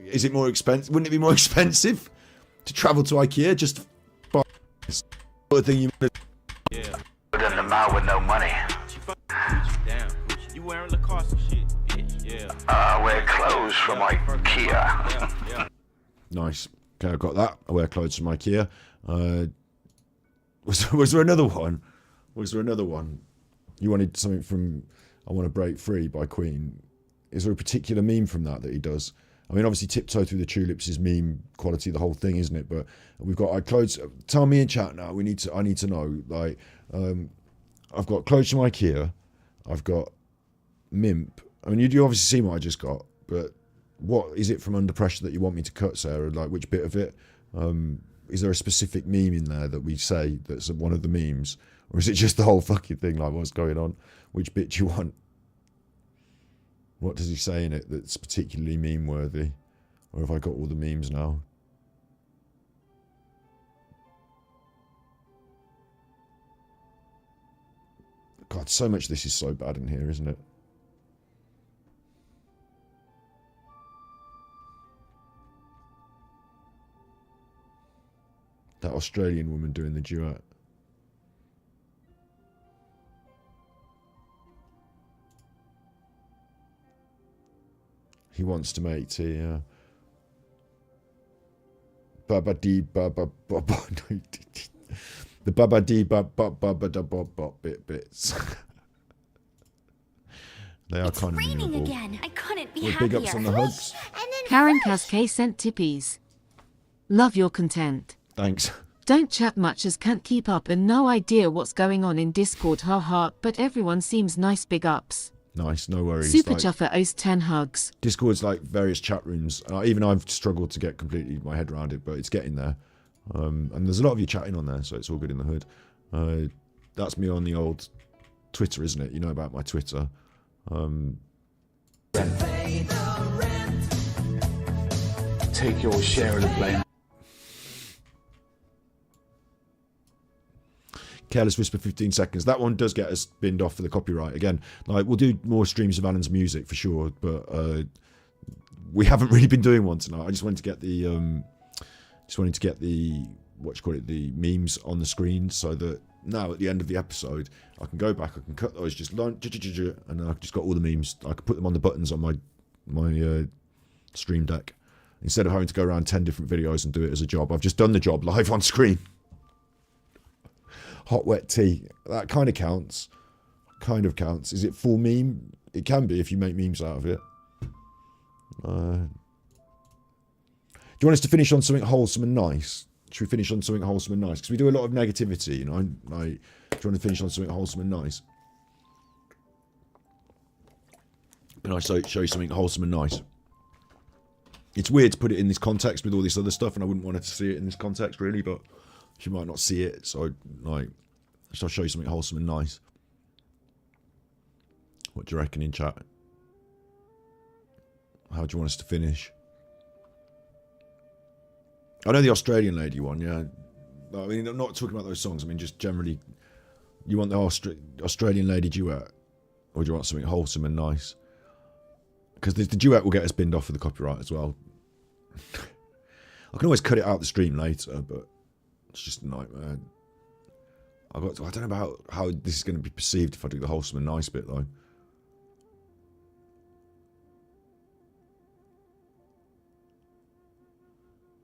Is it more expensive? Wouldn't it be more expensive to travel to IKEA just to buy this sort of thing you... Yeah. Put in the mouth with no money. You wearing Lacoste shit? Yeah. I wear clothes from IKEA. Nice. Okay, I've got that. I wear clothes from IKEA. Was there another one? You wanted something from I Want to Break Free by Queen. Is there a particular meme from that he does? I mean, obviously, Tiptoe Through the Tulips is meme quality, the whole thing, isn't it? But we've got clothes. Tell me in chat now. I need to know. Like, I've got clothes from IKEA. I've got Mimp. I mean, you obviously see what I just got. But what is it from Under Pressure that you want me to cut, Sarah? Like, which bit of it? Is there a specific meme in there that we say that's one of the memes? Or is it just the whole fucking thing, like what's going on? Which bit do you want? What does he say in it that's particularly meme-worthy? Or have I got all the memes now? God, so much of this is so bad in here, isn't it? That Australian woman doing the duet. He wants to make tea, yeah. Baba dee baba baba. The baba dee baba baba da baba bits. They are kind of raining again. I couldn't be happier. Big ups on the hugs. Karen Cascade sent tippies. Love your content. Thanks. Don't chat much as can't keep up and no idea what's going on in Discord, haha, but everyone seems nice, big ups. Nice, no worries. Super Chuffer owes 10 hugs. Discord's like various chat rooms. Even I've struggled to get completely my head around it, but it's getting there. And there's a lot of you chatting on there, so it's all good in the hood. That's me on the old Twitter, isn't it? You know about my Twitter. Take your share of the blame. Careless Whisper 15 seconds. That one does get us binned off for the copyright again. Like, we'll do more streams of Alan's music for sure, but we haven't really been doing one tonight. I just wanted to get the the memes on the screen so that now at the end of the episode I can go back, I can cut those just and I've just got all the memes. I can put them on the buttons on my stream deck instead of having to go around 10 different videos and do it as a job. I've just done the job live on screen. Hot wet tea, that kind of counts. kind of counts. Is it full meme? It can be if you make memes out of it. Do you want us to finish on something wholesome and nice? Should we finish on something wholesome and nice? Because we do a lot of negativity, you know. Like, do you want to finish on something wholesome and nice? Can I show you something wholesome and nice? It's weird to put it in this context with all this other stuff, and I wouldn't want her to see it in this context, really, but she might not see it, so, like, I'll show you something wholesome and nice. What do you reckon in chat? How do you want us to finish? I know the Australian lady one, yeah. I mean, I'm not talking about those songs. I mean, just generally, you want the Australian lady duet? Or do you want something wholesome and nice? Because the duet will get us binned off for the copyright as well. I can always cut it out the stream later, but it's just a nightmare. I don't know about how this is going to be perceived if I do the wholesome and nice bit, though.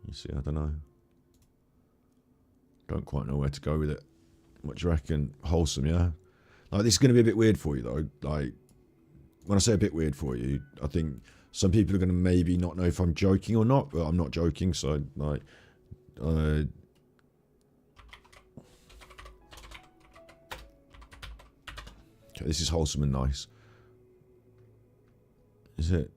You see, I don't know. Don't quite know where to go with it. What do you reckon? Wholesome, yeah? Like, this is going to be a bit weird for you, though. Like, when I say a bit weird for you, I think some people are going to maybe not know if I'm joking or not, but I'm not joking, so, like, okay, this is wholesome and nice. Is it?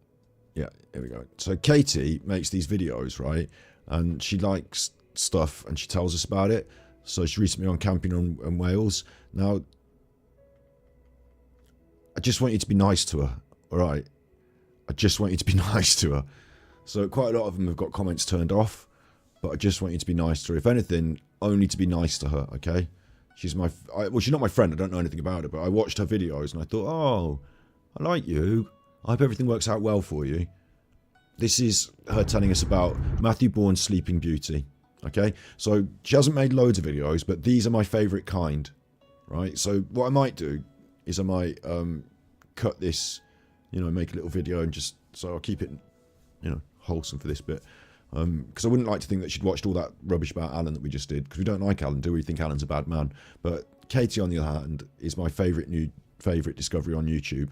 Yeah, here we go. So Katie makes these videos, right? And she likes stuff and she tells us about it. So she recently on camping in Wales. Now, I just want you to be nice to her, all right? I just want you to be nice to her. So quite a lot of them have got comments turned off, but I just want you to be nice to her. If anything, only to be nice to her, okay? She's well, she's not my friend. I don't know anything about her, but I watched her videos and I thought, oh, I like you. I hope everything works out well for you. This is her telling us about Matthew Bourne's Sleeping Beauty, okay? So she hasn't made loads of videos, but these are my favourite kind, right? So what I might do is I might cut this, you know, make a little video and just, so I'll keep it, you know, wholesome for this bit. Because I wouldn't like to think that she'd watched all that rubbish about Alan that we just did, because we don't like Alan, do we? Think Alan's a bad man. But Katie, on the other hand, is my favourite discovery on YouTube.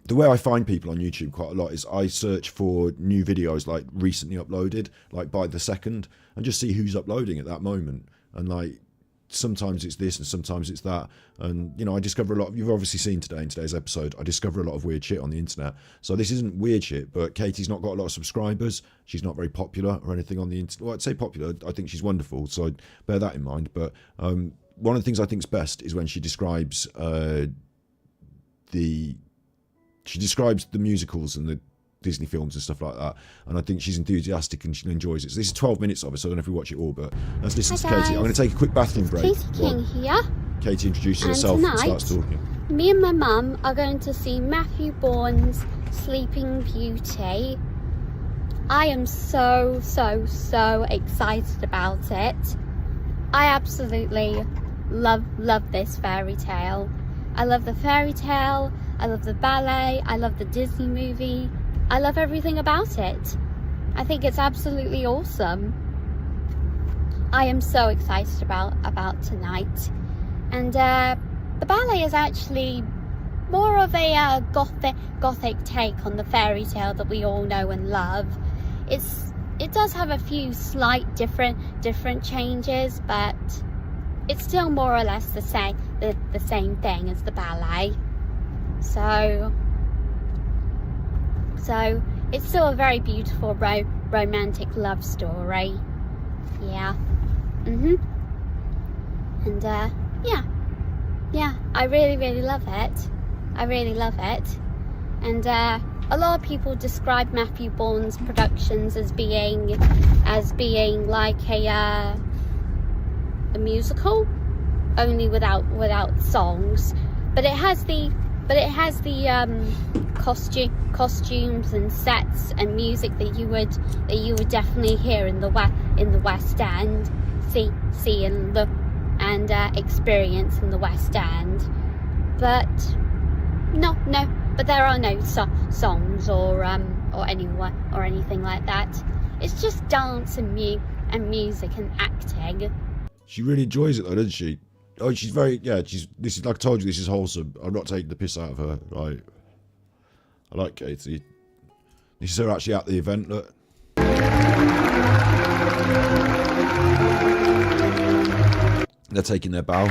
The way I find people on YouTube quite a lot is I search for new videos, like recently uploaded, like by the second, and just see who's uploading at that moment. And like, sometimes it's this and sometimes it's that. And, you know, I discover a lot, you've obviously seen today in today's episode, I discover a lot of weird shit on the internet. So this isn't weird shit, but Katie's not got a lot of subscribers. She's not very popular or anything on the internet. Well, I'd say popular. I think she's wonderful, so bear that in mind. But one of the things I think is best is when she describes the musicals and the Disney films and stuff like that, and I think she's enthusiastic and she enjoys it. So this is 12 minutes of it, so I don't know if we watch it all, but let's listen to Katie. I'm going to take a quick bathroom break. Katie King here. Katie introduces herself and starts talking. Me and my mum are going to see Matthew Bourne's Sleeping Beauty. I am so excited about it. I absolutely love this fairy tale. I love the fairy tale, I love the ballet, I love the Disney movie. I love everything about it. I think it's absolutely awesome. I am so excited about tonight. And the ballet is actually more of a gothic take on the fairy tale that we all know and love. It does have a few slight different changes, but it's still more or less the same thing as the ballet. So it's still a very beautiful romantic love story. Yeah. And yeah, I really love it. I really love it. And a lot of people describe Matthew Bourne's productions as being like a musical, only without songs. But it has the costumes and sets and music that you would definitely hear in the West End, see and look and experience in the West End. But but there are no songs or anything like that. It's just dance and music and acting. She really enjoys it though, doesn't she? Oh, she's very, yeah, this is, like I told you, this is wholesome. I'm not taking the piss out of her, right? I like Katie. This is her actually at the event, look. They're taking their bow.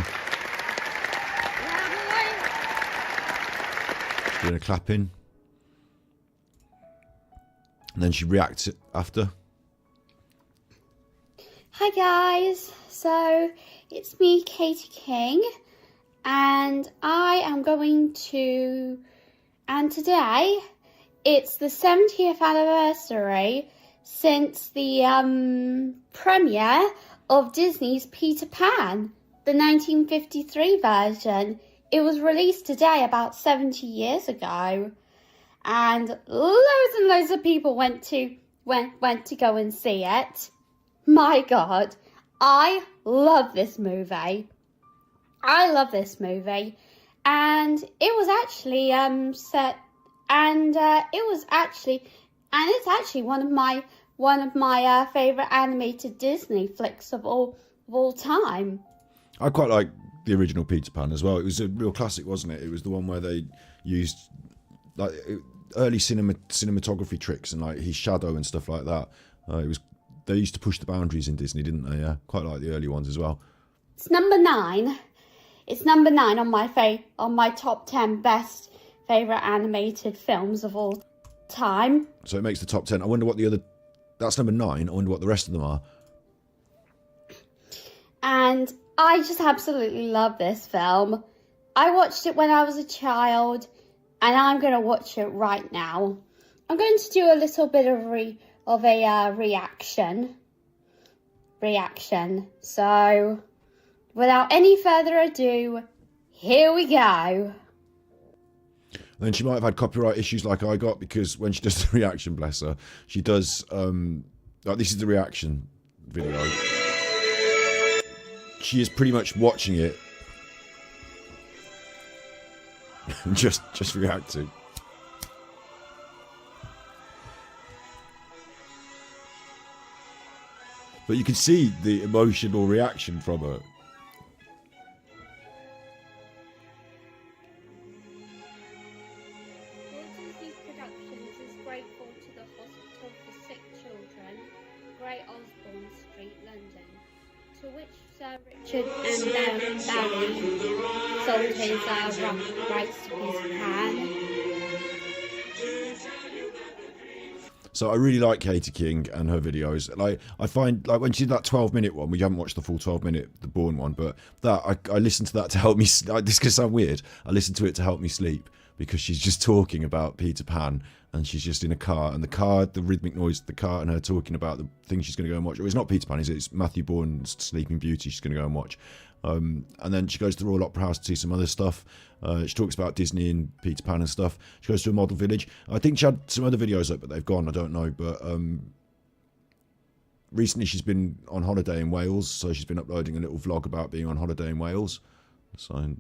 Doing a clapping. And then she reacts after. Hi guys, so it's me, Katie King, and today it's the 70th anniversary since the premiere of Disney's Peter Pan, the 1953 version. It was released today about 70 years ago, and loads of people went to go and see it. My God, I love this movie. And it was actually it's actually one of my favorite animated Disney flicks of all time. I quite like the original Peter Pan as well. It was a real classic, wasn't it? It was the one where they used like early cinematography tricks and like his shadow and stuff like that. They used to push the boundaries in Disney, didn't they? Yeah, quite like the early ones as well. It's number 9. It's number 9 on my top 10 best favorite animated films of all time. So it makes the top 10. I wonder what that's number 9. I wonder what the rest of them are. And I just absolutely love this film. I watched it when I was a child, and I'm going to watch it right now. I'm going to do a little bit of a reaction. So, without any further ado, here we go. And then she might have had copyright issues like I got, because when she does the reaction, bless her, she does, like this is the reaction video. She is pretty much watching it and just reacting. But you can see the emotional reaction from her. Disney Productions is grateful to the Hospital for Sick Children, Great Osborne Street, London, to which Sir Richard and Barry sold his rights to Peter Pan. So I really like Katie King and her videos. Like I find, like when she did that 12-minute one, we haven't watched the full 12-minute, the Bourne one, but that I listened to that to help me. This could sound weird. I listened to it to help me sleep, because she's just talking about Peter Pan, and she's just in a car, and the rhythmic noise of the car, and her talking about the thing she's going to go and watch. Oh, it's not Peter Pan, is it? It's Matthew Bourne's Sleeping Beauty she's going to go and watch. And then she goes to the Royal Opera House to see some other stuff. She talks about Disney and Peter Pan and stuff. She goes to a model village. I think she had some other videos up, but they've gone. I don't know. But recently she's been on holiday in Wales, so she's been uploading a little vlog about being on holiday in Wales. So.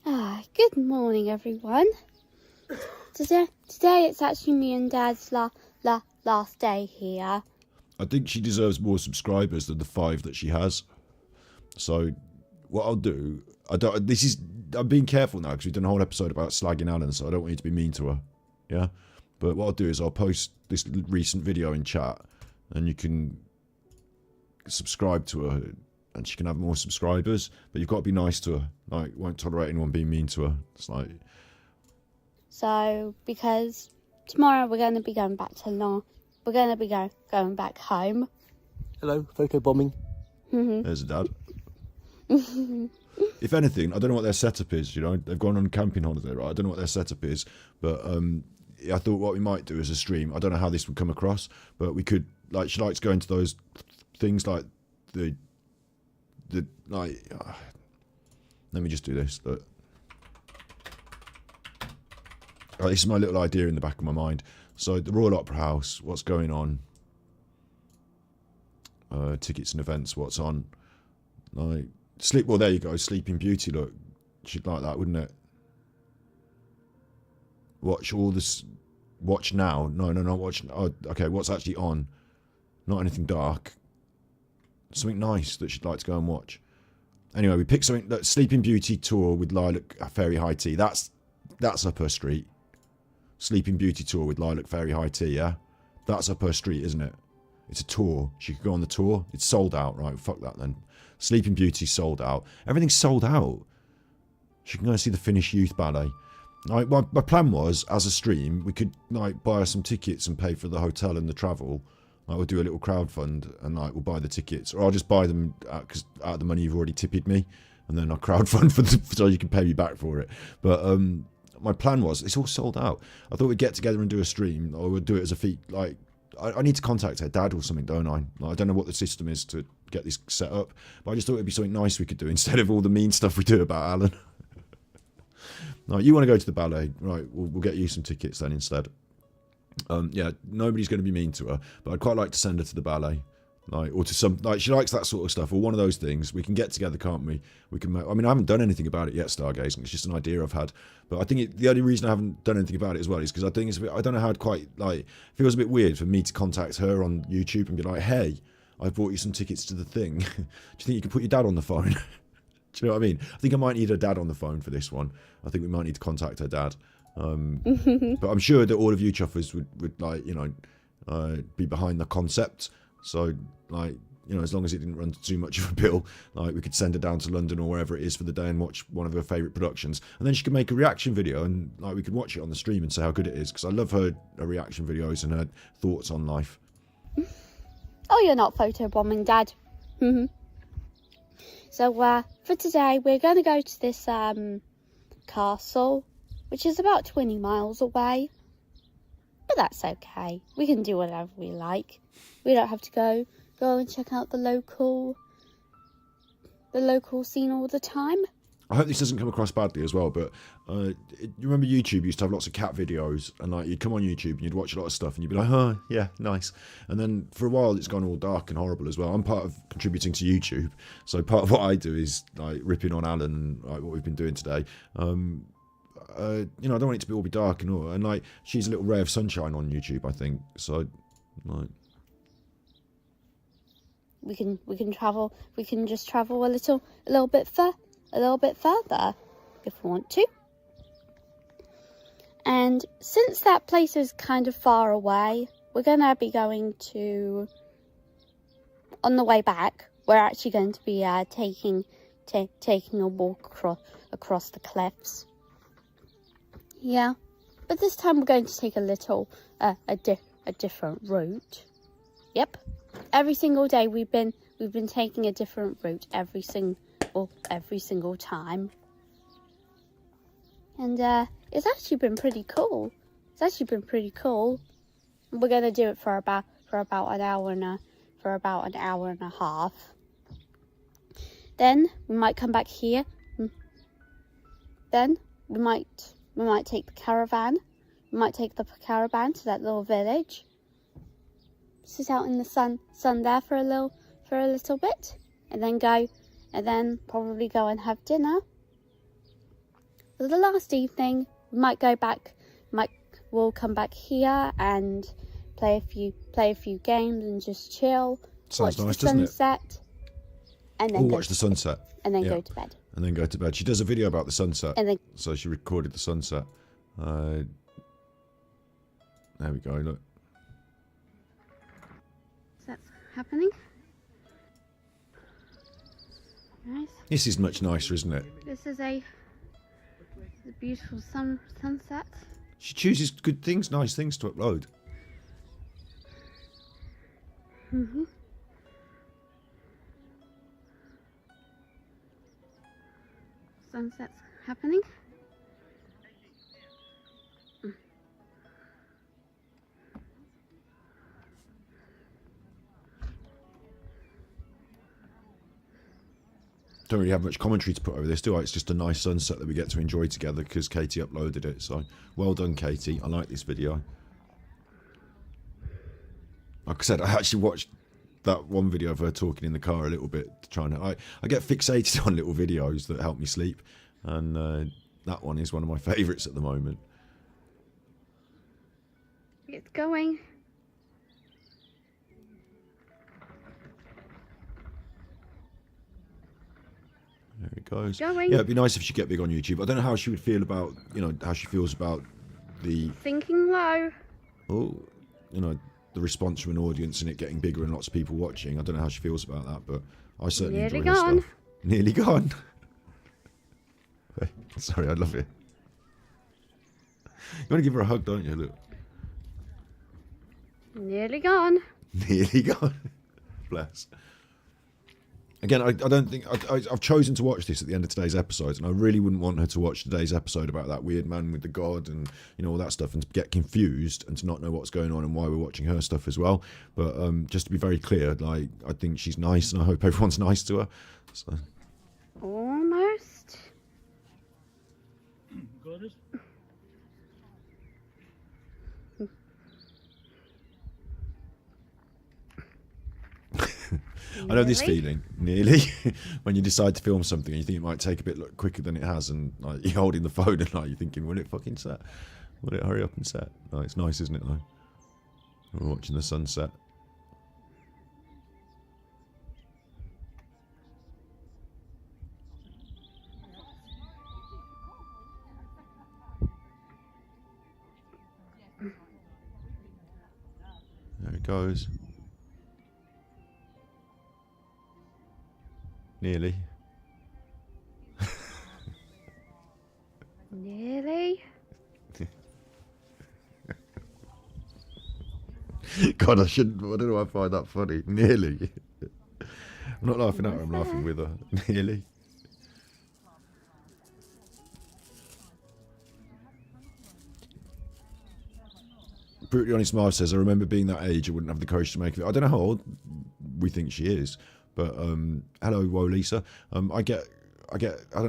Good morning, everyone. Today it's actually me and Dad's last day here. I think she deserves more subscribers than the 5 that she has. So what I'll do, I'm being careful now because we've done a whole episode about slagging Alan, so I don't want you to be mean to her. Yeah? But what I'll do is I'll post this recent video in chat, and you can subscribe to her, and she can have more subscribers. But you've got to be nice to her. Like, won't tolerate anyone being mean to her. It's like... So, because tomorrow we're going to be going back to we're going to be going back home. Hello, photo bombing. There's a dad. If anything, I don't know what their setup is, you know. They've gone on a camping holiday, right? I don't know what their setup is, but I thought what we might do is a stream. I don't know how this would come across, but we could, like, she likes going to those things like the like, let me just do this. Look. Right, this is my little idea in the back of my mind. So the Royal Opera House, what's going on? Tickets and events, what's on? Like well, there you go. Sleeping Beauty. Look, she'd like that, wouldn't it? Watch all this. Watch now. No, watch. Oh, okay, what's actually on? Not anything dark. Something nice that she'd like to go and watch. Anyway, we picked something. That Sleeping Beauty tour with Lilac Fairy High Tea. That's up her street. Sleeping Beauty tour with Lilac Fairy High Tea. Yeah, that's up her street, isn't it? It's a tour. She could go on the tour. It's sold out, right? Fuck that then. Sleeping Beauty sold out. Everything's sold out. She can go and see the Finnish Youth Ballet. Like, my plan was, as a stream, we could like buy her some tickets and pay for the hotel and the travel. Like, we'll do a little crowdfund and like we'll buy the tickets, or I'll just buy them out of the money you've already tipped me, and then I'll crowdfund so you can pay me back for it. But my plan was, it's all sold out. I thought we'd get together and do a stream, or we'd do it as a feat. Like, I need to contact her dad or something, don't I? Like, I don't know what the system is to get this set up, but I just thought it'd be something nice we could do instead of all the mean stuff we do about Alan. Like, you want to go to the ballet, right? We'll get you some tickets then instead. Yeah, nobody's going to be mean to her, but I'd quite like to send her to the ballet, like, or to some, like, she likes that sort of stuff, or one of those things. We can get together, can't we? We can. I mean, I haven't done anything about it yet, stargazing. It's just an idea I've had, but I think the only reason I haven't done anything about it as well is because I think I don't know how I'd quite like. It feels a bit weird for me to contact her on YouTube and be like, "Hey, I bought you some tickets to the thing. Do you think you could put your dad on the phone?" Do you know what I mean? I think I might need her dad on the phone for this one. I think we might need to contact her dad. But I'm sure that all of you chuffers would like, you know, be behind the concept. So, like, you know, as long as it didn't run too much of a bill, like, we could send her down to London or wherever it is for the day and watch one of her favourite productions. And then she could make a reaction video and, like, we could watch it on the stream and say how good it is. Because I love her reaction videos and her thoughts on life. Oh, you're not photobombing, Dad. So, for today, we're going to go to this castle, which is about 20 miles away. But that's okay. We can do whatever we like. We don't have to go and check out the local scene all the time. I hope this doesn't come across badly as well, but you remember YouTube used to have lots of cat videos, and like you'd come on YouTube and you'd watch a lot of stuff and you'd be like, oh yeah, nice. And then for a while it's gone all dark and horrible as well. I'm part of contributing to YouTube, so part of what I do is like ripping on Alan and like what we've been doing today. You know, I don't want it to all be dark and all, and like she's a little ray of sunshine on YouTube, I think. So like we can travel. We can just travel a little bit further if we want to. And since that place is kind of far away, we're going to be going to, on the way back, we're actually going to be taking a walk across the cliffs. Yeah, but this time we're going to take a little a different route. Yep, every single day we've been taking a different route every single time, and it's actually been pretty cool. We're gonna do it for about an hour and a half. Then we might come back here. Then we might take the caravan. We might take the caravan to that little village. Sit out in the sun there for a little bit, and then probably go and have dinner. For the last evening, we might go back. We'll come back here and play a few games and just chill. Sounds watch nice, the doesn't it? sunset, and then watch the sunset, and then Yeah. go to bed. And then go to bed. She does a video about the sunset, And then- so she recorded the sunset. There we go. Look. That's happening. Nice. This is much nicer, isn't it? This is a beautiful sunset. She chooses good things, nice things to upload. Sunset's happening. Don't really have much commentary to put over this, do I? It's just a nice sunset that we get to enjoy together because Katie uploaded it. So well done, Katie. I like this video. Like I said, I actually watched that one video of her talking in the car a little bit, trying to. I get fixated on little videos that help me sleep, and that one is one of my favourites at the moment. It's going. goes. Going. Yeah, it'd be nice if she get big on YouTube. I don't know how she would feel about, how she feels about the, Thinking low. the response from an audience and it getting bigger and lots of people watching. I don't know how she feels about that, but I certainly Nearly enjoy gone. her stuff. Nearly gone. Sorry, I love it. You want to give her a hug, don't you? Look. Nearly gone. Nearly gone. Bless. Again, I don't think... I've chosen to watch this at the end of today's episode, and I really wouldn't want her to watch today's episode about that weird man with the god and, all that stuff, and to get confused and to not know what's going on and why we're watching her stuff as well. But just to be very clear, I think she's nice, and I hope everyone's nice to her. So. Almost. Got it? I know this feeling, nearly, when you decide to film something and you think it might take a bit quicker than it has, and you're holding the phone and you're thinking, will it fucking set? Will it hurry up and set? No, it's nice, isn't it, though? We're watching the sunset. There it goes. Nearly. Nearly. God, I shouldn't. I don't know why I find that funny. Nearly. I'm not laughing at her, I'm laughing with her. Nearly. Brutally Honest Marv says, I remember being that age, I wouldn't have the courage to make it. I don't know how old we think she is, but hello, Woe Lisa. I don't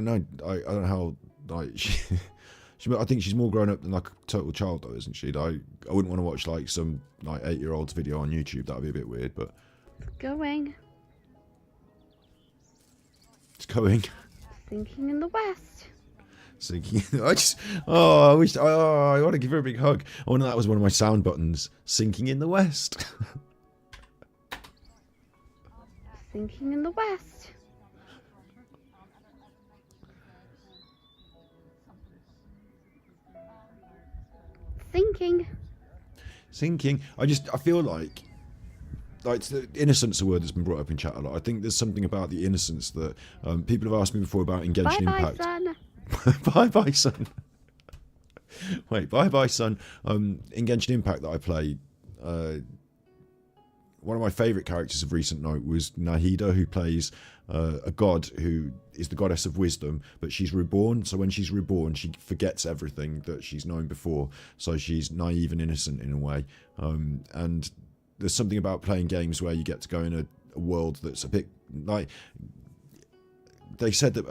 know. I don't know how, I think she's more grown up than like a total child though, isn't she? I wouldn't want to watch like some 8-year-old's video on YouTube. That'd be a bit weird, but. Going. It's going. Thinking in the west. Sinking. I want to give her a big hug. I wonder that was one of my sound buttons. Sinking in the west. Thinking in the west. Sinking. I feel like it's the innocence, a word that's been brought up in chat a lot. I think there's something about the innocence that people have asked me before about Engaging Impact. Bye, son. Bye, son. Wait, bye, son. Engaging Impact that I played. One of my favourite characters of recent note was Nahida, who plays a god who is the goddess of wisdom, but she's reborn. So when she's reborn, she forgets everything that she's known before. So she's naive and innocent in a way. And there's something about playing games where you get to go in a world that's a bit like... They said that...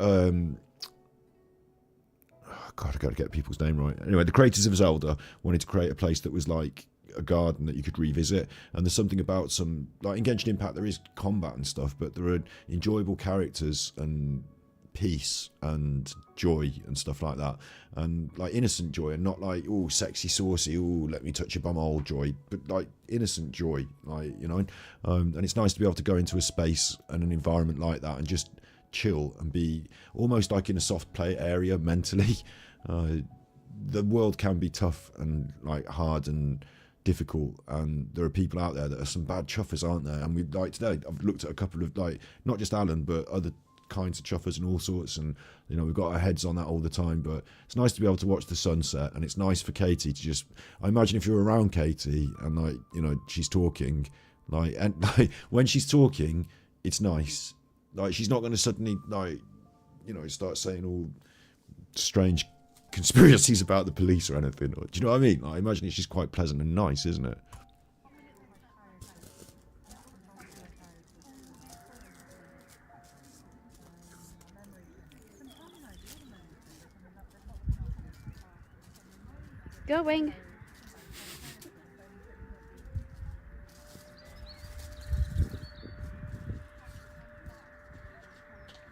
God, I've got to get people's name right. Anyway, the creators of Zelda wanted to create a place that was like a garden that you could revisit, and there's something about some, like in Genshin Impact there is combat and stuff, but there are enjoyable characters and peace and joy and stuff like that, and like innocent joy, and not like, oh, sexy, saucy, oh, let me touch your bum hole joy, but like innocent joy, like, and it's nice to be able to go into a space and an environment like that and just chill and be almost like in a soft play area mentally. The world can be tough and like hard and difficult, and there are people out there that are some bad chuffers, aren't there? And we, like today, I've looked at a couple of, like, not just Alan but other kinds of chuffers and all sorts, and we've got our heads on that all the time, but it's nice to be able to watch the sunset, and it's nice for Katie to just, I imagine if you're around Katie and like, she's talking, and when she's talking, it's nice, like she's not going to suddenly start saying all strange conspiracies about the police or anything. Do you know what I mean? I imagine it's just quite pleasant and nice, isn't it? Going.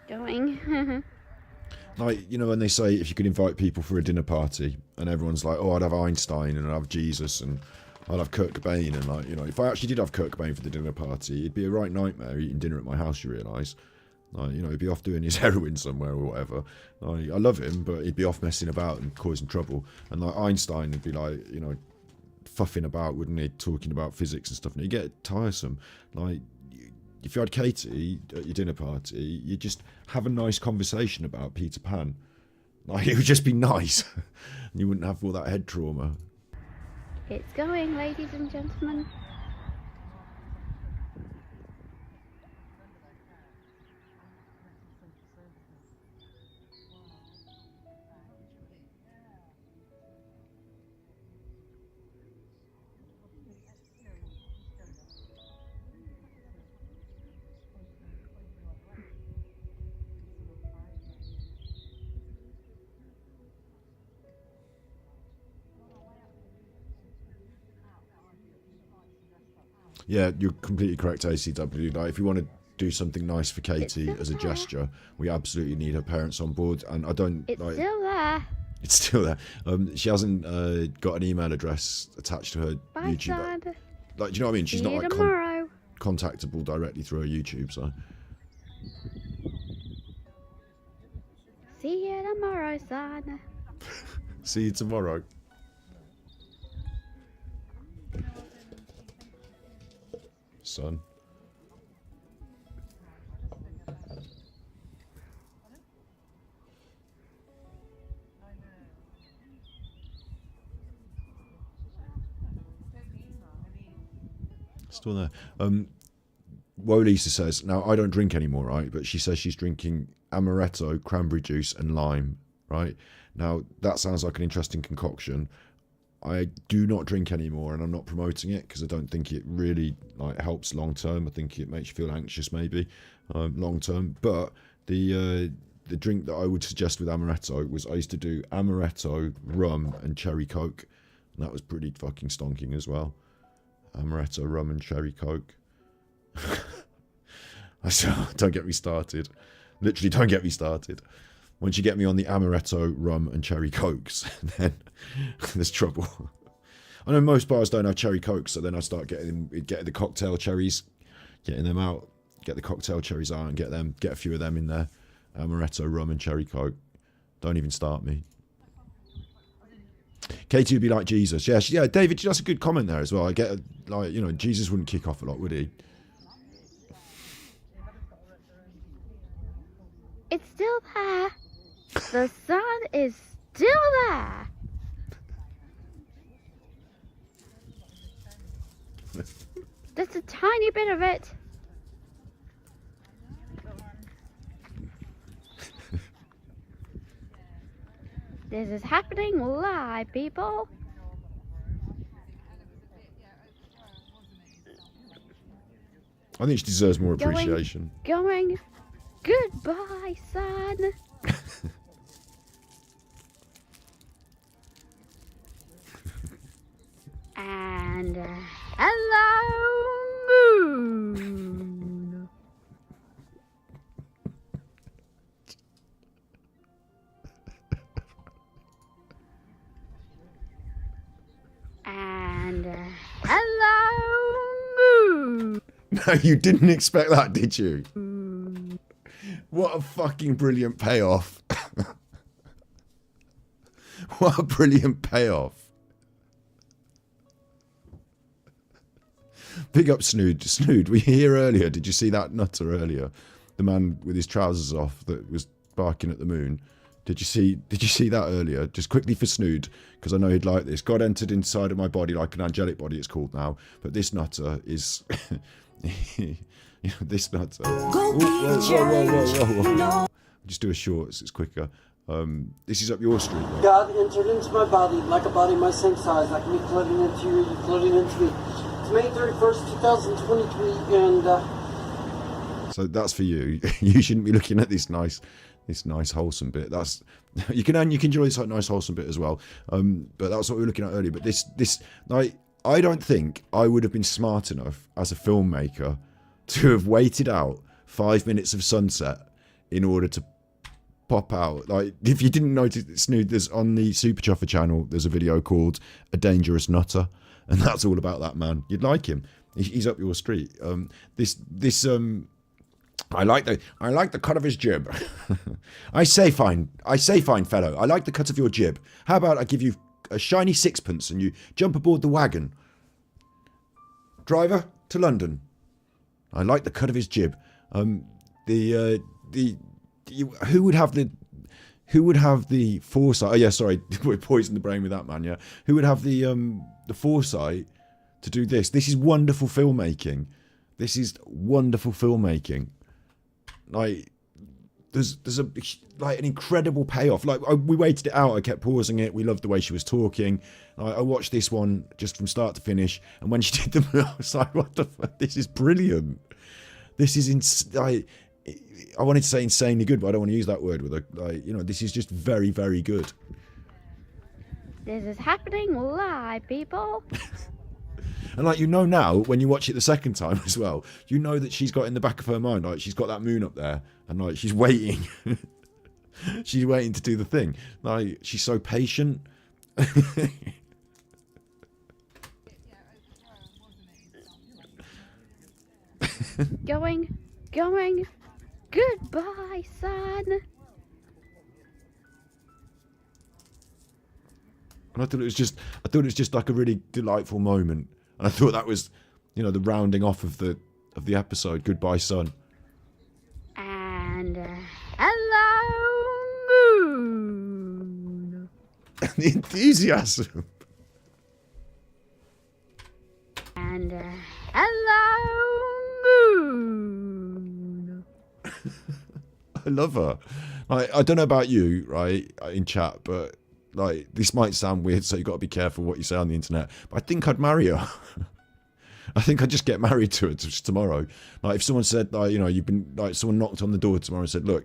Going. Like, when they say if you could invite people for a dinner party, and everyone's like, oh, I'd have Einstein and I'd have Jesus and I'd have Kurt Cobain, and if I actually did have Kurt Cobain for the dinner party, it'd be a right nightmare eating dinner at my house, you realise. Like, you know, he'd be off doing his heroin somewhere or whatever. Like, I love him, but he'd be off messing about and causing trouble. And like Einstein would be like, you know, fuffing about, wouldn't he, talking about physics and stuff, and he'd get tiresome. Like, if you had Katie at your dinner party, you'd just have a nice conversation about Peter Pan. Like, it would just be nice. And you wouldn't have all that head trauma. It's going, ladies and gentlemen. Yeah, you're completely correct, ACW. Like, if you want to do something nice for Katie as a gesture, we absolutely need her parents on board. And I don't... It's like, still there. It's still there. She hasn't got an email address attached to her Bye, YouTube. son. Like, do you know what I mean? She's See not you like tomorrow. contactable directly through her YouTube, so... See you tomorrow, son. See you tomorrow. Son. Still there. Wolisa says, now I don't drink anymore, right? But she says she's drinking amaretto, cranberry juice and lime, right? Now that sounds like an interesting concoction. I do not drink anymore, and I'm not promoting it because I don't think it really like helps long term. I think it makes you feel anxious maybe long term. But the drink that I would suggest with amaretto was I used to do amaretto, rum and cherry coke, and that was pretty fucking stonking as well. Amaretto, rum and cherry coke. Don't get me started. Literally, don't get me started. Once you get me on the amaretto, rum and cherry cokes, then there's trouble. I know most bars don't have cherry cokes, so then I start getting the cocktail cherries, getting them out, get the cocktail cherries out and get a few of them in there. Amaretto, rum and cherry coke. Don't even start me. Katie would be like Jesus. Yeah, David, that's a good comment there as well. I get, like, you know, Jesus wouldn't kick off a lot, would he? It's still there. The sun is still there. Just a tiny bit of it. This is happening live, people. I think she deserves more appreciation. Going. Goodbye, son. And hello, moon. And hello, moon. No, you didn't expect that, did you? What a fucking brilliant payoff. What a brilliant payoff. Big up Snood. Snood, were you here earlier? Did you see that nutter earlier? The man with his trousers off that was barking at the moon. Did you see that earlier? Just quickly for Snood, because I know he'd like this. God entered inside of my body like an angelic body, it's called now. But this nutter is... this nutter... Whoa. Just do a shorts, it's quicker. This is up your street, right? God entered into my body like a body my same size, like me floating into you, you floating into me. It's May 31st, 2023, and... So that's for you. You shouldn't be looking at this nice wholesome bit. That's you can enjoy this nice wholesome bit as well. But that's what we were looking at earlier. But this I don't think I would have been smart enough as a filmmaker to have waited out 5 minutes of sunset in order to pop out. Like, if you didn't notice, Snood, there's on the Super Chuffer channel, there's a video called A Dangerous Nutter, and that's all about that man. You'd like him. He's up your street. I like the cut of his jib. I say fine fellow. I like the cut of your jib. How about I give you a shiny sixpence and you jump aboard the wagon? Driver to London. I like the cut of his jib. Who would have the foresight? Oh yeah, sorry, we poisoned the brain with that man. Yeah, who would have the foresight to do this? This is wonderful filmmaking. This is wonderful filmmaking. Like, there's an incredible payoff. Like, we waited it out. I kept pausing it. We loved the way she was talking. I watched this one just from start to finish, and when she did them, I was like, "What the fuck? This is brilliant. This is I wanted to say insanely good, but I don't want to use that word with her. This is just very, very good." This is happening live, people. And now, when you watch it the second time as well, you know that she's got in the back of her mind, like, she's got that moon up there, and like, she's waiting. She's waiting to do the thing. Like, she's so patient. Going. Goodbye, son. And I thought it was just like a really delightful moment. And I thought that was, the rounding off of the episode. Goodbye, son. And hello, moon. The enthusiasm. And hello, moon. I love her. I don't know about you, right, in chat, but like, this might sound weird, so you got to be careful what you say on the internet, but I think I'd marry her. I think I'd just get married to her tomorrow. Like, if someone said, like, you've been, like, someone knocked on the door tomorrow and said, "Look,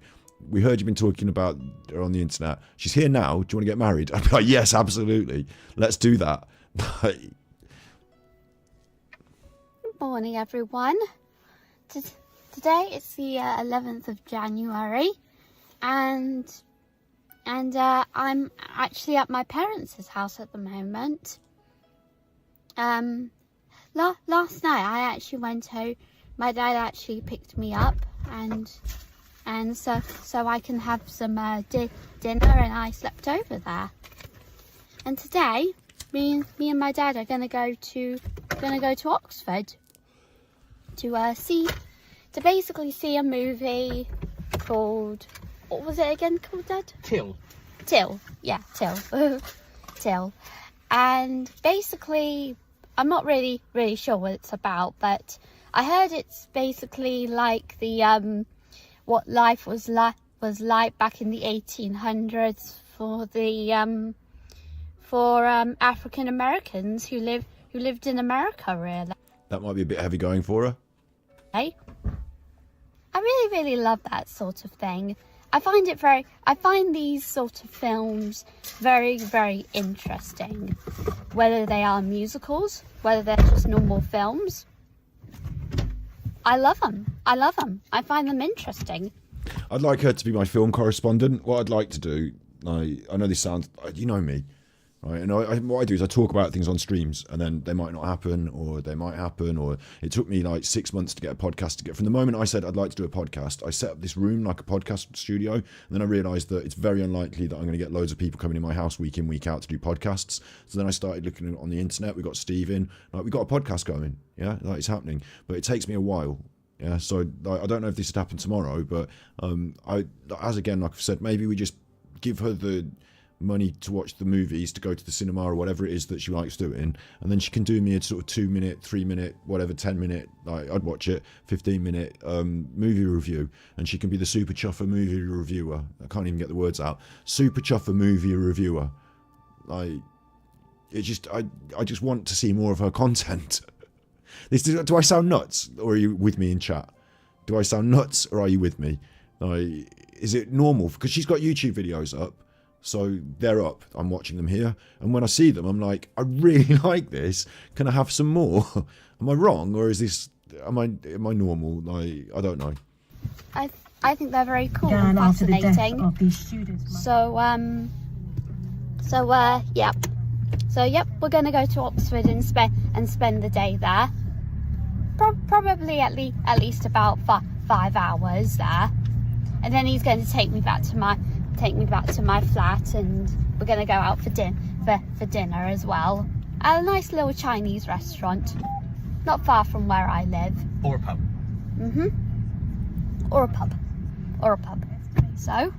we heard you've been talking about her on the internet. She's here now. Do you want to get married?" I'd be like, "Yes, absolutely. Let's do that." Good morning, everyone. Today it's the 11th of January, and I'm actually at my parents' house at the moment. Last night I actually went home. My dad actually picked me up, and so I can have some dinner, and I slept over there. And today, me and my dad are gonna go to Oxford to basically see a movie called, what was it again called, Dad? Till. Yeah, Till. Till. And basically, I'm not really sure what it's about, but I heard it's basically like the what life was like back in the 1800s for the African Americans who lived in America, really. That might be a bit heavy going for her. Hey, I really love that sort of thing. I find these sort of films very, very interesting. Whether they are musicals, whether they're just normal films. I love them. I find them interesting. I'd like her to be my film correspondent. What I'd like to do, I know this sounds, you know me, right? And what I do is I talk about things on streams, and then they might not happen, or they might happen, or it took me like 6 months to get a podcast to get. From the moment I said I'd like to do a podcast, I set up this room like a podcast studio, and then I realised that it's very unlikely that I'm going to get loads of people coming in my house week in, week out to do podcasts. So then I started looking on the internet. We got Steve in, like, we got a podcast going, yeah, like, it's happening, but it takes me a while. Yeah, so like, I don't know if this would happen tomorrow, but like I've said, maybe we just give her the money to watch the movies, to go to the cinema or whatever it is that she likes doing, and then she can do me a sort of 2 minute, 3 minute, whatever, 10 minute, like, I'd watch it, 15-minute movie review, and she can be the Super Chuffer movie reviewer. I can't even get the words out. Super Chuffer movie reviewer. Like, it just, I just want to see more of her content. Do I sound nuts, or are you with me in chat? Do I sound nuts, or are you with me? Like, is it normal? Because she's got YouTube videos up, so they're up. I'm watching them here, and when I see them, I'm like, I really like this. Can I have some more? Am I wrong, or is this? Am I normal? Like, I don't know. I think they're very cool and fascinating. Of these students, yep, we're gonna go to Oxford and spend the day there. Probably at least about 5 hours there, and then he's going to take me back to my flat, and we're going to go out for dinner as well at a nice little Chinese restaurant not far from where I live. Or a pub. Or a pub. So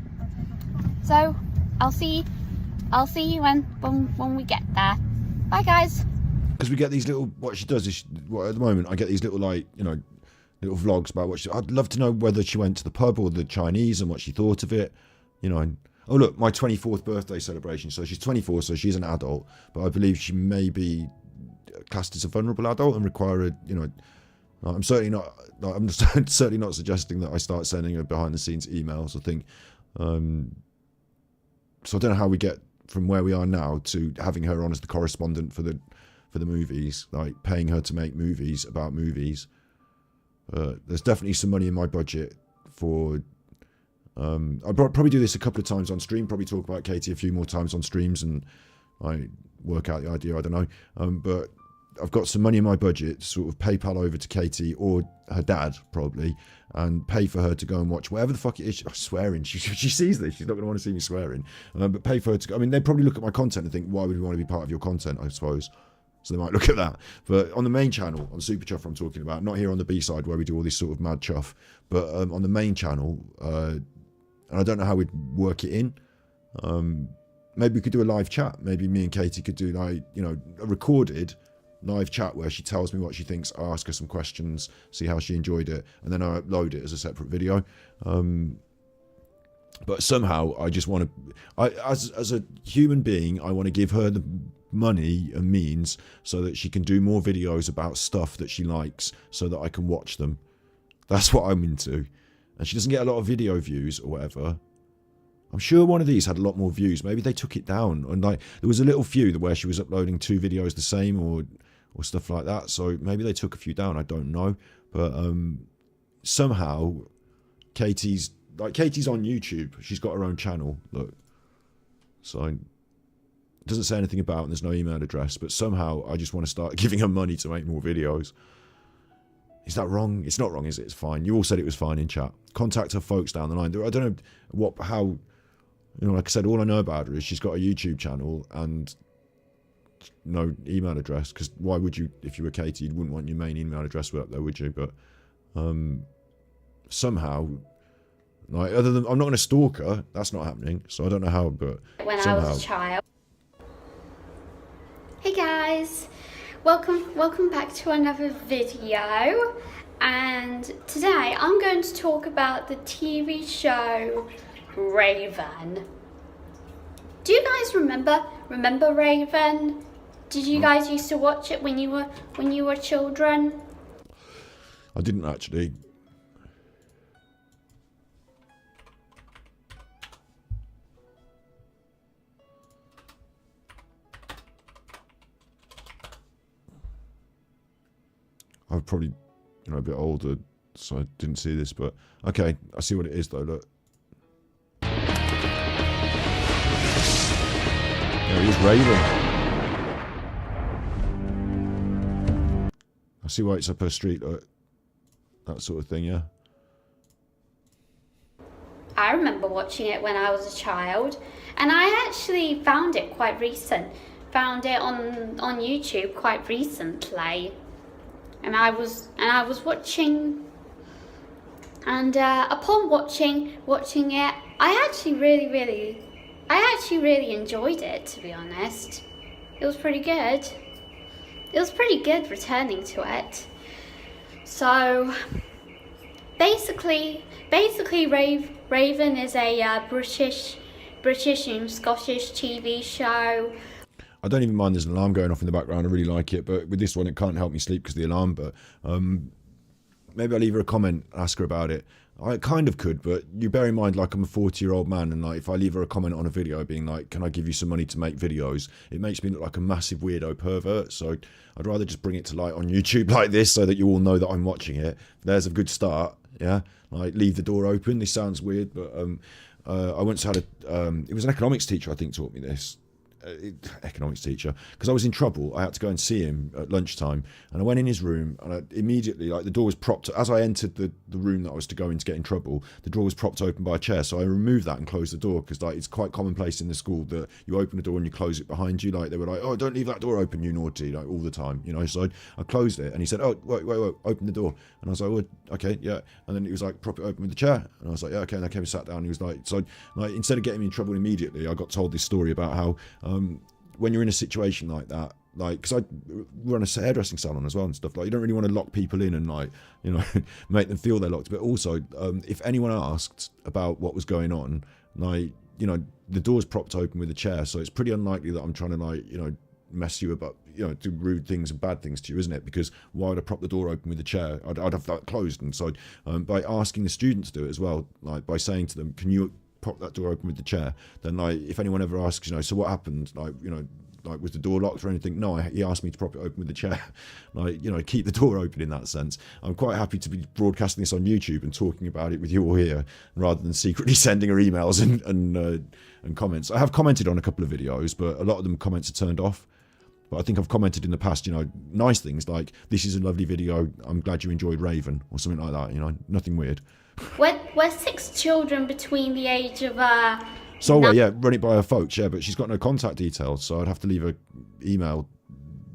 I'll see you when we get there. Bye, guys. Because we get these little, what she does is, at the moment, I get these little, like, you know, little vlogs about what she, I'd love to know whether she went to the pub or the Chinese and what she thought of it, you know. Oh, look, my 24th birthday celebration. So she's 24, so she's an adult, but I believe she may be classed as a vulnerable adult and require a, you know, I'm certainly not suggesting that I start sending her behind the scenes emails. I think, so I don't know how we get from where we are now to having her on as the correspondent for the movies, like paying her to make movies about movies. There's definitely some money in my budget for. I'll probably do this a couple of times on stream. Probably talk about Katie a few more times on streams, and I work out the idea. I don't know, but I've got some money in my budget to sort of PayPal over to Katie or her dad probably, and pay for her to go and watch whatever the fuck it is. I'm swearing. She sees this. She's not going to want to see me swearing. But pay for her to go. I mean, they probably look at my content and think, why would we want to be part of your content? I suppose. So they might look at that. But on the main channel, on Super Chuff I'm talking about, not here on the B-side where we do all this sort of mad chuff, but on the main channel, and I don't know how we'd work it in. Maybe we could do a live chat. Maybe me and Katie could do, like, you know, a recorded live chat where she tells me what she thinks, I ask her some questions, see how she enjoyed it, and then I upload it as a separate video. But somehow I just want to, as a human being, I want to give her the money and means so that she can do more videos about stuff that she likes so that I can watch them. That's what I'm into. And she doesn't get a lot of video views or whatever. I'm sure one of these had a lot more views. Maybe they took it down. And like there was a little few where she was uploading 2 videos the same or stuff like that. So maybe they took a few down. I don't know. But somehow Katie's on YouTube. She's got her own channel. Look. So it doesn't say anything about, and there's no email address, but somehow I just want to start giving her money to make more videos. Is that wrong? It's not wrong, is it? It's fine. You all said it was fine in chat. Contact her folks down the line. I don't know how, you know, like I said, all I know about her is she's got a YouTube channel and no email address, because why would you, if you were Katie, you wouldn't want your main email address up there, would you? But somehow, like, other than, I'm not going to stalk her, that's not happening, so I don't know how, but when somehow. I was a child. Hey guys, welcome back to another video, and today I'm going to talk about the TV show Raven. Do you guys remember Raven? Did you guys used to watch it when you were children? I didn't actually. I'm probably, you know, a bit older, so I didn't see this, but okay, I see what it is though, look. There he is, Raven. I see why it's up her street, look. That sort of thing, yeah. I remember watching it when I was a child, and I actually found it quite recent. Found it on YouTube quite recently. And I was watching, and upon watching it, I actually really enjoyed it, to be honest. It was pretty good. It was pretty good returning to it. So basically Raven is a British and Scottish TV show. I don't even mind there's an alarm going off in the background. I really like it, but with this one, it can't help me sleep because of the alarm. But maybe I'll leave her a comment, ask her about it. I kind of could, but you bear in mind, like, I'm a 40-year-old man, and like if I leave her a comment on a video being like, "Can I give you some money to make videos?" it makes me look like a massive weirdo pervert. So I'd rather just bring it to light on YouTube like this, so that you all know that I'm watching it. There's a good start, yeah. Like, leave the door open. This sounds weird, but I once had it was an economics teacher, I think, taught me this. economics teacher, because I was in trouble. I had to go and see him at lunchtime, and I went in his room, and immediately, like, the door was propped. As I entered the room that I was to go in to get in trouble, the door was propped open by a chair. So I removed that and closed the door, because like it's quite commonplace in the school that you open the door and you close it behind you. Like they were like, "Oh, don't leave that door open, you naughty!" Like all the time, you know. So I closed it, and he said, "Oh, wait, open the door." And I was like, "Oh, okay, yeah." And then he was like, "Prop it open with the chair," and I was like, "Yeah, okay." And I came and sat down. And he was like, so like instead of getting me in trouble immediately, I got told this story about how when you're in a situation like that, like, because I run a hairdressing salon as well and stuff, like you don't really want to lock people in and, like, you know, make them feel they're locked. But also, if anyone asked about what was going on, like, you know, the door's propped open with a chair, so it's pretty unlikely that I'm trying to, like, you know, mess you about, you know, do rude things and bad things to you, isn't it? Because why would I prop the door open with a chair? I'd have that closed. And so by asking the students to do it as well, like by saying to them, "Can you prop that door open with the chair?" Then, like, if anyone ever asks, you know, "So what happened?" Like, you know, like, was the door locked or anything? No, he asked me to prop it open with the chair. Like, you know, keep the door open in that sense. I'm quite happy to be broadcasting this on YouTube and talking about it with you all here, rather than secretly sending her emails and comments. I have commented on a couple of videos, but a lot of them comments are turned off. But I think I've commented in the past, you know, nice things like, "This is a lovely video, I'm glad you enjoyed Raven," or something like that, you know, nothing weird. We're 6 children between the age of Solway, yeah, run it by her folks, yeah, but she's got no contact details, so I'd have to leave her email.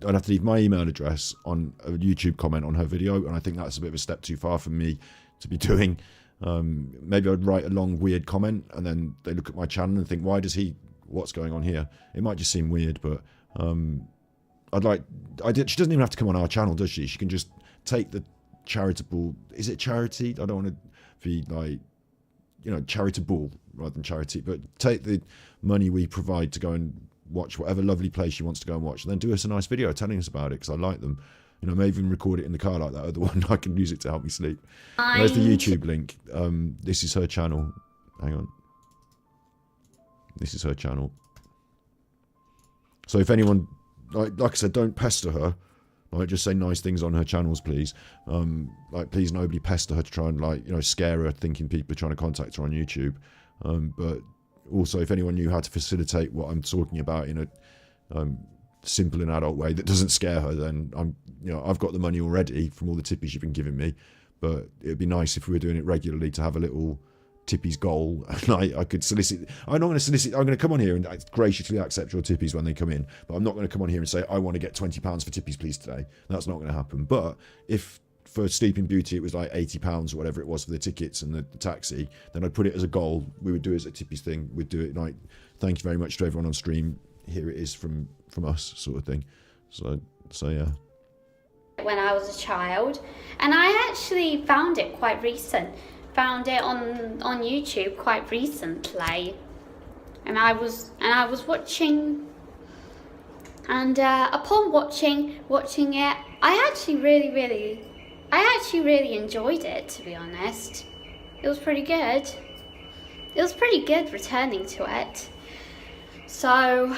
I'd have to leave my email address on a YouTube comment on her video, and I think that's a bit of a step too far for me to be doing. Maybe I'd write a long, weird comment, and then they look at my channel and think, what's going on here? It might just seem weird, but she doesn't even have to come on our channel, does she? She can just take the charitable, is it charity? I don't want to be like, you know, charitable rather than charity, but take the money we provide to go and watch whatever lovely place she wants to go and watch, and then do us a nice video telling us about it, because I like them. You know, maybe even record it in the car like that other one. I can use it to help me sleep. There's the YouTube link. This is her channel. Hang on. This is her channel. So if anyone, like I said, don't pester her. Like, just say nice things on her channels, please. Like, please, nobody pester her to try and, like, you know, scare her thinking people are trying to contact her on YouTube. But also, if anyone knew how to facilitate what I'm talking about in a simple and adult way that doesn't scare her, then you know, I've got the money already from all the tippies you've been giving me. But it'd be nice if we were doing it regularly to have a little tippies goal, and I could solicit. I'm not going to solicit. I'm going to come on here and graciously accept your tippies when they come in, but I'm not going to come on here and say, "I want to get £20 for tippies, please, today." That's not going to happen. But if for Sleeping Beauty it was like £80 or whatever it was for the tickets and the taxi, then I'd put it as a goal. We would do it as a tippies thing. We'd do it like, "Thank you very much to everyone on stream. Here it is from us," sort of thing. So yeah. When I was a child, and I actually found it quite recent. Found it on YouTube quite recently, and I was watching, and upon watching it, I actually really enjoyed it, to be honest. It was pretty good. It was pretty good returning to it. So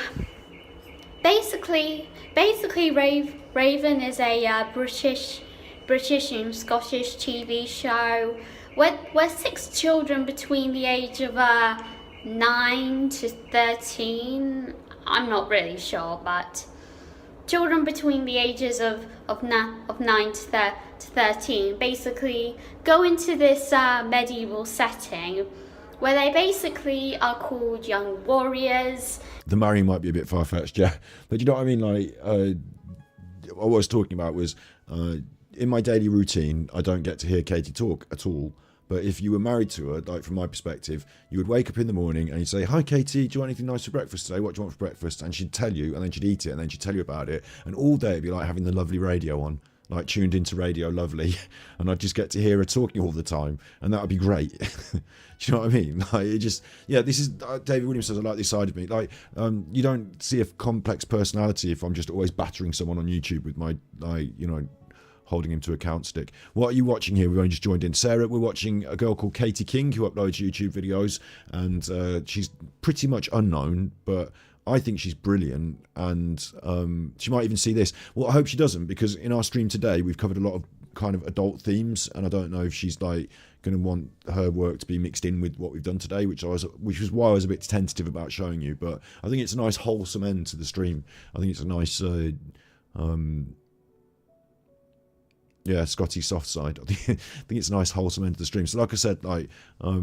basically Raven is a British and Scottish TV show. We're 6 children between the age of 9 to 13. I'm not really sure, but children between the ages of 9 to 13 basically go into this medieval setting where they basically are called young warriors. The marrying might be a bit far-fetched, yeah, but you know what I mean. Like, what I was talking about was, in my daily routine, I don't get to hear Katie talk at all. But if you were married to her, like from my perspective, you would wake up in the morning and you'd say, "Hi Katie, do you want anything nice for breakfast today? What do you want for breakfast?" And she'd tell you, and then she'd eat it, and then she'd tell you about it. And all day it'd be like having the lovely radio on, like tuned into Radio Lovely. And I'd just get to hear her talking all the time. And that would be great. Do you know what I mean? Like, it just, yeah, this is, David Williams says, I like this side of me. Like, you don't see a complex personality if I'm just always battering someone on YouTube with my, like, you know, holding him to account stick. What are you watching here? We've only just joined in. Sarah, we're watching a girl called Katie King who uploads YouTube videos, and she's pretty much unknown, but I think she's brilliant, and she might even see this. Well, I hope she doesn't, because in our stream today we've covered a lot of kind of adult themes, and I don't know if she's like going to want her work to be mixed in with what we've done today, which was why I was a bit tentative about showing you. But I think it's a nice wholesome end to the stream. I think it's a nice yeah, Scotty soft side. I think it's a nice wholesome end to the stream. So like I said, like I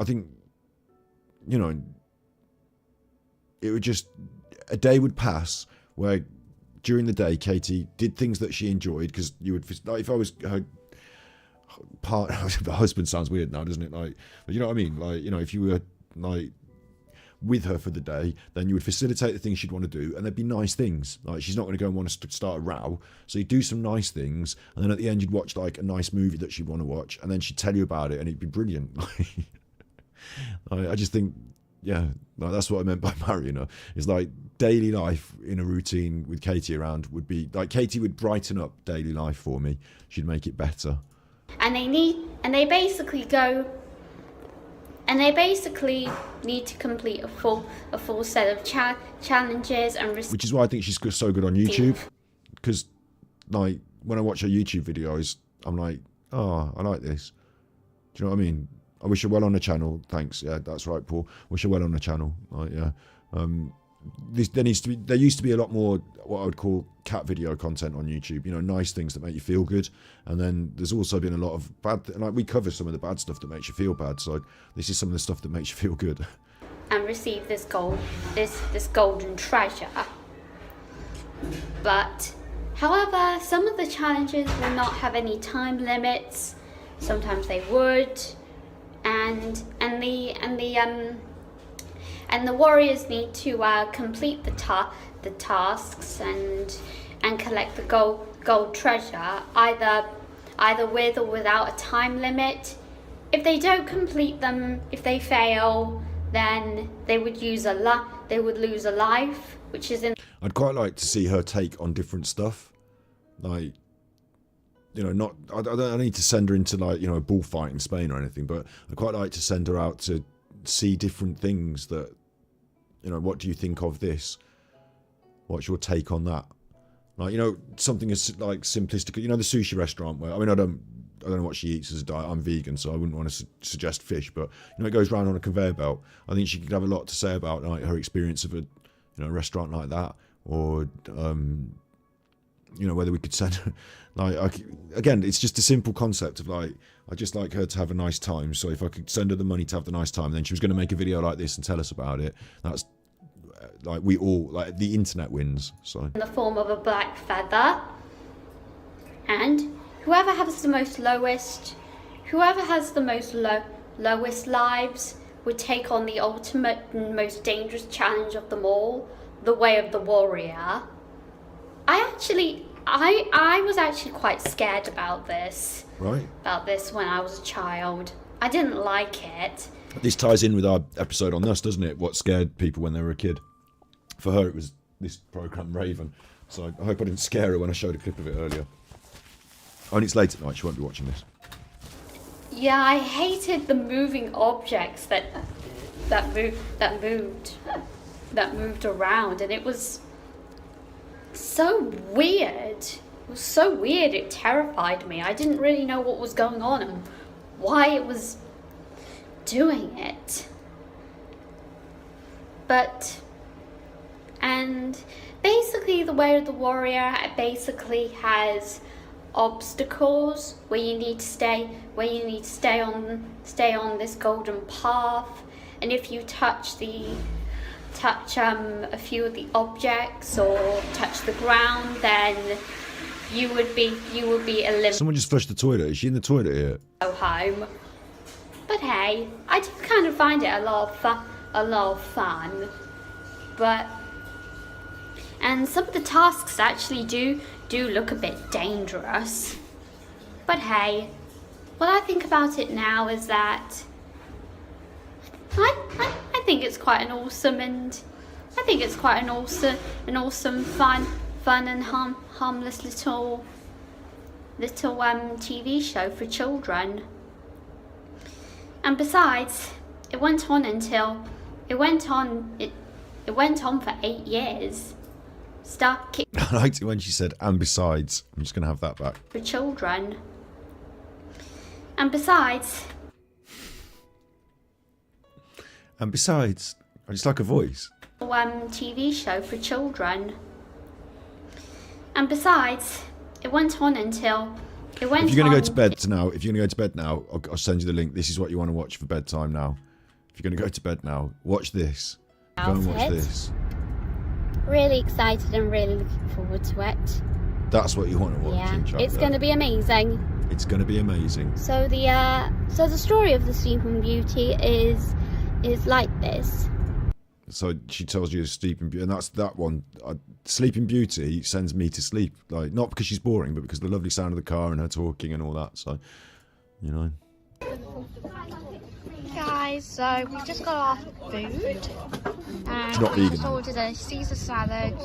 think, you know, it would just, a day would pass where during the day Katie did things that she enjoyed, because you would, like, if I was her husband sounds weird now, doesn't it? Like, but you know what I mean? Like, you know, if you were like with her for the day, then you would facilitate the things she'd want to do, and there'd be nice things. Like, she's not going to go and want to start a row, so you'd do some nice things, and then at the end you'd watch like a nice movie that she'd want to watch, and then she'd tell you about it, and it'd be brilliant. I just think, yeah, like, that's what I meant by marrying her. It's like daily life in a routine with Katie around would be like, Katie would brighten up daily life for me. She'd make it better. And they basically need to complete a full set of challenges and which is why I think she's so good on YouTube, because like when I watch her YouTube videos, I'm like, oh, I like this. Do you know what I mean? I wish her well on the channel. Thanks. Yeah, that's right, Paul. Wish her well on the channel. Like, yeah. There used to be a lot more what I would call cat video content on YouTube. You know, nice things that make you feel good. And then there's also been a lot of bad. Like, we cover some of the bad stuff that makes you feel bad. So this is some of the stuff that makes you feel good. And receive this golden treasure. But, however, some of the challenges will not have any time limits. Sometimes they would. And the warriors need to complete the tasks and collect the gold treasure, either with or without a time limit. If they don't complete them, if they fail, then they would lose a life, which is in. I'd quite like to see her take on different stuff, like, you know, I don't need to send her into, like, you know, a bullfight in Spain or anything, but I'd quite like to send her out to see different things that, you know, what do you think of this? What's your take on that? Like, you know, something as like simplistic, you know, the sushi restaurant where, I mean, I don't know what she eats as a diet. I'm vegan, so I wouldn't want to suggest fish, but, you know, it goes around on a conveyor belt. I think she could have a lot to say about, like, her experience of a, you know, restaurant like that, or, you know, whether we could send her, like, again, it's just a simple concept of, like, I'd just like her to have a nice time. So if I could send her the money to have the nice time, then she was going to make a video like this and tell us about it. That's like, we all, like, the internet wins. So in the form of a black feather, and whoever has the lowest lives would take on the ultimate and most dangerous challenge of them all, the way of the warrior. I was actually quite scared about this. Right. About this when I was a child. I didn't like it. This ties in with our episode on us, doesn't it? What scared people when they were a kid. For her, it was this programme, Raven. So I hope I didn't scare her when I showed a clip of it earlier. Oh, and it's late at night. She won't be watching this. Yeah, I hated the moving objects that moved around, and it was so weird. It was so weird, it terrified me. I didn't really know what was going on and why it was doing it. And basically the way of the warrior basically has obstacles where you need to stay on this golden path, and if you touch a few of the objects or touch the ground, then you would be eliminated. Someone just flushed the toilet. Is she in the toilet here? Go home. But hey, I do kind of find it a lot of fun. And some of the tasks actually do look a bit dangerous. But hey, what I think about it now is that I think it's quite an awesome fun and harmless little TV show for children. And besides, it went on for 8 years. Start kick I liked it when she said, and besides. I'm just going to have that back. for children. And besides, And besides, I just like a voice. TV show for children. And besides, it went on until it went on. If you're going to go to bed now, I'll send you the link. This is what you want to watch for bedtime now. If you're going to go to bed now, watch this. Go and watch this. Really excited and really looking forward to it. That's what you want to watch. Yeah, it's going to be amazing. It's going to be amazing. So the story of the Sleeping Beauty is like this. So she tells you Sleeping Beauty, and that's that one. Sleeping Beauty sends me to sleep. Like, not because she's boring, but because of the lovely sound of the car and her talking and all that. So, you know. Guys, so we've just got our food. It's not we vegan. just ordered a Caesar salad,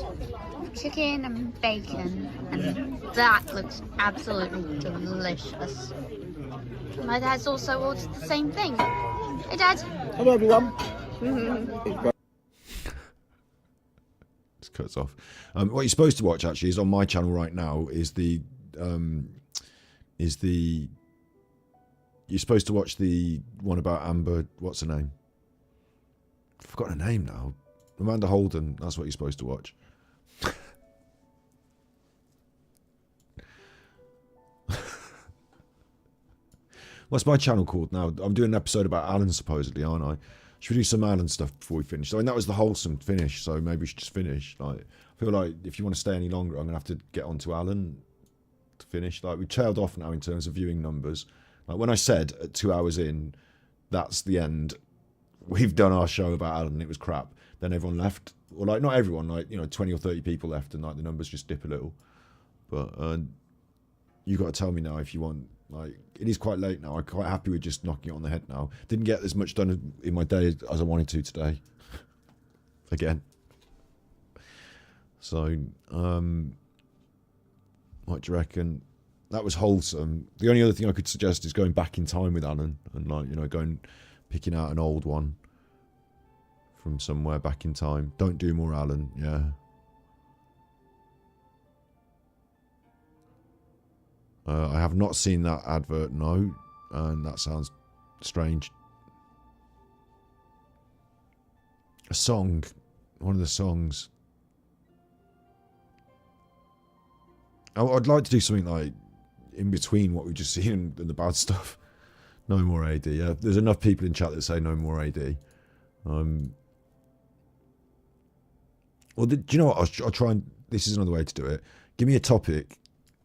chicken and bacon, and that looks absolutely delicious. My dad's also ordered the same thing. Hey, Dad. Hello, everyone. Just cuts off. What you're supposed to watch actually is on my channel right now you're supposed to watch the one about Amber. What's her name? I've forgotten her name now. Amanda Holden. That's what you're supposed to watch. What's my channel called now? I'm doing an episode about Alan supposedly, aren't I? Should we do some Alan stuff before we finish? I mean, that was the wholesome finish, so maybe we should just finish. Like, I feel like if you want to stay any longer, I'm going to have to get on to Alan to finish. Like, we tailed off now in terms of viewing numbers. Like, when I said at 2 hours in, that's the end, we've done our show about Alan and it was crap, then everyone left. Or, like, not everyone, like, you know, 20 or 30 people left and, like, the numbers just dip a little. But you got to tell me now if you want. Like, it is quite late now. I'm quite happy with just knocking it on the head now. Didn't get as much done in my day as I wanted to today. Again. So, what do you reckon? That was wholesome. The only other thing I could suggest is going back in time with Alan and, like, you know, picking out an old one from somewhere back in time. Don't do more Alan, yeah. I have not seen that advert, no, and that sounds strange. A song, one of the songs. I'd like to do something like in between what we've just seen and the bad stuff. No more AD, yeah. There's enough people in chat that say no more AD. Well, do you know what? I'll try and, this is another way to do it. Give me a topic,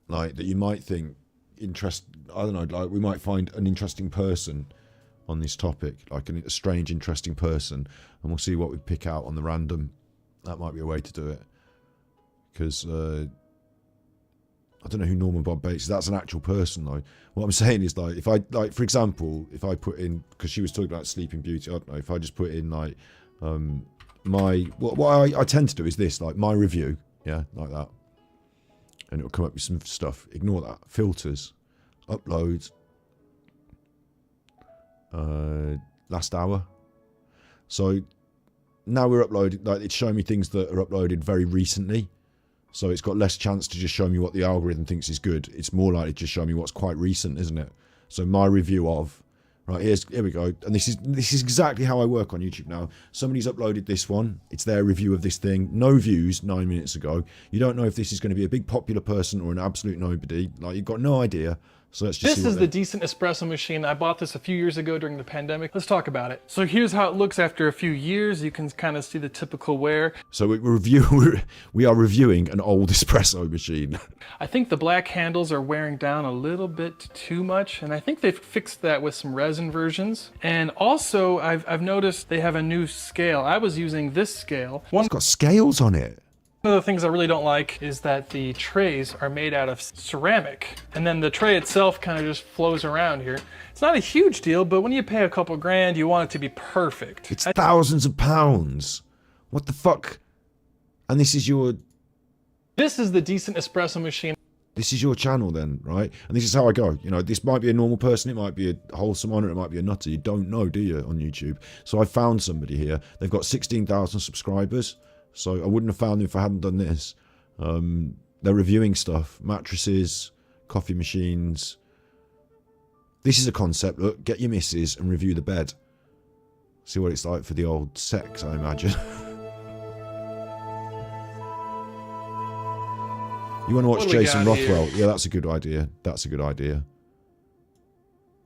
like, that you might think I don't know, like, we might find an interesting person on this topic, like a strange, interesting person, and we'll see what we pick out on the random. That might be a way to do it. Because, I don't know who Norman Bob Bates is. That's an actual person, though. What I'm saying is, like, if I, like, for example, if I put in, because she was talking about Sleeping Beauty, I don't know, if I just put in, like, what I tend to do is this, like, my review, yeah, like that. And it'll come up with some stuff. Ignore that. Filters. Uploads. Last hour. So now we're uploading, like, it's showing me things that are uploaded very recently. So it's got less chance to just show me what the algorithm thinks is good. It's more likely to just show me what's quite recent, isn't it? So my review of, right, here we go. And this is exactly how I work on YouTube now. Somebody's uploaded this one. It's their review of this thing. No views 9 minutes ago. You don't know if this is going to be a big popular person or an absolute nobody. Like, you've got no idea. So let's just This is the Decent Espresso machine. I bought this a few years ago during the pandemic. Let's talk about it. So here's how it looks after a few years. You can kind of see the typical wear. So we are reviewing an old espresso machine. I think the black handles are wearing down a little bit too much, and I think they've fixed that with some resin versions. And also, I've noticed they have a new scale. I was using this scale. It's got scales on it. One of the things I really don't like is that the trays are made out of ceramic, and then the tray itself kind of just flows around here. It's not a huge deal, but when you pay a couple grand, you want it to be perfect. It's thousands of pounds. What the fuck? And this is the Decent Espresso machine. This is your channel then, right? And this is how I go. You know, this might be a normal person, it might be a wholesome one, or it might be a nutter. You don't know, do you, on YouTube? So I found somebody here. They've got 16,000 subscribers. So I wouldn't have found them if I hadn't done this. They're reviewing stuff, mattresses, coffee machines. This is a concept. Look, get your missus and review the bed. See what it's like for the old sex, I imagine. You want to watch Jason Rothwell? Yeah, that's a good idea. That's a good idea.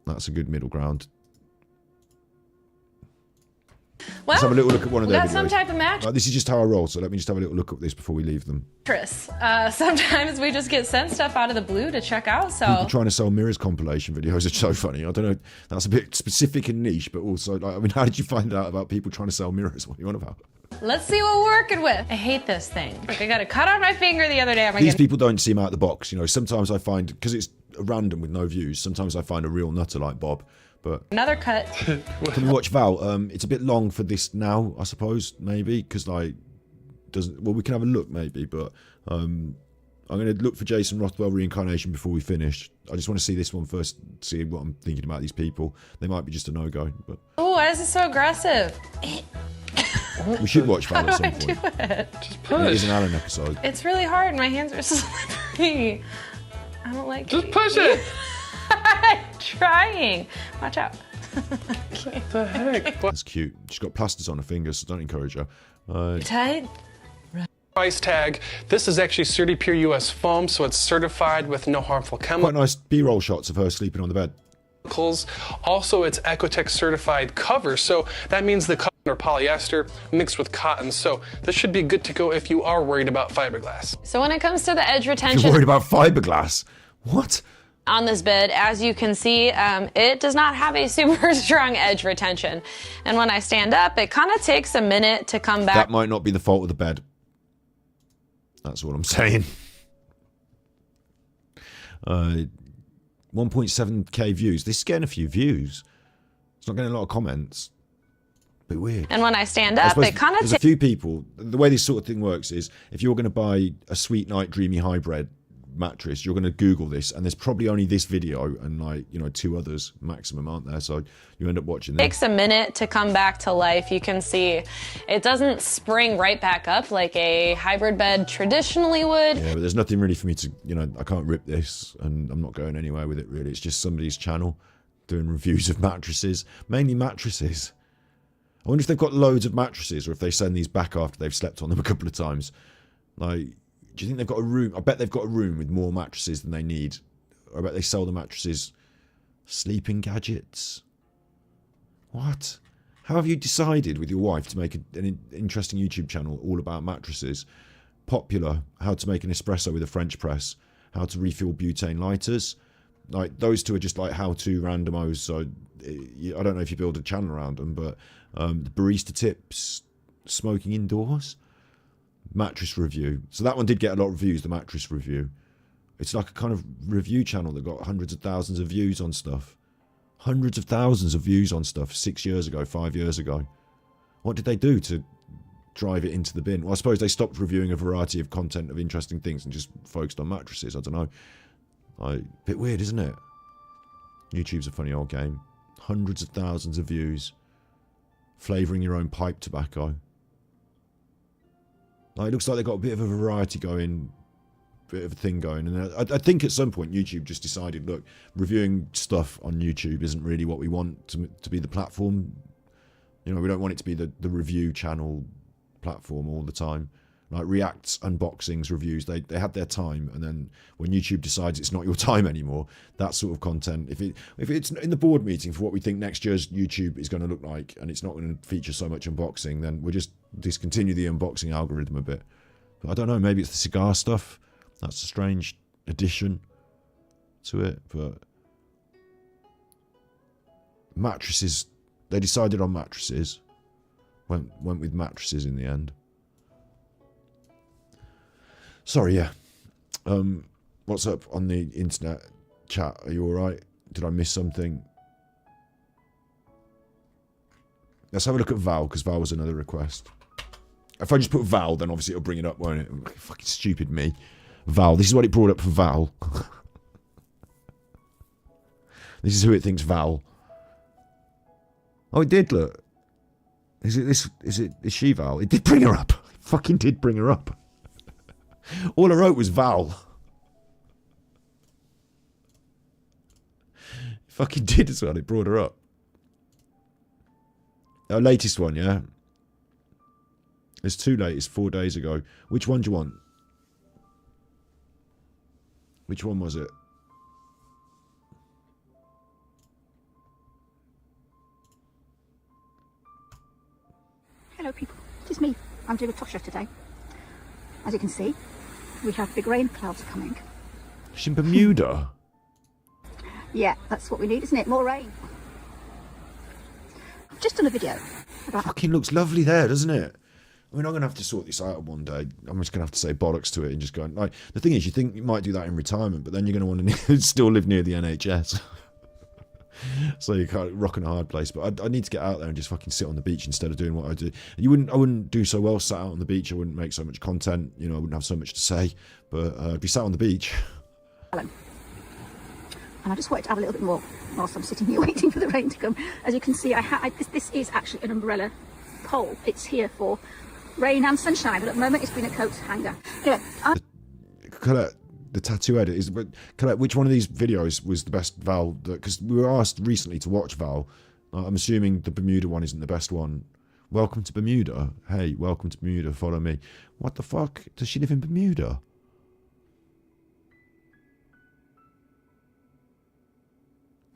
That's a good middle ground. Well, let's have a little look at one of their videos. Some type of mattress. This is just how I roll, so let me just have a little look at this before we leave them. Sometimes we just get sent stuff out of the blue to check out. So people trying to sell mirrors compilation videos are so funny. I don't know. That's a bit specific and niche, but also, like, I mean, how did you find out about people trying to sell mirrors? What are you on about? let's see what we're working with. I hate this thing. Like, I got a cut on my finger the other day. These people don't seem out of the box. You know, sometimes I find, because it's random with no views, sometimes I find a real nutter like Bob. But another cut. Can we watch Val? It's a bit long for this now, I suppose, maybe, because like doesn't. Well, we can have a look maybe, but I'm going to look for Jason Rothwell reincarnation before we finish. I just want to see this one first, see what I'm thinking about these people. They might be just a no-go, but. Oh, why is it so aggressive? We should watch Val at some point. How do I do it? Just push. It is an Alan episode. It's really hard. My hands are slippery. I don't like. Just push it. I'm trying. Watch out. What the heck? That's cute. She's got plasters on her fingers, so don't encourage her. Tight. Price tag. This is actually Certi Pure US foam, so it's certified with no harmful chemicals. Quite nice B-roll shots of her sleeping on the bed. Also, it's Ecotech certified cover, so that means the cotton or polyester mixed with cotton. So this should be good to go if you are worried about fiberglass. So when it comes to the edge retention, you're worried about fiberglass? What? On this bed, as you can see, it does not have a super strong edge retention. And when I stand up, it kind of takes a minute to come back. That might not be the fault of the bed. That's what I'm saying. 1.7k views. This is getting a few views. It's not getting a lot of comments. A bit weird. And when I stand up, it kind of there's a few people. The way this sort of thing works is if you're going to buy a Sweet Night Dreamy Hybrid mattress, you're going to Google this, and there's probably only this video and, like, you know, 2 others maximum, aren't there? So you end up watching them. It takes a minute to come back to life. You can see it doesn't spring right back up like a hybrid bed traditionally would. Yeah, but there's nothing really for me to, you know, I can't rip this, and I'm not going anywhere with it really. It's just somebody's channel doing reviews of mattresses, mainly mattresses. I wonder if they've got loads of mattresses, or if they send these back after they've slept on them a couple of times. Like, do you think they've got a room? I bet they've got a room with more mattresses than they need. I bet they sell the mattresses. Sleeping gadgets. What? How have you decided with your wife to make an interesting YouTube channel all about mattresses? Popular. How to make an espresso with a French press. How to refill butane lighters. Like, those 2 are just like how-to randomos. So I don't know if you build a channel around them, but the barista tips. Smoking indoors. Mattress review. So that one did get a lot of views, the mattress review. It's like a kind of review channel that got hundreds of thousands of views on stuff. Hundreds of thousands of views on stuff 6 years ago, 5 years ago. What did they do to drive it into the bin? Well, I suppose they stopped reviewing a variety of content of interesting things and just focused on mattresses. I don't know. A bit weird, isn't it? YouTube's a funny old game. Hundreds of thousands of views. Flavouring your own pipe tobacco. It looks like they've got a bit of a variety going, bit of a thing going. And I think at some point YouTube just decided, look, reviewing stuff on YouTube isn't really what we want to be the platform. You know, we don't want it to be the review channel platform all the time. Like reacts, unboxings, reviews, they had their time, and then when YouTube decides it's not your time anymore, that sort of content, if it's in the board meeting for what we think next year's YouTube is going to look like, and it's not going to feature so much unboxing, then we'll just discontinue the unboxing algorithm a bit. But I don't know, maybe it's the cigar stuff. That's a strange addition to it, but mattresses, they decided on mattresses, went with mattresses in the end. Sorry, yeah. What's up on the internet chat? Are you alright? Did I miss something? Let's have a look at Val, because Val was another request. If I just put Val, then obviously it'll bring it up, won't it? Fucking stupid me. Val. This is what it brought up for Val. This is who it thinks Val. Oh, it did, look. Is she Val? It did bring her up. It fucking did bring her up. All I wrote was Val. Fucking did as well. It brought her up. Our latest one, yeah. It's too late. It's 4 days ago. Which one do you want? Which one was it? Hello people, it is me. I'm doing a Tosha today. As you can see, we have big rain clouds coming. She's in Bermuda. Yeah, that's what we need, isn't it? More rain. I've just done a video about... Fucking looks lovely there, doesn't it? I mean, I'm going to have to sort this out one day. I'm just going to have to say bollocks to it and just go... Like, the thing is, you think you might do that in retirement, but then you're going to want to still live near the NHS. So you can't rock in a hard place. But I need to get out there and just fucking sit on the beach instead of doing what I do. I wouldn't do so well sat out on the beach. I wouldn't make so much content. You know, I wouldn't have so much to say. But I'd be sat on the beach. Alan. And I just wanted to have a little bit more whilst I'm sitting here waiting for the rain to come. As you can see, this is actually an umbrella pole. It's here for rain and sunshine, but at the moment it's been a coat hanger. Anyway, Colette, the tattoo edit is. But Colette, which one of these videos was the best Val? Because we were asked recently to watch Val. I'm assuming the Bermuda one isn't the best one. Welcome to Bermuda. Hey, welcome to Bermuda. Follow me. What the fuck? Does she live in Bermuda?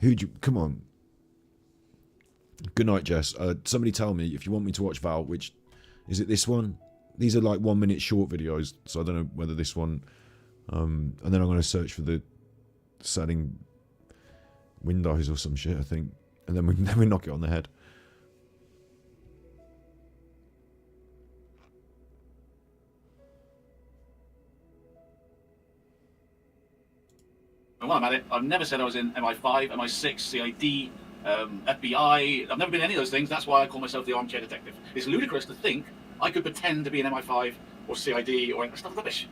Who'd you... Come on. Good night, Jess. Somebody tell me if you want me to watch Val, which... Is it this one? These are like 1 minute short videos, so I don't know whether this one... and then I'm going to search for the setting windows or some shit, I think. And then we knock it on the head. And while I'm at it, I've never said I was in MI5, MI6, CID, FBI. I've never been any of those things. That's why I call myself the Armchair Detective. It's ludicrous to think I could pretend to be an MI5 or CID or stuff rubbish.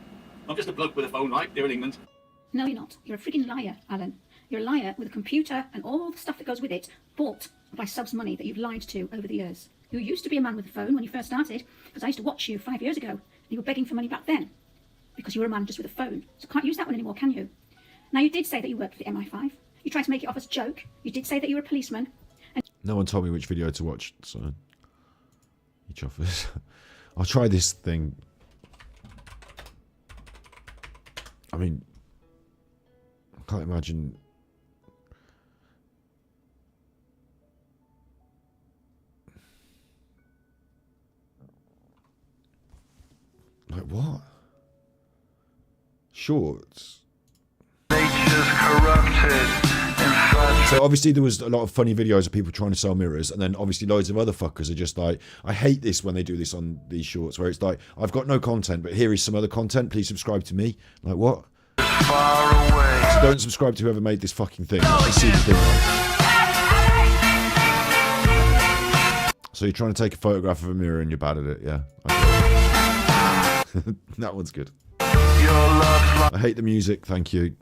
I'm just a bloke with a phone, right, here in England. no, you're not. You're a freaking liar, Alan. You're a liar with a computer and all the stuff that goes with it, bought by subs money that you've lied to over the years. You used to be a man with a phone when you first started, because I used to watch you 5 years ago, and you were begging for money back then, because you were a man just with a phone. So can't use that one anymore, can you? Now, you did say that you worked for the MI5. You tried to make it off as a joke. You did say that you were a policeman. And no one told me which video to watch, so... You chuffers. I'll try this thing. I mean... I can't imagine... Like what? Shorts. So obviously there was a lot of funny videos of people trying to sell mirrors, and then obviously loads of other fuckers are just like, I hate this when they do this on these shorts, where it's like, I've got no content, but here is some other content, please subscribe to me. Like what? So don't subscribe to whoever made this fucking thing. Let's see the thing. So you're trying to take a photograph of a mirror and you're bad at it, yeah. That one's good. I hate the music, thank you.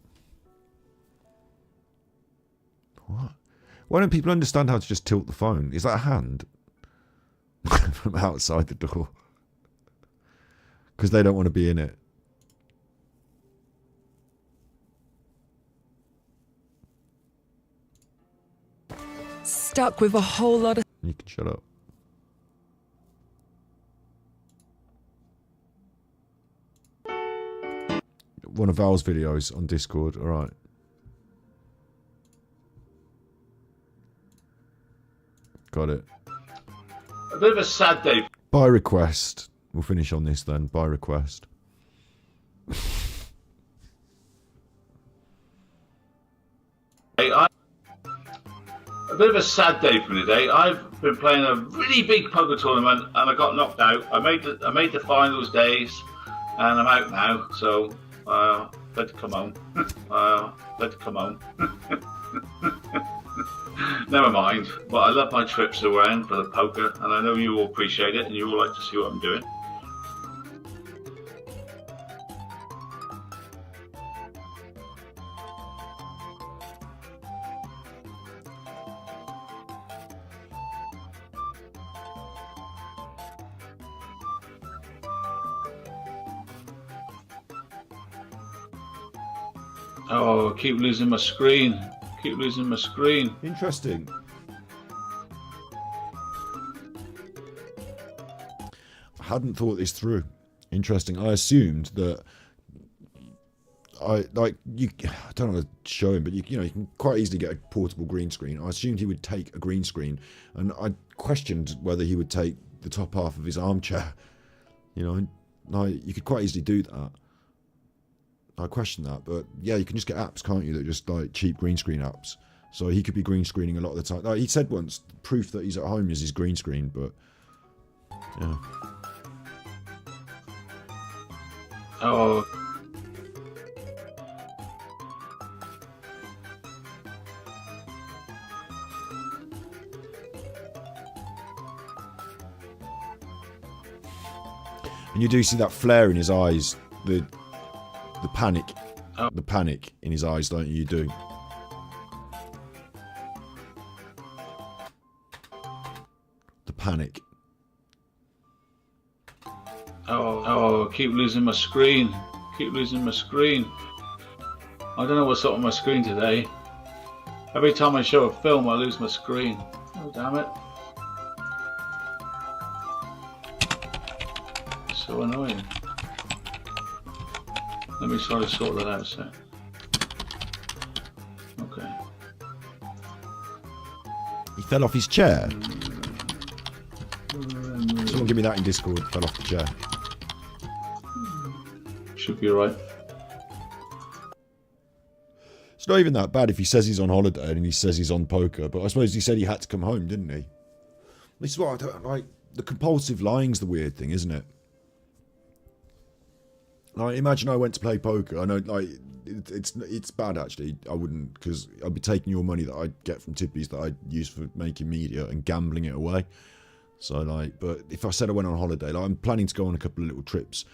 What? Why don't people understand how to just tilt the phone? Is that a hand? From outside the door. Because they don't want to be in it. Stuck with a whole lot of... You can shut up. One of Val's videos on Discord, alright. Got it. A bit of a sad day. By request. We'll finish on this then. By request. A bit of a sad day for me today. I've been playing a really big poker tournament and I got knocked out. I made the finals days and I'm out now. So let to come home. Let to come home. Never mind, but I love my trips around for the poker, and I know you all appreciate it, and you all like to see what I'm doing. Oh, I keep losing my screen. Keep losing my screen. Interesting. I hadn't thought this through. Interesting. I assumed that I don't know how to show him, but you know, you can quite easily get a portable green screen. I assumed he would take a green screen, and I questioned whether he would take the top half of his armchair. You know, like, you could quite easily do that. I questioned that, but yeah, you can just get apps, can't you, that just like cheap green screen apps. So he could be green screening a lot of the time. Like, he said once, proof that he's at home is his green screen, but yeah. Oh. And you do see that flare in his eyes, the panic, the panic in his eyes, don't you? You do. The panic. Oh, I keep losing my screen. Keep losing my screen. I don't know what's up on my screen today. Every time I show a film, I lose my screen. Oh, damn it. So annoying. Let me try to sort that out a sec. Okay. He fell off his chair. Someone give me that in Discord. Fell off the chair. Should be alright. It's not even that bad if he says he's on holiday and he says he's on poker, but I suppose he said he had to come home, didn't he? This is what I don't like. The compulsive lying's the weird thing, isn't it? Like, imagine I went to play poker. I know, like, it's bad actually. I wouldn't, because I'd be taking your money that I get from tippies that I use for making media and gambling it away. So like, but if I said I went on holiday, like, I'm planning to go on a couple of little trips.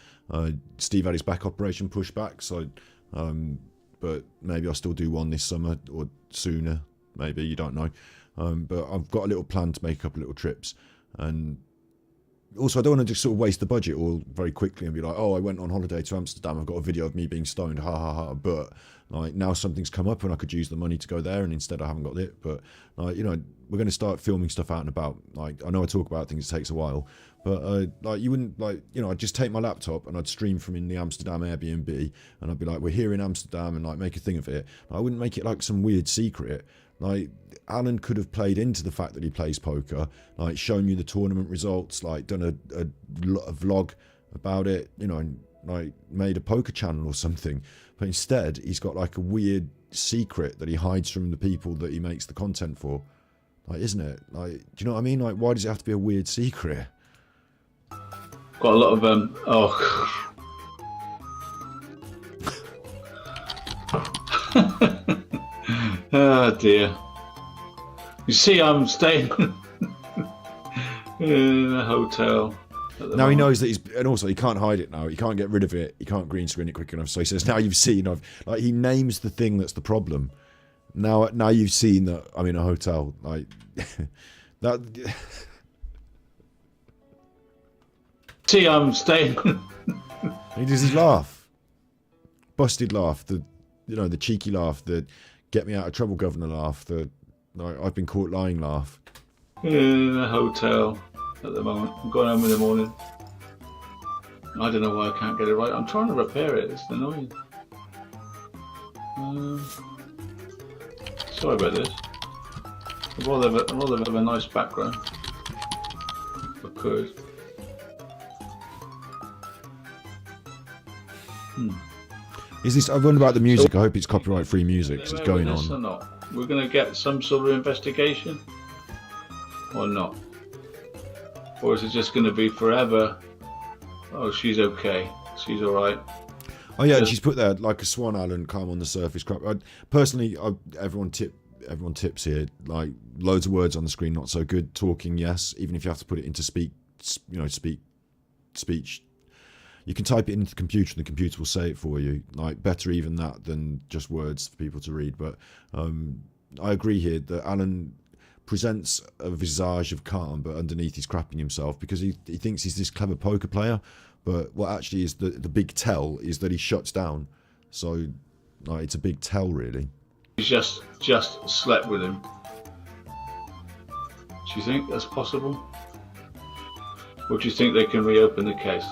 Steve had his back operation pushed back, so but maybe I'll still do one this summer or sooner. Maybe, you don't know. But I've got a little plan to make a couple of little trips, and also I don't want to just sort of waste the budget all very quickly and be like, oh, I went on holiday to Amsterdam, I've got a video of me being stoned, ha ha ha. But like, now something's come up and I could use the money to go there, and instead I haven't got it. But like, you know, we're going to start filming stuff out and about. Like, I know I talk about things, it takes a while, but like, you wouldn't, like, you know, I'd just take my laptop and I'd stream from in the Amsterdam Airbnb, and I'd be like, we're here in Amsterdam, and like, make a thing of it. I wouldn't make it like some weird secret. Like, Alan could have played into the fact that he plays poker, like shown you the tournament results, like done a vlog about it, you know, and like made a poker channel or something. But instead, he's got like a weird secret that he hides from the people that he makes the content for. Like, isn't it? Like, do you know what I mean? Like, why does it have to be a weird secret? Got a lot of oh. Oh dear. You see, I'm staying in a hotel. Now he knows that he's, and also he can't hide it now. He can't get rid of it. He can't green screen it quick enough. So he says, now you've seen, like, he names the thing that's the problem. Now you've seen that I'm in a hotel. Like, that. See, I'm staying. He does his laugh. Busted laugh. The cheeky laugh. The get me out of trouble governor laugh. The like, I've been caught lying laugh. In a hotel at the moment. I'm going home in the morning. I don't know why I can't get it right. I'm trying to repair it. It's annoying. Sorry about this. I'd rather have a nice background. If I could. Is this? I wonder about the music. I hope it's copyright-free music because it's going on. Or not? We're going to get some sort of investigation, or not? Or is it just going to be forever? Oh, she's okay. She's all right. Oh yeah, and she's put there like a swan, Alan, calm on the surface. Personally, everyone tips here. Like, loads of words on the screen, not so good. Talking, yes. Even if you have to put it into speech. You can type it into the computer and the computer will say it for you. Like, better even that than just words for people to read. But I agree here that Alan presents a visage of calm, but underneath he's crapping himself because he thinks he's this clever poker player. But what actually is the big tell is that he shuts down. So, like it's a big tell, really. She's just slept with him. Do you think that's possible? Or do you think they can reopen the case?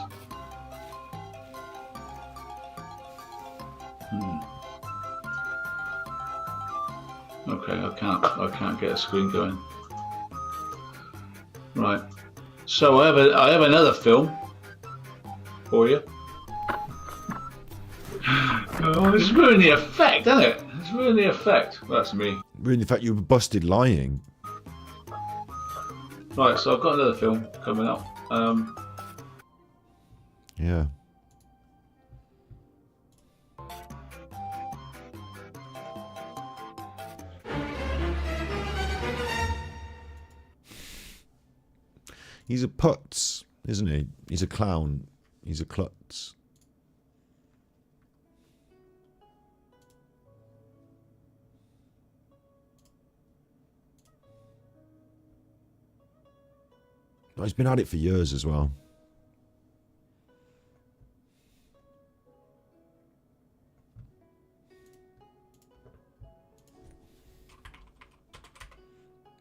Okay, I can't get a screen going. Right. So I have another film for you. Oh, it's ruined the effect, hasn't it? It's ruined the effect. That's me. Ruined the fact you were busted lying. Right, so I've got another film coming up. Yeah. He's a putz, isn't he? He's a clown. He's a klutz. But he's been at it for years as well.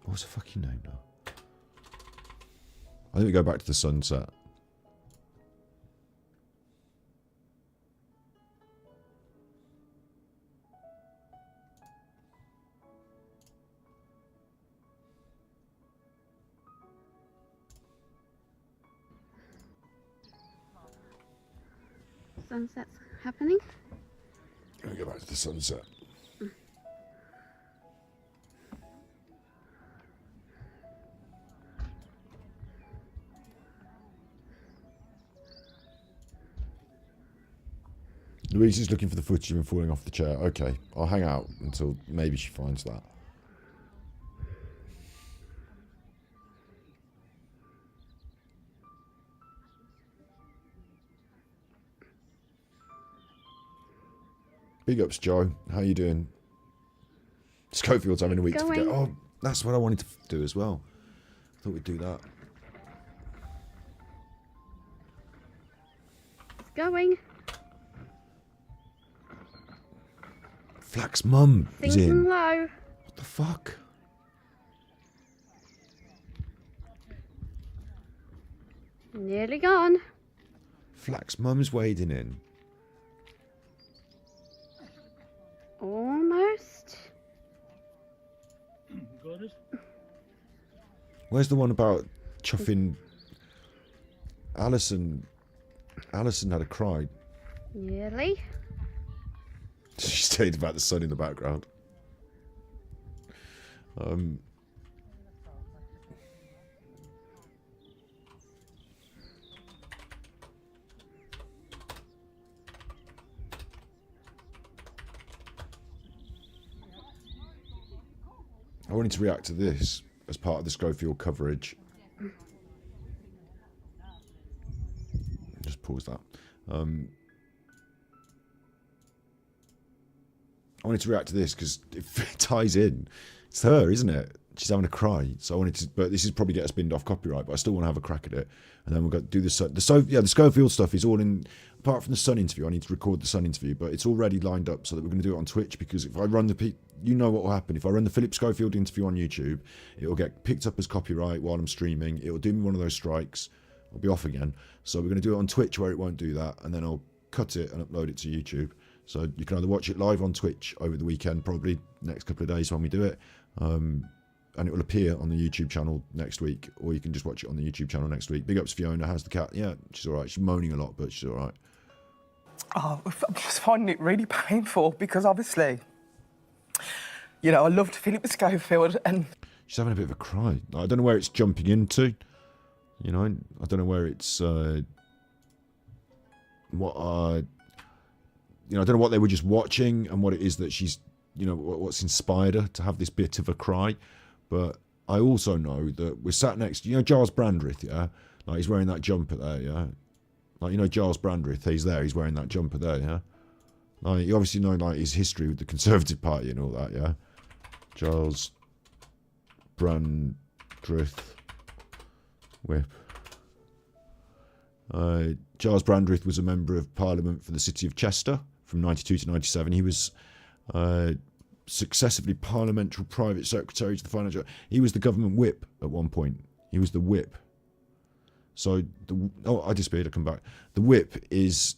What's the fucking name now? I think we go back to the sunset. Sunset's happening. Let me go back to the sunset. Louise is looking for the footage of him falling off the chair. Okay, I'll hang out until maybe she finds that. Big ups, Joe. How you doing? Schofield's having a week to forget. Oh, that's what I wanted to do as well. Thought we'd do that. It's going. Flack's mum is in. Sinking low. What the fuck? Nearly gone. Flack's mum's wading in. Almost. Where's the one about chuffing Alison? Alison had a cry. Nearly. She stayed about the sun in the background. I wanted to react to this as part of the Schofield coverage. Just pause that. I wanted to react to this because it ties in. It's her, isn't it? She's having a cry. So I wanted to, but this is probably get us binned off copyright. But I still want to have a crack at it, and then we'll go do the Schofield stuff is all in. Apart from the Sun interview, I need to record the Sun interview, but it's already lined up so that we're going to do it on Twitch. Because if I run you know what will happen if I run the Philip Schofield interview on YouTube, it will get picked up as copyright while I'm streaming. It will do me one of those strikes. I'll be off again. So we're going to do it on Twitch where it won't do that, and then I'll cut it and upload it to YouTube. So you can either watch it live on Twitch over the weekend, probably next couple of days when we do it, and it will appear on the YouTube channel next week, or you can just watch it on the YouTube channel next week. Big ups Fiona. How's the cat? Yeah, she's all right. She's moaning a lot, but she's all right. Oh, I'm just finding it really painful because obviously, you know, I loved Philip Schofield and... She's having a bit of a cry. I don't know where it's jumping into. You know, I don't know where it's... I don't know what they were just watching and what it is that she's, you know, what's inspired her to have this bit of a cry. But I also know that we're sat next, you know, Giles Brandreth, yeah? Like, he's wearing that jumper there, yeah? Like, you know, Giles Brandreth, he's there, he's wearing that jumper there, yeah? Like, you obviously know, like, his history with the Conservative Party and all that, yeah? Giles Brandreth Whip. Giles Brandreth was a member of Parliament for the city of Chester from 92 to 97. He was successively parliamentary private secretary to the financial. He was the government whip at one point. He was the whip. So I disappeared. I come back. The whip is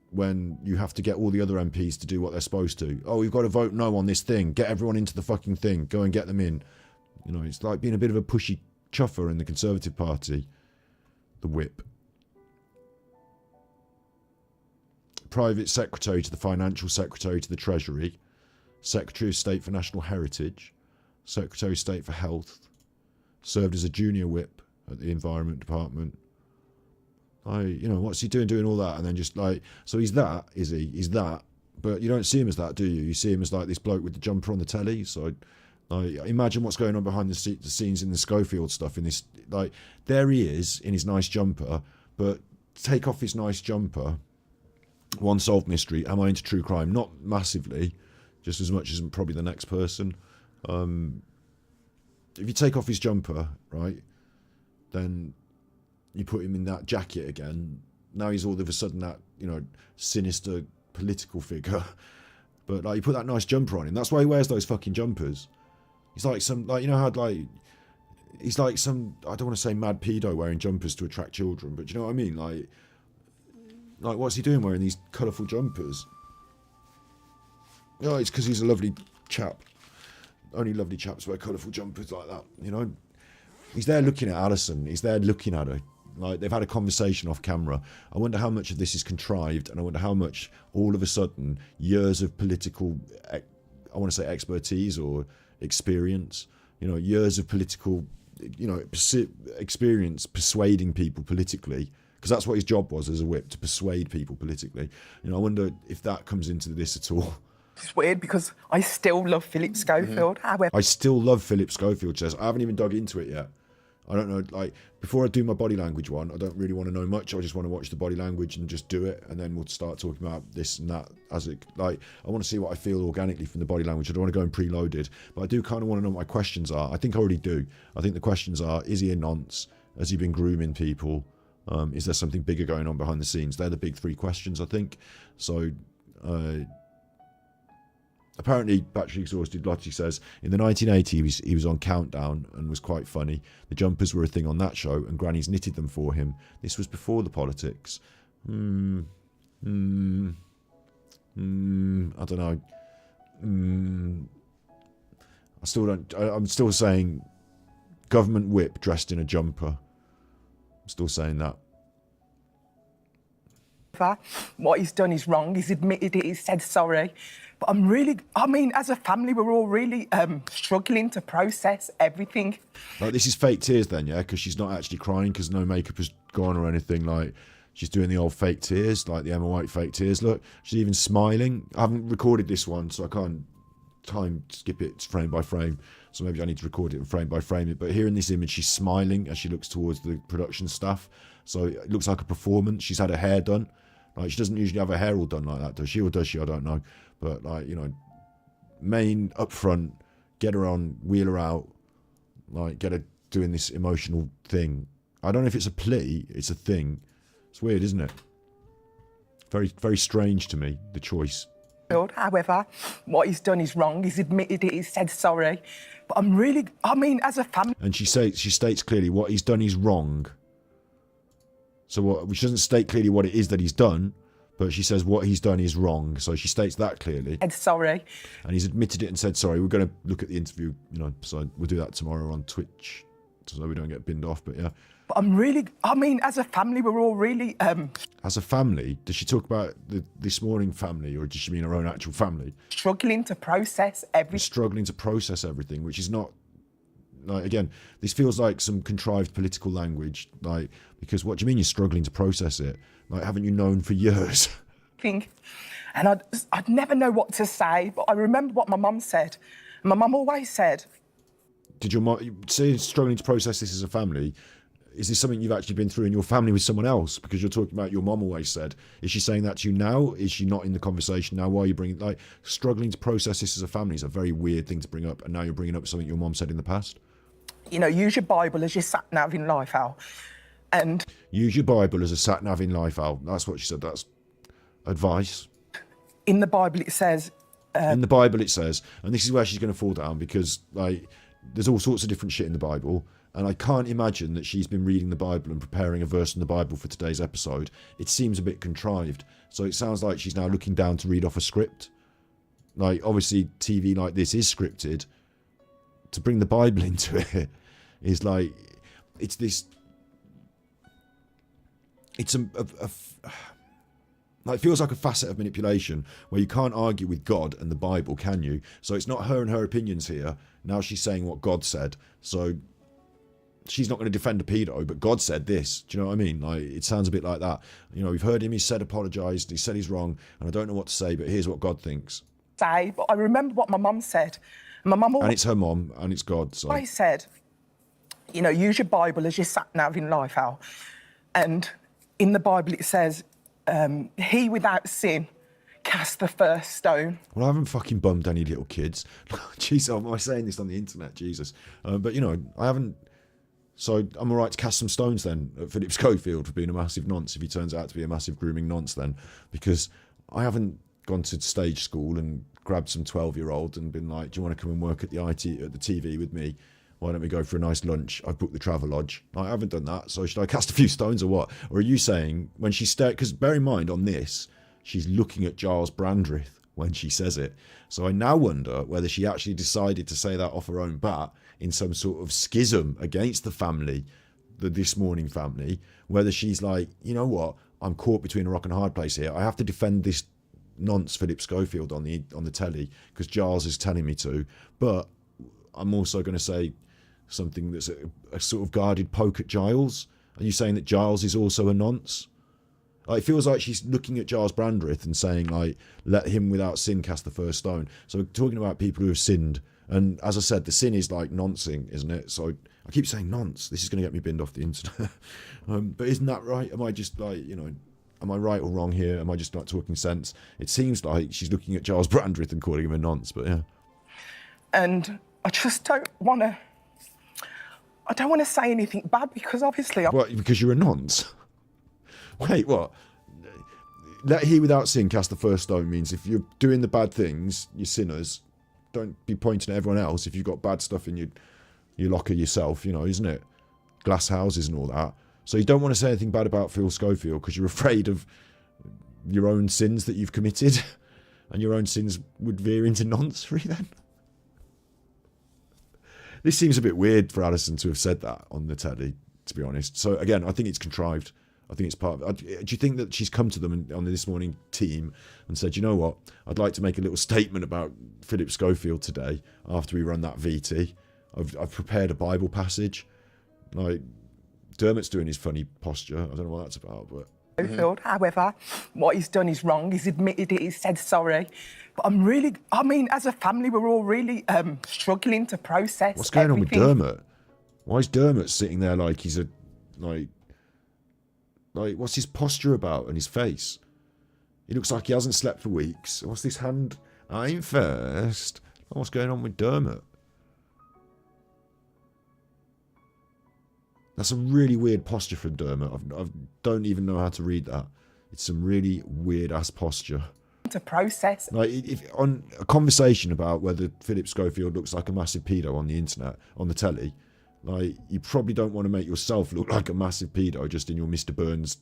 when you have to get all the other MPs to do what they're supposed to. Oh, we've got to vote no on this thing. Get everyone into the fucking thing. Go and get them in. You know, it's like being a bit of a pushy chuffer in the Conservative Party. The whip. Private secretary to the financial secretary to the Treasury. Secretary of State for National Heritage. Secretary of State for Health. Served as a junior whip at the Environment Department. You know, what's he doing all that? And then just like, so he's that, is he? He's that. But you don't see him as that, do you? You see him as like this bloke with the jumper on the telly. So, like, imagine what's going on behind the scenes in the Schofield stuff. In this, like, there he is in his nice jumper. But take off his nice jumper. One solved mystery. Am I into true crime? Not massively, just as much as probably the next person. If you take off his jumper, right, then you put him in that jacket again. Now he's all of a sudden that, you know, sinister political figure. But like, you put that nice jumper on him. That's why he wears those fucking jumpers. He's like some, like, you know how like, he's like some, I don't want to say mad pedo wearing jumpers to attract children, but do you know what I mean? Like what's he doing wearing these colourful jumpers? Oh, it's because he's a lovely chap. Only lovely chaps wear colourful jumpers like that, you know? He's there looking at Alison. He's there looking at her. Like, they've had a conversation off camera. I wonder how much of this is contrived, and I wonder how much, all of a sudden, years of political, I want to say expertise or experience, you know, years of political, you know, experience persuading people politically, because that's what his job was as a whip, to persuade people politically. You know, I wonder if that comes into this at all. It's weird because I still love Philip Schofield. However, I still love Philip Schofield, says. I haven't even dug into it yet. I don't know, like, before I do my body language one, I don't really want to know much. I just want to watch the body language and just do it, and then we'll start talking about this and that as it, like, I want to see what I feel organically from the body language. I don't want to go in preloaded, but I do kind of want to know what my questions are. I think I already do. I think the questions are, is he a nonce? Has he been grooming people? Is there something bigger going on behind the scenes? They're the big three questions, I think. So, apparently, Battery Exhausted Lottie says, in the 1980s, he was on Countdown and was quite funny. The jumpers were a thing on that show, and grannies knitted them for him. This was before the politics. I don't know. I still don't. I'm still saying government whip dressed in a jumper. I'm still saying that. what he's done is wrong. He's admitted it. He's said sorry. But I'm really, I mean, as a family, we're all really struggling to process everything. Like, this is fake tears then, yeah? Because she's not actually crying because no makeup has gone or anything. Like, she's doing the old fake tears, like the Emma White fake tears. Look, she's even smiling. I haven't recorded this one, so I can't time skip it frame by frame. So maybe I need to record it and frame by frame it. But here in this image, she's smiling as she looks towards the production staff. So it looks like a performance. She's had her hair done. Like, she doesn't usually have her hair all done like that, does she? Or does she? I don't know. But, like, you know, main up front, get her on, wheel her out, like, get her doing this emotional thing. I don't know if it's a plea, it's a thing. It's weird, isn't it? Very, very strange to me, the choice. However, what he's done is wrong. He's admitted it. He's said sorry. But I'm really, I mean, as a family... And she states clearly what he's done is wrong. So what, she doesn't state clearly what it is that he's done, but she says what he's done is wrong. So she states that clearly. Said sorry. And he's admitted it and said sorry. We're going to look at the interview, you know, so we'll do that tomorrow on Twitch, so we don't get binned off, but yeah. But I'm really, I mean, as a family, we're all really... As a family? Does she talk about the This Morning family, or does she mean her own actual family? Struggling to process everything. Struggling to process everything, which is not... Like, again, this feels like some contrived political language, like, because what do you mean you're struggling to process it? Like, haven't you known for years? And I'd never know what to say, but I remember what my mum said. My mum always said... Did your mum say struggling to process this as a family? Is this something you've actually been through in your family with someone else? Because you're talking about your mum always said. Is she saying that to you now? Is she not in the conversation now? Why are you bringing... Like, struggling to process this as a family is a very weird thing to bring up, and now you're bringing up something your mum said in the past. You know, use your Bible as your sat-nav in life, Al. And... Use your Bible as a sat-nav in life, Al. That's what she said. That's advice. in the Bible it says... in the Bible it says, and this is where she's going to fall down, because like there's all sorts of different shit in the Bible, and I can't imagine that she's been reading the Bible and preparing a verse in the Bible for today's episode. It seems a bit contrived. So it sounds like she's now looking down to read off a script. Like, obviously, TV like this is scripted. To bring the Bible into it is like, it's this... It's like, it feels like a facet of manipulation where you can't argue with God and the Bible, can you? So it's not her and her opinions here. Now she's saying what God said. So she's not going to defend a pedo, but God said this. Do you know what I mean? Like, it sounds a bit like that. You know, we've heard him, he said apologised, he said he's wrong, and I don't know what to say, but here's what God thinks. But I remember what my mum said. My mum always... And it's her mum, and it's God, so... I said, you know, use your Bible as your sat-nav in life, Al. And in the Bible it says, he without sin cast the first stone. Well, I haven't fucking bummed any little kids. Jeez, am I saying this on the internet? Jesus. But, you know, I haven't... So I'm all right to cast some stones then at Philip Schofield for being a massive nonce if he turns out to be a massive grooming nonce then. Because I haven't gone to stage school and grabbed some 12-year-old and been like, do you want to come and work at the TV with me? Why don't we go for a nice lunch? I've booked the Travelodge. I haven't done that, so should I cast a few stones or what? Or are you saying, when she stared, because bear in mind on this, she's looking at Giles Brandreth when she says it. So I now wonder whether she actually decided to say that off her own bat in some sort of schism against the family, the This Morning family, whether she's like, you know what, I'm caught between a rock and a hard place here. I have to defend this nonce Philip Schofield on the telly because Giles is telling me to, but I'm also going to say something that's a sort of guarded poke at Giles. Are you saying that Giles is also a nonce? Like, it feels like she's looking at Giles Brandreth and saying, like, let him without sin cast the first stone. So we're talking about people who have sinned. And as I said, the sin is like noncing, isn't it? So I keep saying nonce. This is going to get me binned off the internet. But isn't that right? Am I just like, you know, am I right or wrong here? Am I just not talking sense? It seems like she's looking at Giles Brandreth and calling him a nonce, but yeah. And I just don't want to say anything bad because obviously... What, because you're a nonce? Wait, what? Let he without sin cast the first stone means if you're doing the bad things, you're sinners. Don't be pointing at everyone else if you've got bad stuff in your locker yourself, you know, isn't it? Glass houses and all that. So you don't want to say anything bad about Phil Schofield because you're afraid of your own sins that you've committed, and your own sins would veer into noncery then. This seems a bit weird for Alison to have said that on the telly, to be honest. So again, I think it's contrived. I think it's part of it. Do you think that she's come to them on the This Morning team and said, you know what, I'd like to make a little statement about Philip Schofield today after we run that VT. I've prepared a Bible passage. Like, Dermot's doing his funny posture. I don't know what that's about, but... Schofield, however, what he's done is wrong. He's admitted it, he's said sorry. But I'm really, I mean, as a family, we're all really struggling to process What's going everything. on with Dermot? Why is Dermot sitting there like he's a... Like, what's his posture about and his face? He looks like he hasn't slept for weeks. What's this hand? I'm first. What's going on with Dermot? That's a really weird posture from Dermot. I don't even know how to read that. It's some really weird-ass posture. To process. Like, if on a conversation about whether Philip Schofield looks like a massive pedo on the internet, on the telly, like, you probably don't want to make yourself look like a massive pedo just in your Mr. Burns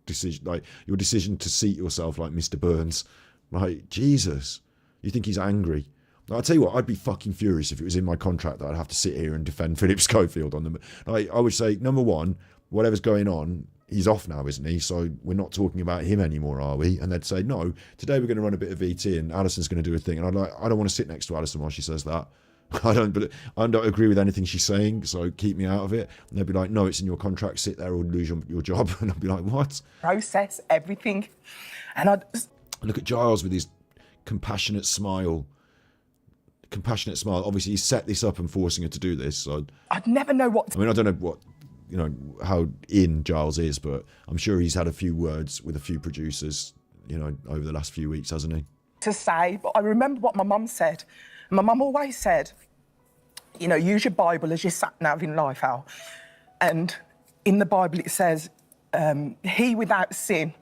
decision, like, your decision to seat yourself like Mr. Burns. Like, Jesus. You think he's angry? I'll tell you what, I'd be fucking furious if it was in my contract that I'd have to sit here and defend Philip Schofield on them. Like, I would say, number one, whatever's going on, he's off now, isn't he? So we're not talking about him anymore, are we? And they'd say, no, today we're going to run a bit of VT and Alison's going to do a thing. And I don't want to sit next to Alison while she says that. I don't agree with anything she's saying, so keep me out of it. And they'd be like, no, it's in your contract, sit there or lose your job. And I'd be like, what? Process everything. And I'd... Look at Giles with his compassionate smile. Obviously, he's set this up and forcing her to do this. So I'd never know what... I mean, I don't know what, you know, how in Giles is, but I'm sure he's had a few words with a few producers, you know, over the last few weeks, hasn't he? To say, but I remember what my mum said. My mum always said, you know, use your Bible as your sat-nav in life, Al. And in the Bible it says, he without sin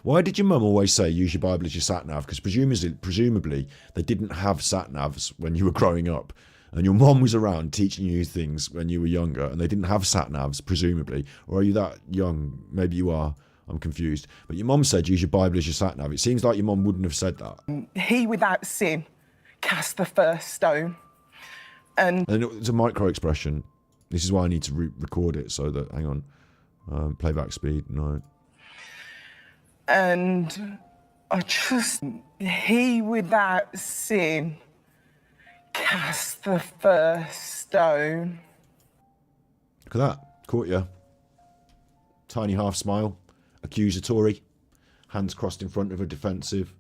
Why did your mum always say use your Bible as your sat-nav? Because presumably they didn't have sat-navs when you were growing up. And your mum was around teaching you things when you were younger, and they didn't have sat-navs, presumably. Or are you that young? Maybe you are. I'm confused. But your mum said use your Bible as your sat-nav. It seems like your mum wouldn't have said that. He without sin cast the first stone. And it's a micro-expression. This is why I need to record it so that, hang on, playback speed, no. And he without sin cast the first stone. Look at that, caught you. Tiny half smile, accusatory, hands crossed in front of her, defensive.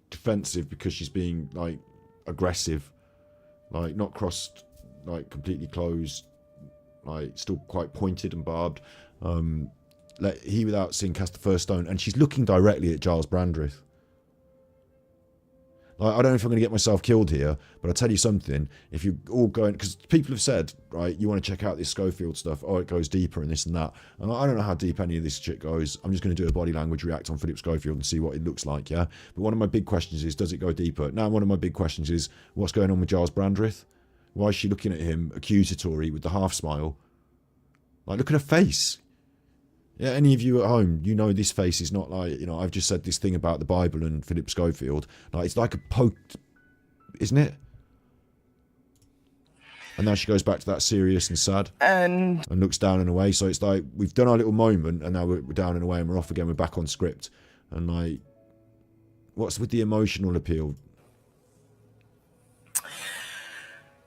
Defensive because she's being, like, aggressive, like, not crossed, like, completely closed, like, still quite pointed and barbed. Let he without sin cast the first stone, and she's looking directly at Giles Brandreth. Like, I don't know if I'm going to get myself killed here, but I'll tell you something. If you're all going, because people have said, right, you want to check out this Schofield stuff. Oh, it goes deeper and this and that. And I don't know how deep any of this shit goes. I'm just going to do a body language react on Philip Schofield and see what it looks like, yeah? But one of my big questions is, does it go deeper? Now, one of my big questions is, what's going on with Giles Brandreth? Why is she looking at him accusatory with the half smile? Like, look at her face. Yeah, any of you at home, you know this face is not like, you know, I've just said this thing about the Bible and Philip Schofield. Like, it's like a poked, isn't it? And now she goes back to that serious and sad. And looks down and away. So it's like, we've done our little moment and now we're down and away and we're off again. We're back on script. And like, what's with the emotional appeal?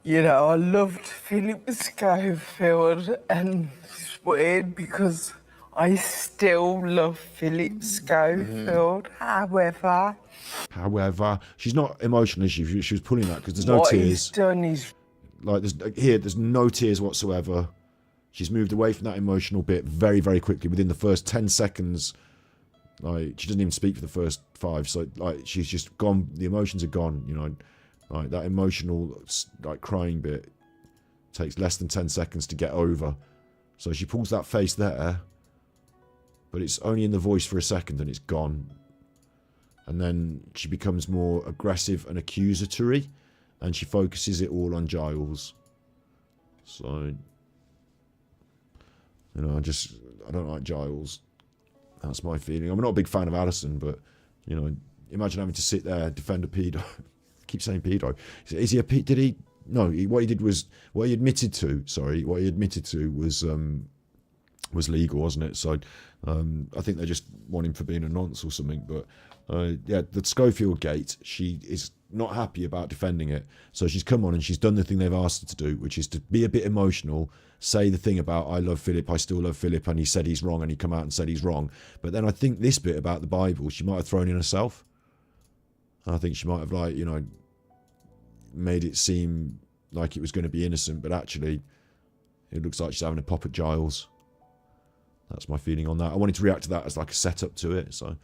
You know, I loved Philip Schofield, and it's weird because I still love Philip Schofield. However, she's not emotional, is she? She was pulling that because there's no what tears. he's done is like there's no tears whatsoever. She's moved away from that emotional bit very, very quickly within the first 10 seconds. Like, she doesn't even speak for the first 5, so like she's just gone. The emotions are gone, you know. Like, that emotional, like, crying bit takes less than 10 seconds to get over. So she pulls that face there, but it's only in the voice for a second and it's gone. And then she becomes more aggressive and accusatory, and she focuses it all on Giles. So, you know, I don't like Giles. That's my feeling. I'm not a big fan of Alison, but, you know, imagine having to sit there, defend a pedo. Keep saying pedo. Is he a pedo? Did he? No. What he admitted to was legal, wasn't it? So I think they just want him for being a nonce or something. But yeah, the Schofield gate, she is not happy about defending it. So she's come on and she's done the thing they've asked her to do, which is to be a bit emotional, say the thing about I love Philip, I still love Philip, and he said he's wrong, and he come out and said he's wrong. But then I think this bit about the Bible, she might have thrown in herself. I think she might have, like, you know, made it seem like it was going to be innocent, but actually it looks like she's having a pop at Giles. That's my feeling on that. I wanted to react to that as like a setup to it, so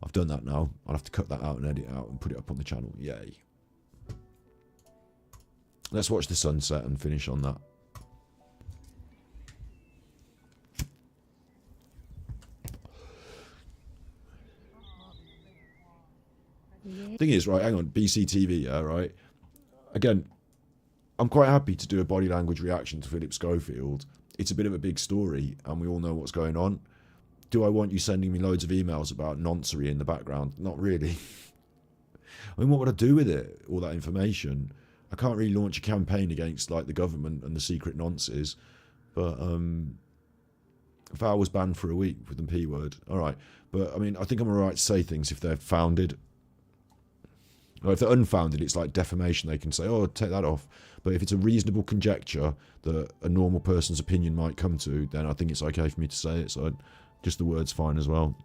I've done that now. I'll have to cut that out and edit it out and put it up on the channel. Yay. Let's watch the sunset and finish on that. Thing is, right, hang on, BCTV, yeah, right? Again, I'm quite happy to do a body language reaction to Philip Schofield. It's a bit of a big story, and we all know what's going on. Do I want you sending me loads of emails about noncery in the background? Not really. I mean, what would I do with it, all that information? I can't really launch a campaign against, like, the government and the secret nonces, but if I was banned for a week with the P word, all right. But, I mean, I think I'm all right to say things if they're founded. Or if they're unfounded, it's like defamation. They can say, oh, take that off. But if it's a reasonable conjecture that a normal person's opinion might come to, then I think it's okay for me to say it. So just the word's fine as well.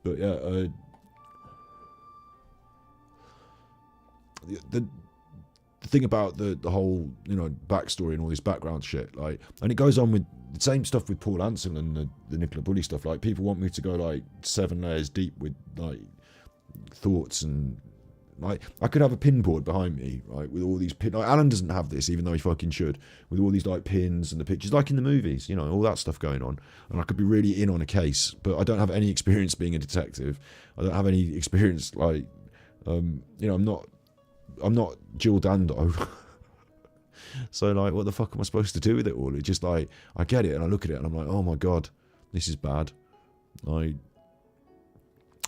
But yeah, the thing about the whole, you know, backstory and all this background shit, like, and it goes on with the same stuff with Paul Ansel and the Nicola Bulley stuff. Like, people want me to go like 7 layers deep with like thoughts and Like, I could have a pin board behind me, right, with all these pins. Like, Alan doesn't have this, even though he fucking should, with all these, like, pins and the pictures, like in the movies, you know, all that stuff going on. And I could be really in on a case, but I don't have any experience being a detective. I don't have any experience, like, you know, I'm not Jill Dando. So, like, what the fuck am I supposed to do with it all? It's just, like, I get it, and I look at it, and I'm like, oh, my God, this is bad.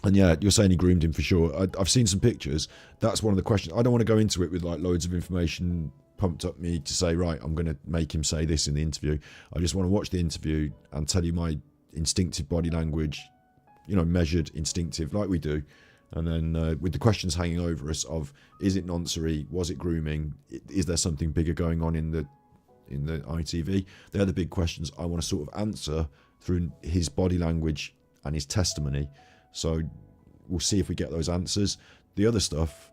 And yeah, you're saying he groomed him for sure. I've seen some pictures. That's one of the questions. I don't want to go into it with, like, loads of information pumped up me to say, right, I'm going to make him say this in the interview. I just want to watch the interview and tell you my instinctive body language, you know, measured, instinctive, like we do. And then with the questions hanging over us of, is it noncery? Was it grooming? Is there something bigger going on in the ITV? They're the big questions I want to sort of answer through his body language and his testimony. So we'll see if we get those answers. The other stuff,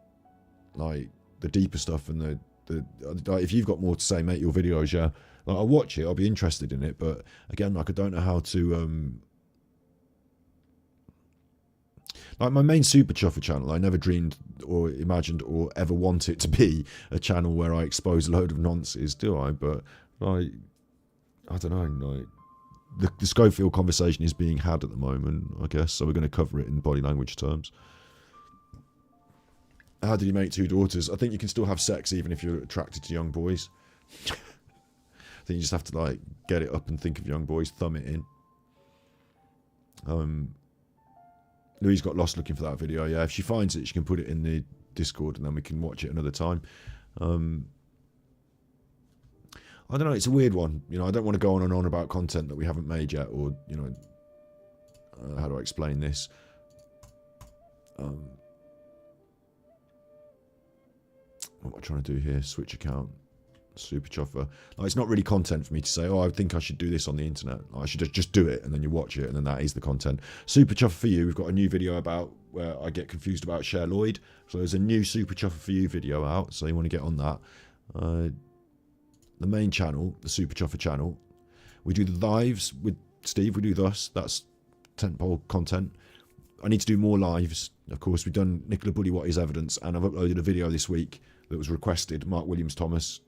like the deeper stuff, and if you've got more to say, make your videos, yeah. Like, I'll watch it, I'll be interested in it, but again, like, I don't know how to like, my main Super Chuffer channel, I never dreamed or imagined or ever want it to be a channel where I expose a load of nonsense, do I? But, like, I don't know, like, the Schofield conversation is being had at the moment, I guess, so we're going to cover it in body language terms. How did he make 2 daughters? I think you can still have sex even if you're attracted to young boys. I think you just have to, like, get it up and think of young boys, thumb it in. Louise got lost looking for that video. Yeah, if she finds it, she can put it in the Discord and then we can watch it another time. I don't know, it's a weird one. You know, I don't want to go on and on about content that we haven't made yet, or, you know, how do I explain this? What am I trying to do here? Switch account. Super Chuffer. Like, it's not really content for me to say, oh, I think I should do this on the internet. I should just do it, and then you watch it, and then that is the content. Super Chuffer for You, we've got a new video about where I get confused about Cher Lloyd. So there's a new Super Chuffer for You video out, so you want to get on that. The main channel, the Super Chuffer channel, we do the lives with Steve, we do thus. That's tentpole content. I need to do more lives. Of course, we've done Nicola Bully What Is Evidence, and I've uploaded a video this week that was requested, Mark Williams Thomas,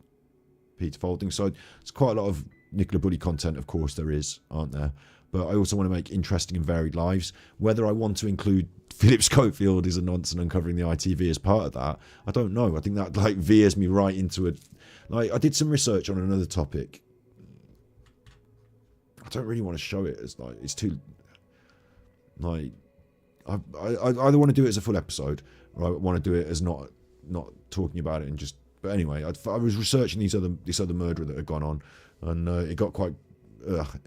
Peter Folding. So it's quite a lot of Nicola Bully content, of course there is, aren't there? But I also want to make interesting and varied lives. Whether I want to include Philip Schofield is a nonce and uncovering the ITV as part of that, I don't know. I think that, like, veers me right into it. Like, I did some research on another topic. I don't really want to show it as, like, it's too, like, I either want to do it as a full episode, or I want to do it as not talking about it and just. But anyway, I was researching this other murder that had gone on, and it got quite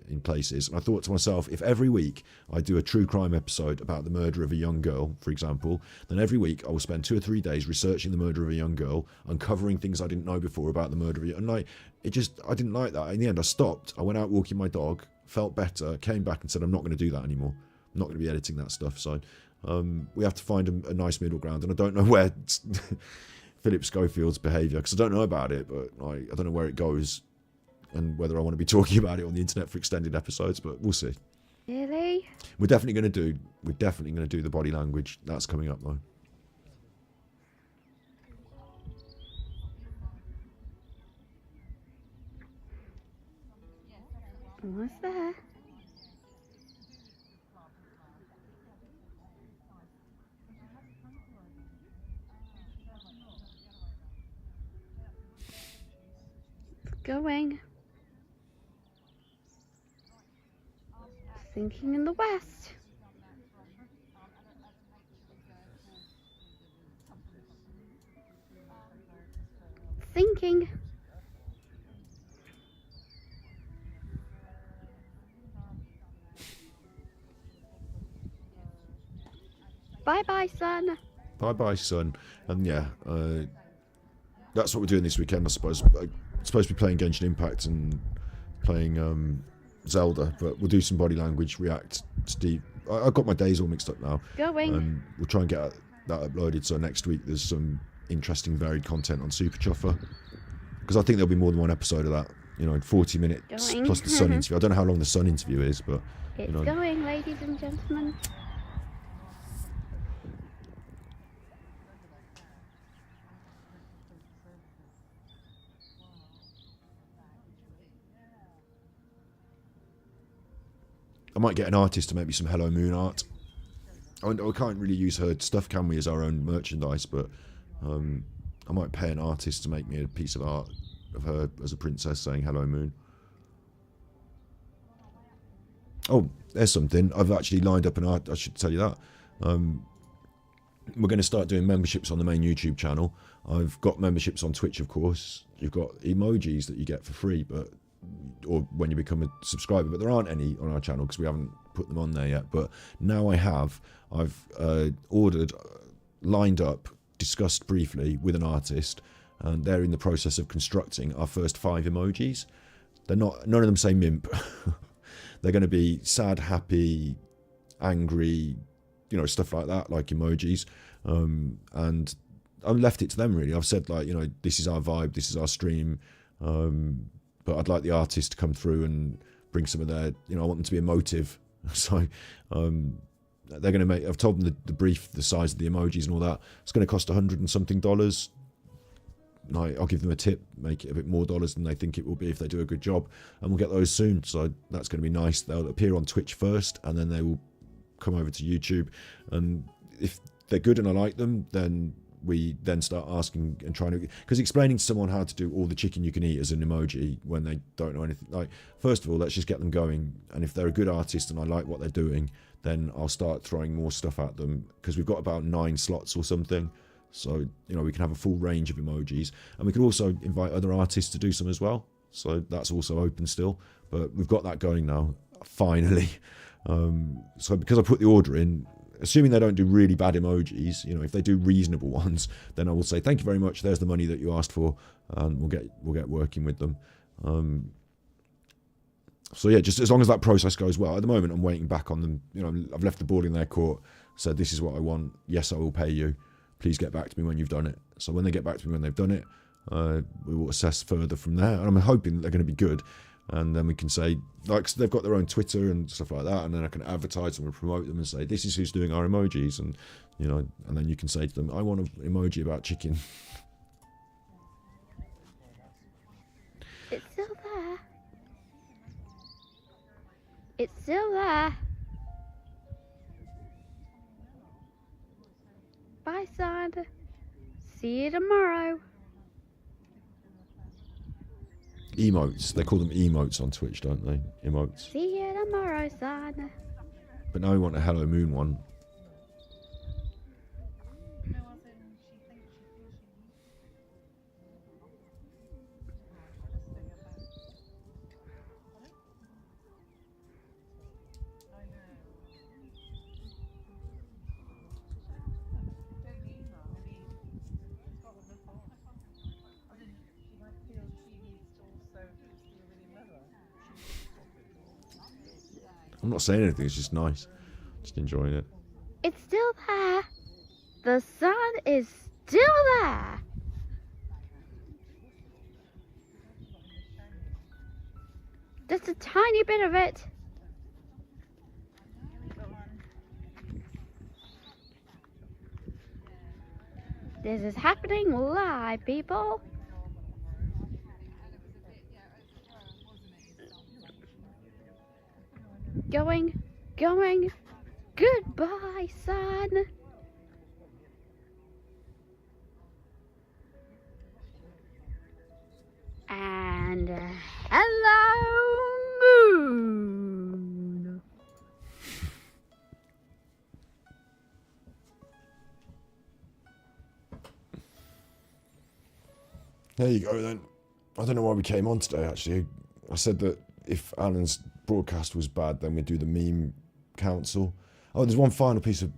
in places. And I thought to myself, if every week I do a true crime episode about the murder of a young girl, for example, then every week I will spend 2 or 3 days researching the murder of a young girl, uncovering things I didn't know before about the murder of a young. And, like, I didn't like that. In the end, I stopped. I went out walking my dog, felt better, came back and said, I'm not going to do that anymore. I'm not going to be editing that stuff. So we have to find a nice middle ground, and I don't know where Philip Schofield's behaviour, because I don't know about it, but I don't know where it goes and whether I want to be talking about it on the internet for extended episodes, but we'll see. Really? We're definitely going to do the body language. That's coming up, though. What's there? Going. Thinking in the west. Thinking. Bye-bye, son. Bye-bye, son. And yeah, that's what we're doing this weekend, I suppose. Supposed to be playing Genshin Impact and playing Zelda, but we'll do some body language, react. Steve, I've got my days all mixed up now. Going. And we'll try and get that uploaded, so next week there's some interesting varied content on Super Chuffer, because I think there'll be more than one episode of that. You know, 40 minutes Going. plus the Sun interview. I don't know how long the Sun interview is, but It's going, ladies and gentlemen. I might get an artist to make me some Hello Moon art. I can't really use her stuff, can we, as our own merchandise, but I might pay an artist to make me a piece of art of her as a princess saying Hello Moon. Oh, there's something. I've actually lined up an art. I should tell you that. We're going to start doing memberships on the main YouTube channel. I've got memberships on Twitch, of course. You've got emojis that you get for free, or when you become a subscriber, but there aren't any on our channel because we haven't put them on there yet. But now I've ordered, lined up, discussed briefly with an artist, and they're in the process of constructing our first 5 emojis. None of them say MIMP. They're going to be sad, happy, angry, stuff like that, like emojis. And I've left it to them, really. I've said, this is our vibe, this is our stream. But I'd like the artist to come through and bring some of their, I want them to be emotive. So they're going to make, I've told them the brief, the size of the emojis and all that. It's going to cost $100 and something. I'll give them a tip, make it a bit more dollars than they think it will be if they do a good job, and we'll get those soon. So that's going to be nice. They'll appear on Twitch first, and then they will come over to YouTube. And if they're good and I like them, then we then start asking and trying to, because explaining to someone how to do all the chicken you can eat as an emoji when they don't know anything, first of all, let's just get them going. And if they're a good artist and I like what they're doing, then I'll start throwing more stuff at them, because we've got about 9 slots or something. So, we can have a full range of emojis, and we can also invite other artists to do some as well. So that's also open still, but we've got that going now, finally. So because I put the order in, assuming they don't do really bad emojis, if they do reasonable ones, then I will say, thank you very much, there's the money that you asked for, and we'll get working with them. So yeah, just as long as that process goes well. At the moment, I'm waiting back on them. I've left the ball in their court, said this is what I want, yes, I will pay you. Please get back to me when you've done it. So when they get back to me when they've done it, we will assess further from there. And I'm hoping that they're going to be good. And then we can say, they've got their own Twitter and stuff like that. And then I can advertise them and promote them and say, this is who's doing our emojis. And, and then you can say to them, I want an emoji about chicken. It's still there. It's still there. Bye, son. See you tomorrow. Emotes. They call them emotes on Twitch, don't they? Emotes. See you tomorrow, son. But now we want a Hello Moon one. I'm not saying anything, it's just nice. Just enjoying it. It's still there. The sun is still there. Just a tiny bit of it. This is happening live, people. Going, goodbye, son. And hello, moon. There you go then. I don't know why we came on today, actually. I said that if Alan's broadcast was bad, then we'd do the meme council. Oh, there's one final piece of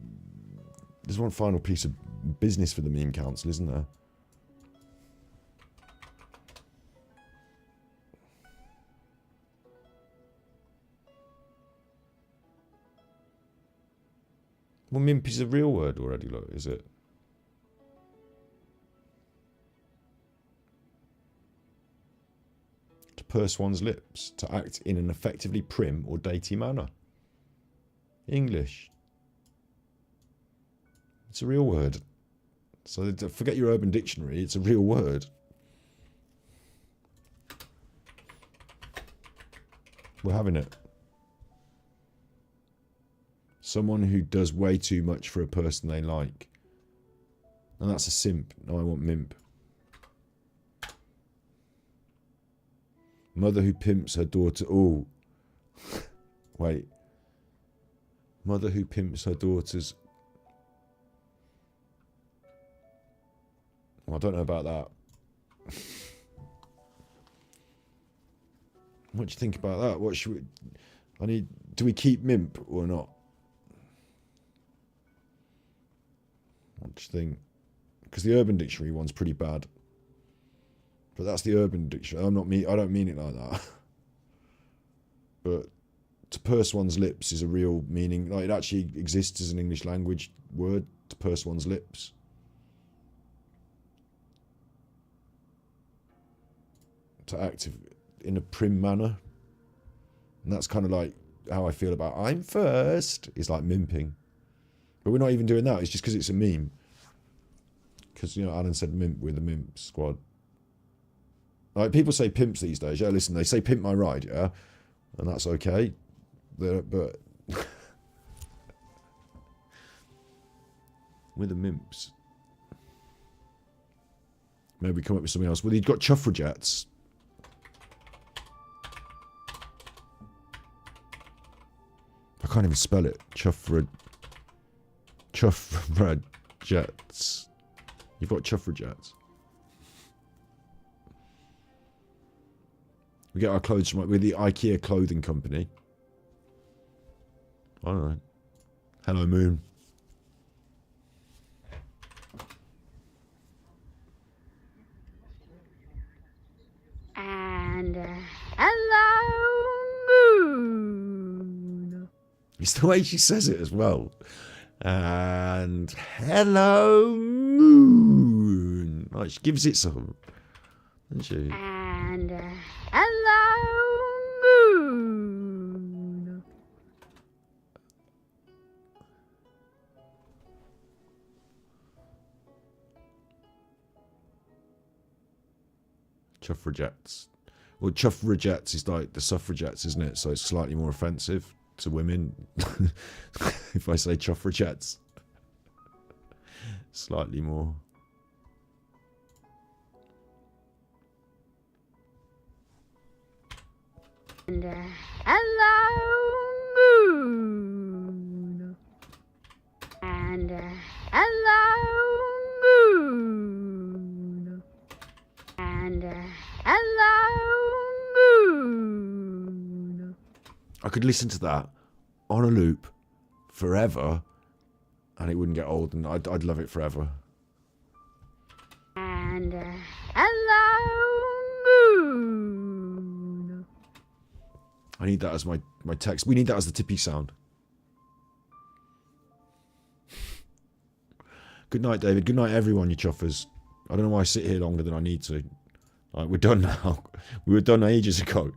business for the meme council, isn't there? Well, mimp is a real word already, look, is it? To purse one's lips, to act in an effectively prim or dainty manner. English. It's a real word. So forget your Urban Dictionary, it's a real word. We're having it. Someone who does way too much for a person they like. And that's a simp. No, I want mimp. Mother who pimps her daughter. Oh. Wait. Mother who pimps her daughters. Oh, I don't know about that. What do you think about that? What should we... Do we keep mimp or not? What do you think? Because the Urban Dictionary one's pretty bad. But that's the Urban Dictionary. I don't mean it like that. But to purse one's lips is a real meaning. Like, it actually exists as an English language word, to purse one's lips. To act in a prim manner. And that's kind of like how I feel about I'm first. It's like mimping. But we're not even doing that. It's just because it's a meme. Because, you know, Alan said mimp with the Mimp Squad. Like, people say pimps these days. Yeah, listen, they say pimp my ride, yeah? And that's okay. But with the Mimps. Maybe we come up with something else. Well, you've got Chufferjets. I can't even spell it. Chufferjets. You've got Chufferjets. We get our clothes from... We're the IKEA clothing company. I don't know. Hello, Moon. And hello, Moon. It's the way she says it as well. And hello, Moon. Like, she gives it some, doesn't she? And hello, Moon. Chufferjets. Well, Chufferjets is like the suffragettes, isn't it? So it's slightly more offensive to women if I say Chufferjets. Slightly more. And hello, Moon. And hello, Moon. And hello, Moon. I could listen to that on a loop forever and it wouldn't get old, and I'd love it forever. And hello, Moon. I need that as my text. We need that as the tippy sound. Good night, David. Good night, everyone, you chuffers. I don't know why I sit here longer than I need to. Like, we're done now. We were done ages ago.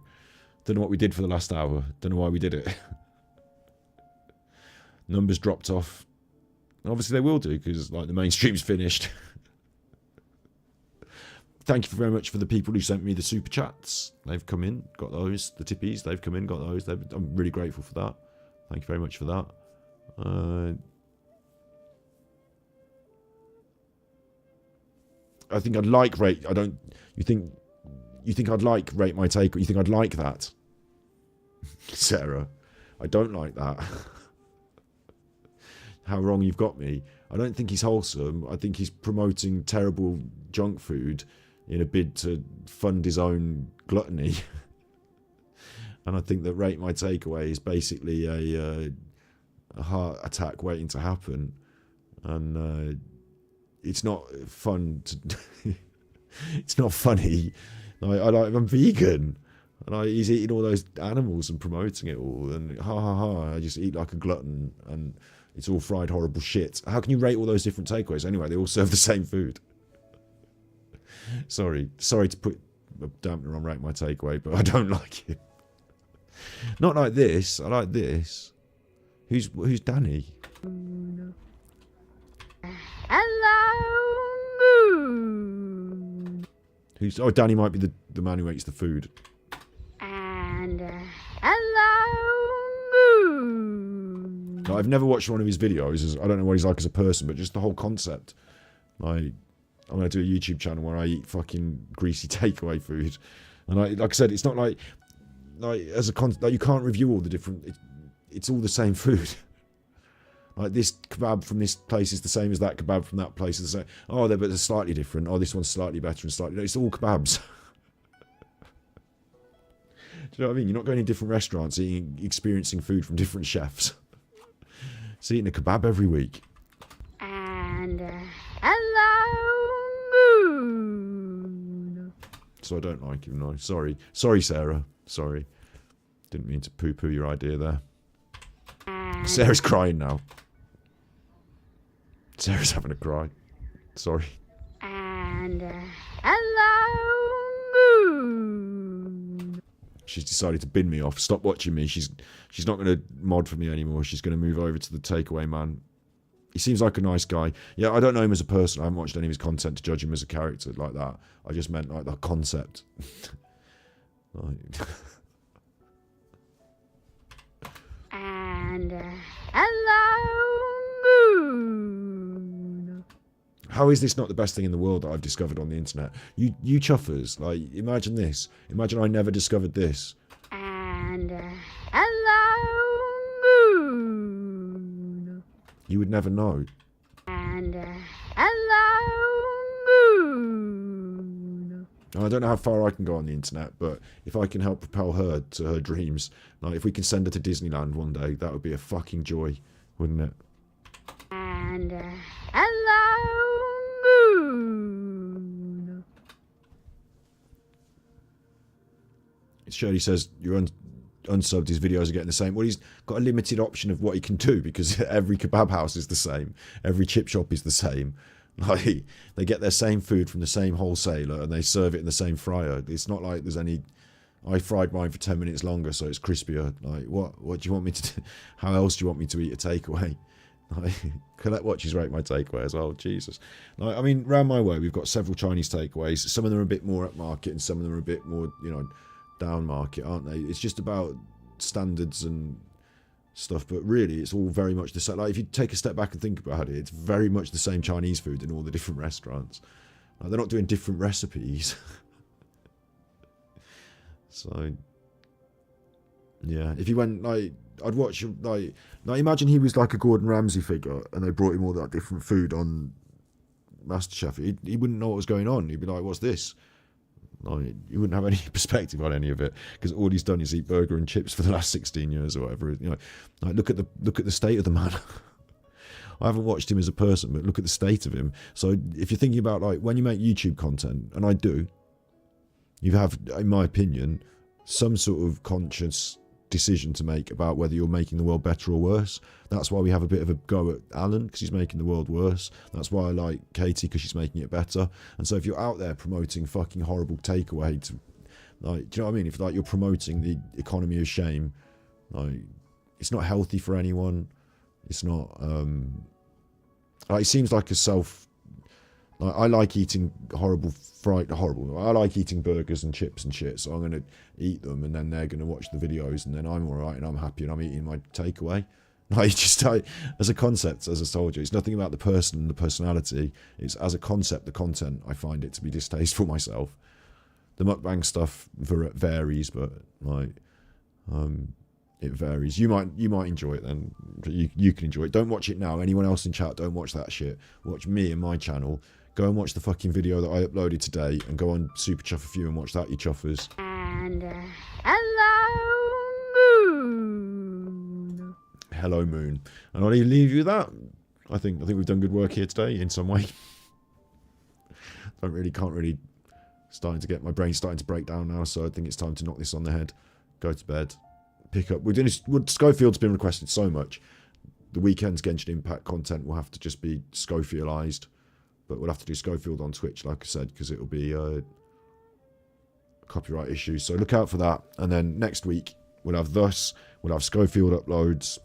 Don't know what we did for the last hour. Don't know why we did it. Numbers dropped off. Obviously they will do, because like the mainstream's finished. Thank you very much for the people who sent me the super chats. They've come in, got those. The tippies, they've come in, got those. I'm really grateful for that. Thank you very much for that. I think I'd like rate. You think I'd like rate my take? Or you think I'd like that, Sarah? I don't like that. How wrong you've got me. I don't think he's wholesome. I think he's promoting terrible junk food in a bid to fund his own gluttony. And I think that Rate My Takeaway is basically a heart attack waiting to happen. And it's not fun to... It's not funny. I'm vegan. And he's eating all those animals and promoting it all. And ha ha ha, I just eat like a glutton. And it's all fried horrible shit. How can you rate all those different takeaways? Anyway, they all serve the same food. Sorry to put a dampener on Rate My Takeaway, but I don't like it. Not like this. I like this. Who's Danny? Hello, Moon. Danny might be the man who eats the food. And hello, Moon. Like, I've never watched one of his videos. I don't know what he's like as a person, but just the whole concept. Like, I'm going to do a YouTube channel where I eat fucking greasy takeaway food. And like I said, it's not like as a like you can't review all the different. It's all the same food. Like, this kebab from this place is the same as that kebab from that place. Is the same. Oh, but they're slightly different. Oh, this one's slightly better and slightly. No, it's all kebabs. Do you know what I mean? You're not going to different restaurants, experiencing food from different chefs. It's eating a kebab every week. And hello, moon. So I don't like him, no. Sorry, Sarah. Sorry. Didn't mean to poo-poo your idea there. And Sarah's crying now. Sarah's having a cry. Sorry. And hello, moon. She's decided to bin me off. Stop watching me. She's not going to mod for me anymore. She's going to move over to the takeaway man. He seems like a nice guy. Yeah, I don't know him as a person. I haven't watched any of his content to judge him as a character like that. I just meant like the concept. Like... And hello, moon. How is this not the best thing in the world that I've discovered on the internet? You chuffers, like, imagine this. Imagine I never discovered this. And hello, moon. You would never know. And hello, moon. I don't know how far I can go on the internet, but if I can help propel her to her dreams, like if we can send her to Disneyland one day, that would be a fucking joy, wouldn't it? And hello, moon. Shirley says you're unsubbed, his videos are getting the same. Well, he's got a limited option of what he can do because every kebab house is the same. Every chip shop is the same. Like, they get their same food from the same wholesaler and they serve it in the same fryer. It's not like there's any... I fried mine for 10 minutes longer so it's crispier. Like, what do you want me to do? How else do you want me to eat a takeaway? Like, Colette watches rate my takeaway as well. Jesus. Like, I mean, round my way, we've got several Chinese takeaways. Some of them are a bit more upmarket and some of them are a bit more, you know, down market, aren't they? It's just about standards and stuff, but really it's all very much the same. Like, if you take a step back and think about it, it's very much the same Chinese food in all the different restaurants. Like, they're not doing different recipes. So yeah, if you went, like, I'd watch, like imagine he was like a Gordon Ramsay figure and they brought him all that different food on MasterChef. He wouldn't know what was going on. He'd be like, what's this? Like, you wouldn't have any perspective on any of it because all he's done is eat burger and chips for the last 16 years or whatever. You know, like, look at the state of the man. I haven't watched him as a person, but look at the state of him. So if you're thinking about, like, when you make YouTube content, and I do, you have, in my opinion, some sort of conscious decision to make about whether you're making the world better or worse. That's why we have a bit of a go at Alan, because he's making the world worse. That's why I like Katie, because she's making it better. And so if you're out there promoting fucking horrible takeaway to, like, do you know what I mean? If, like, you're promoting the economy of shame, like, it's not healthy for anyone. It's not, like, it seems like a self, like, I like eating horrible. I like eating burgers and chips and shit, so I'm going to eat them and then they're going to watch the videos and then I'm alright and I'm happy and I'm eating my takeaway. Like, just as a concept, as I told you, it's nothing about the person and the personality. It's as a concept, the content, I find it to be distasteful myself. The mukbang stuff varies, but, like, it varies. You might enjoy it then. You can enjoy it. Don't watch it now. Anyone else in chat, don't watch that shit. Watch me and my channel. Go and watch the fucking video that I uploaded today and go on Super Chuff a Few and watch that, you chuffers. And hello, moon. Hello, moon. And I'll leave you with that. I think we've done good work here today in some way. Can't really starting to get my brain starting to break down now, so I think it's time to knock this on the head. Go to bed. Pick up. Schofield's been requested so much. The weekend's Genshin Impact content will have to just be Schofieldized. But we'll have to do Schofield on Twitch, like I said, because it'll be a copyright issue. So look out for that. And then next week, we'll have Schofield uploads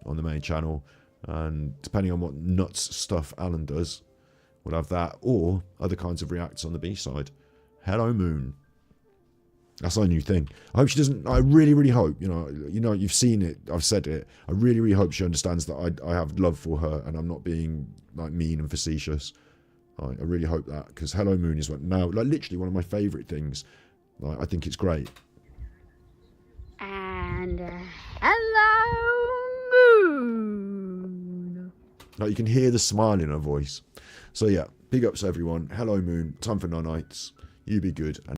on the main channel. And depending on what nuts stuff Alan does, we'll have that or other kinds of reacts on the B-side. Hello, Moon. That's our new thing. I hope she doesn't. I really, really hope. You know, you've seen it. I've said it. I really, really hope she understands that I have love for her, and I'm not being like mean and facetious. I really hope that, because Hello Moon is now like literally one of my favourite things. Like, I think it's great. And hello Moon. Like, you can hear the smile in her voice. So yeah, big ups everyone. Hello Moon. Time for no nights. You be good. And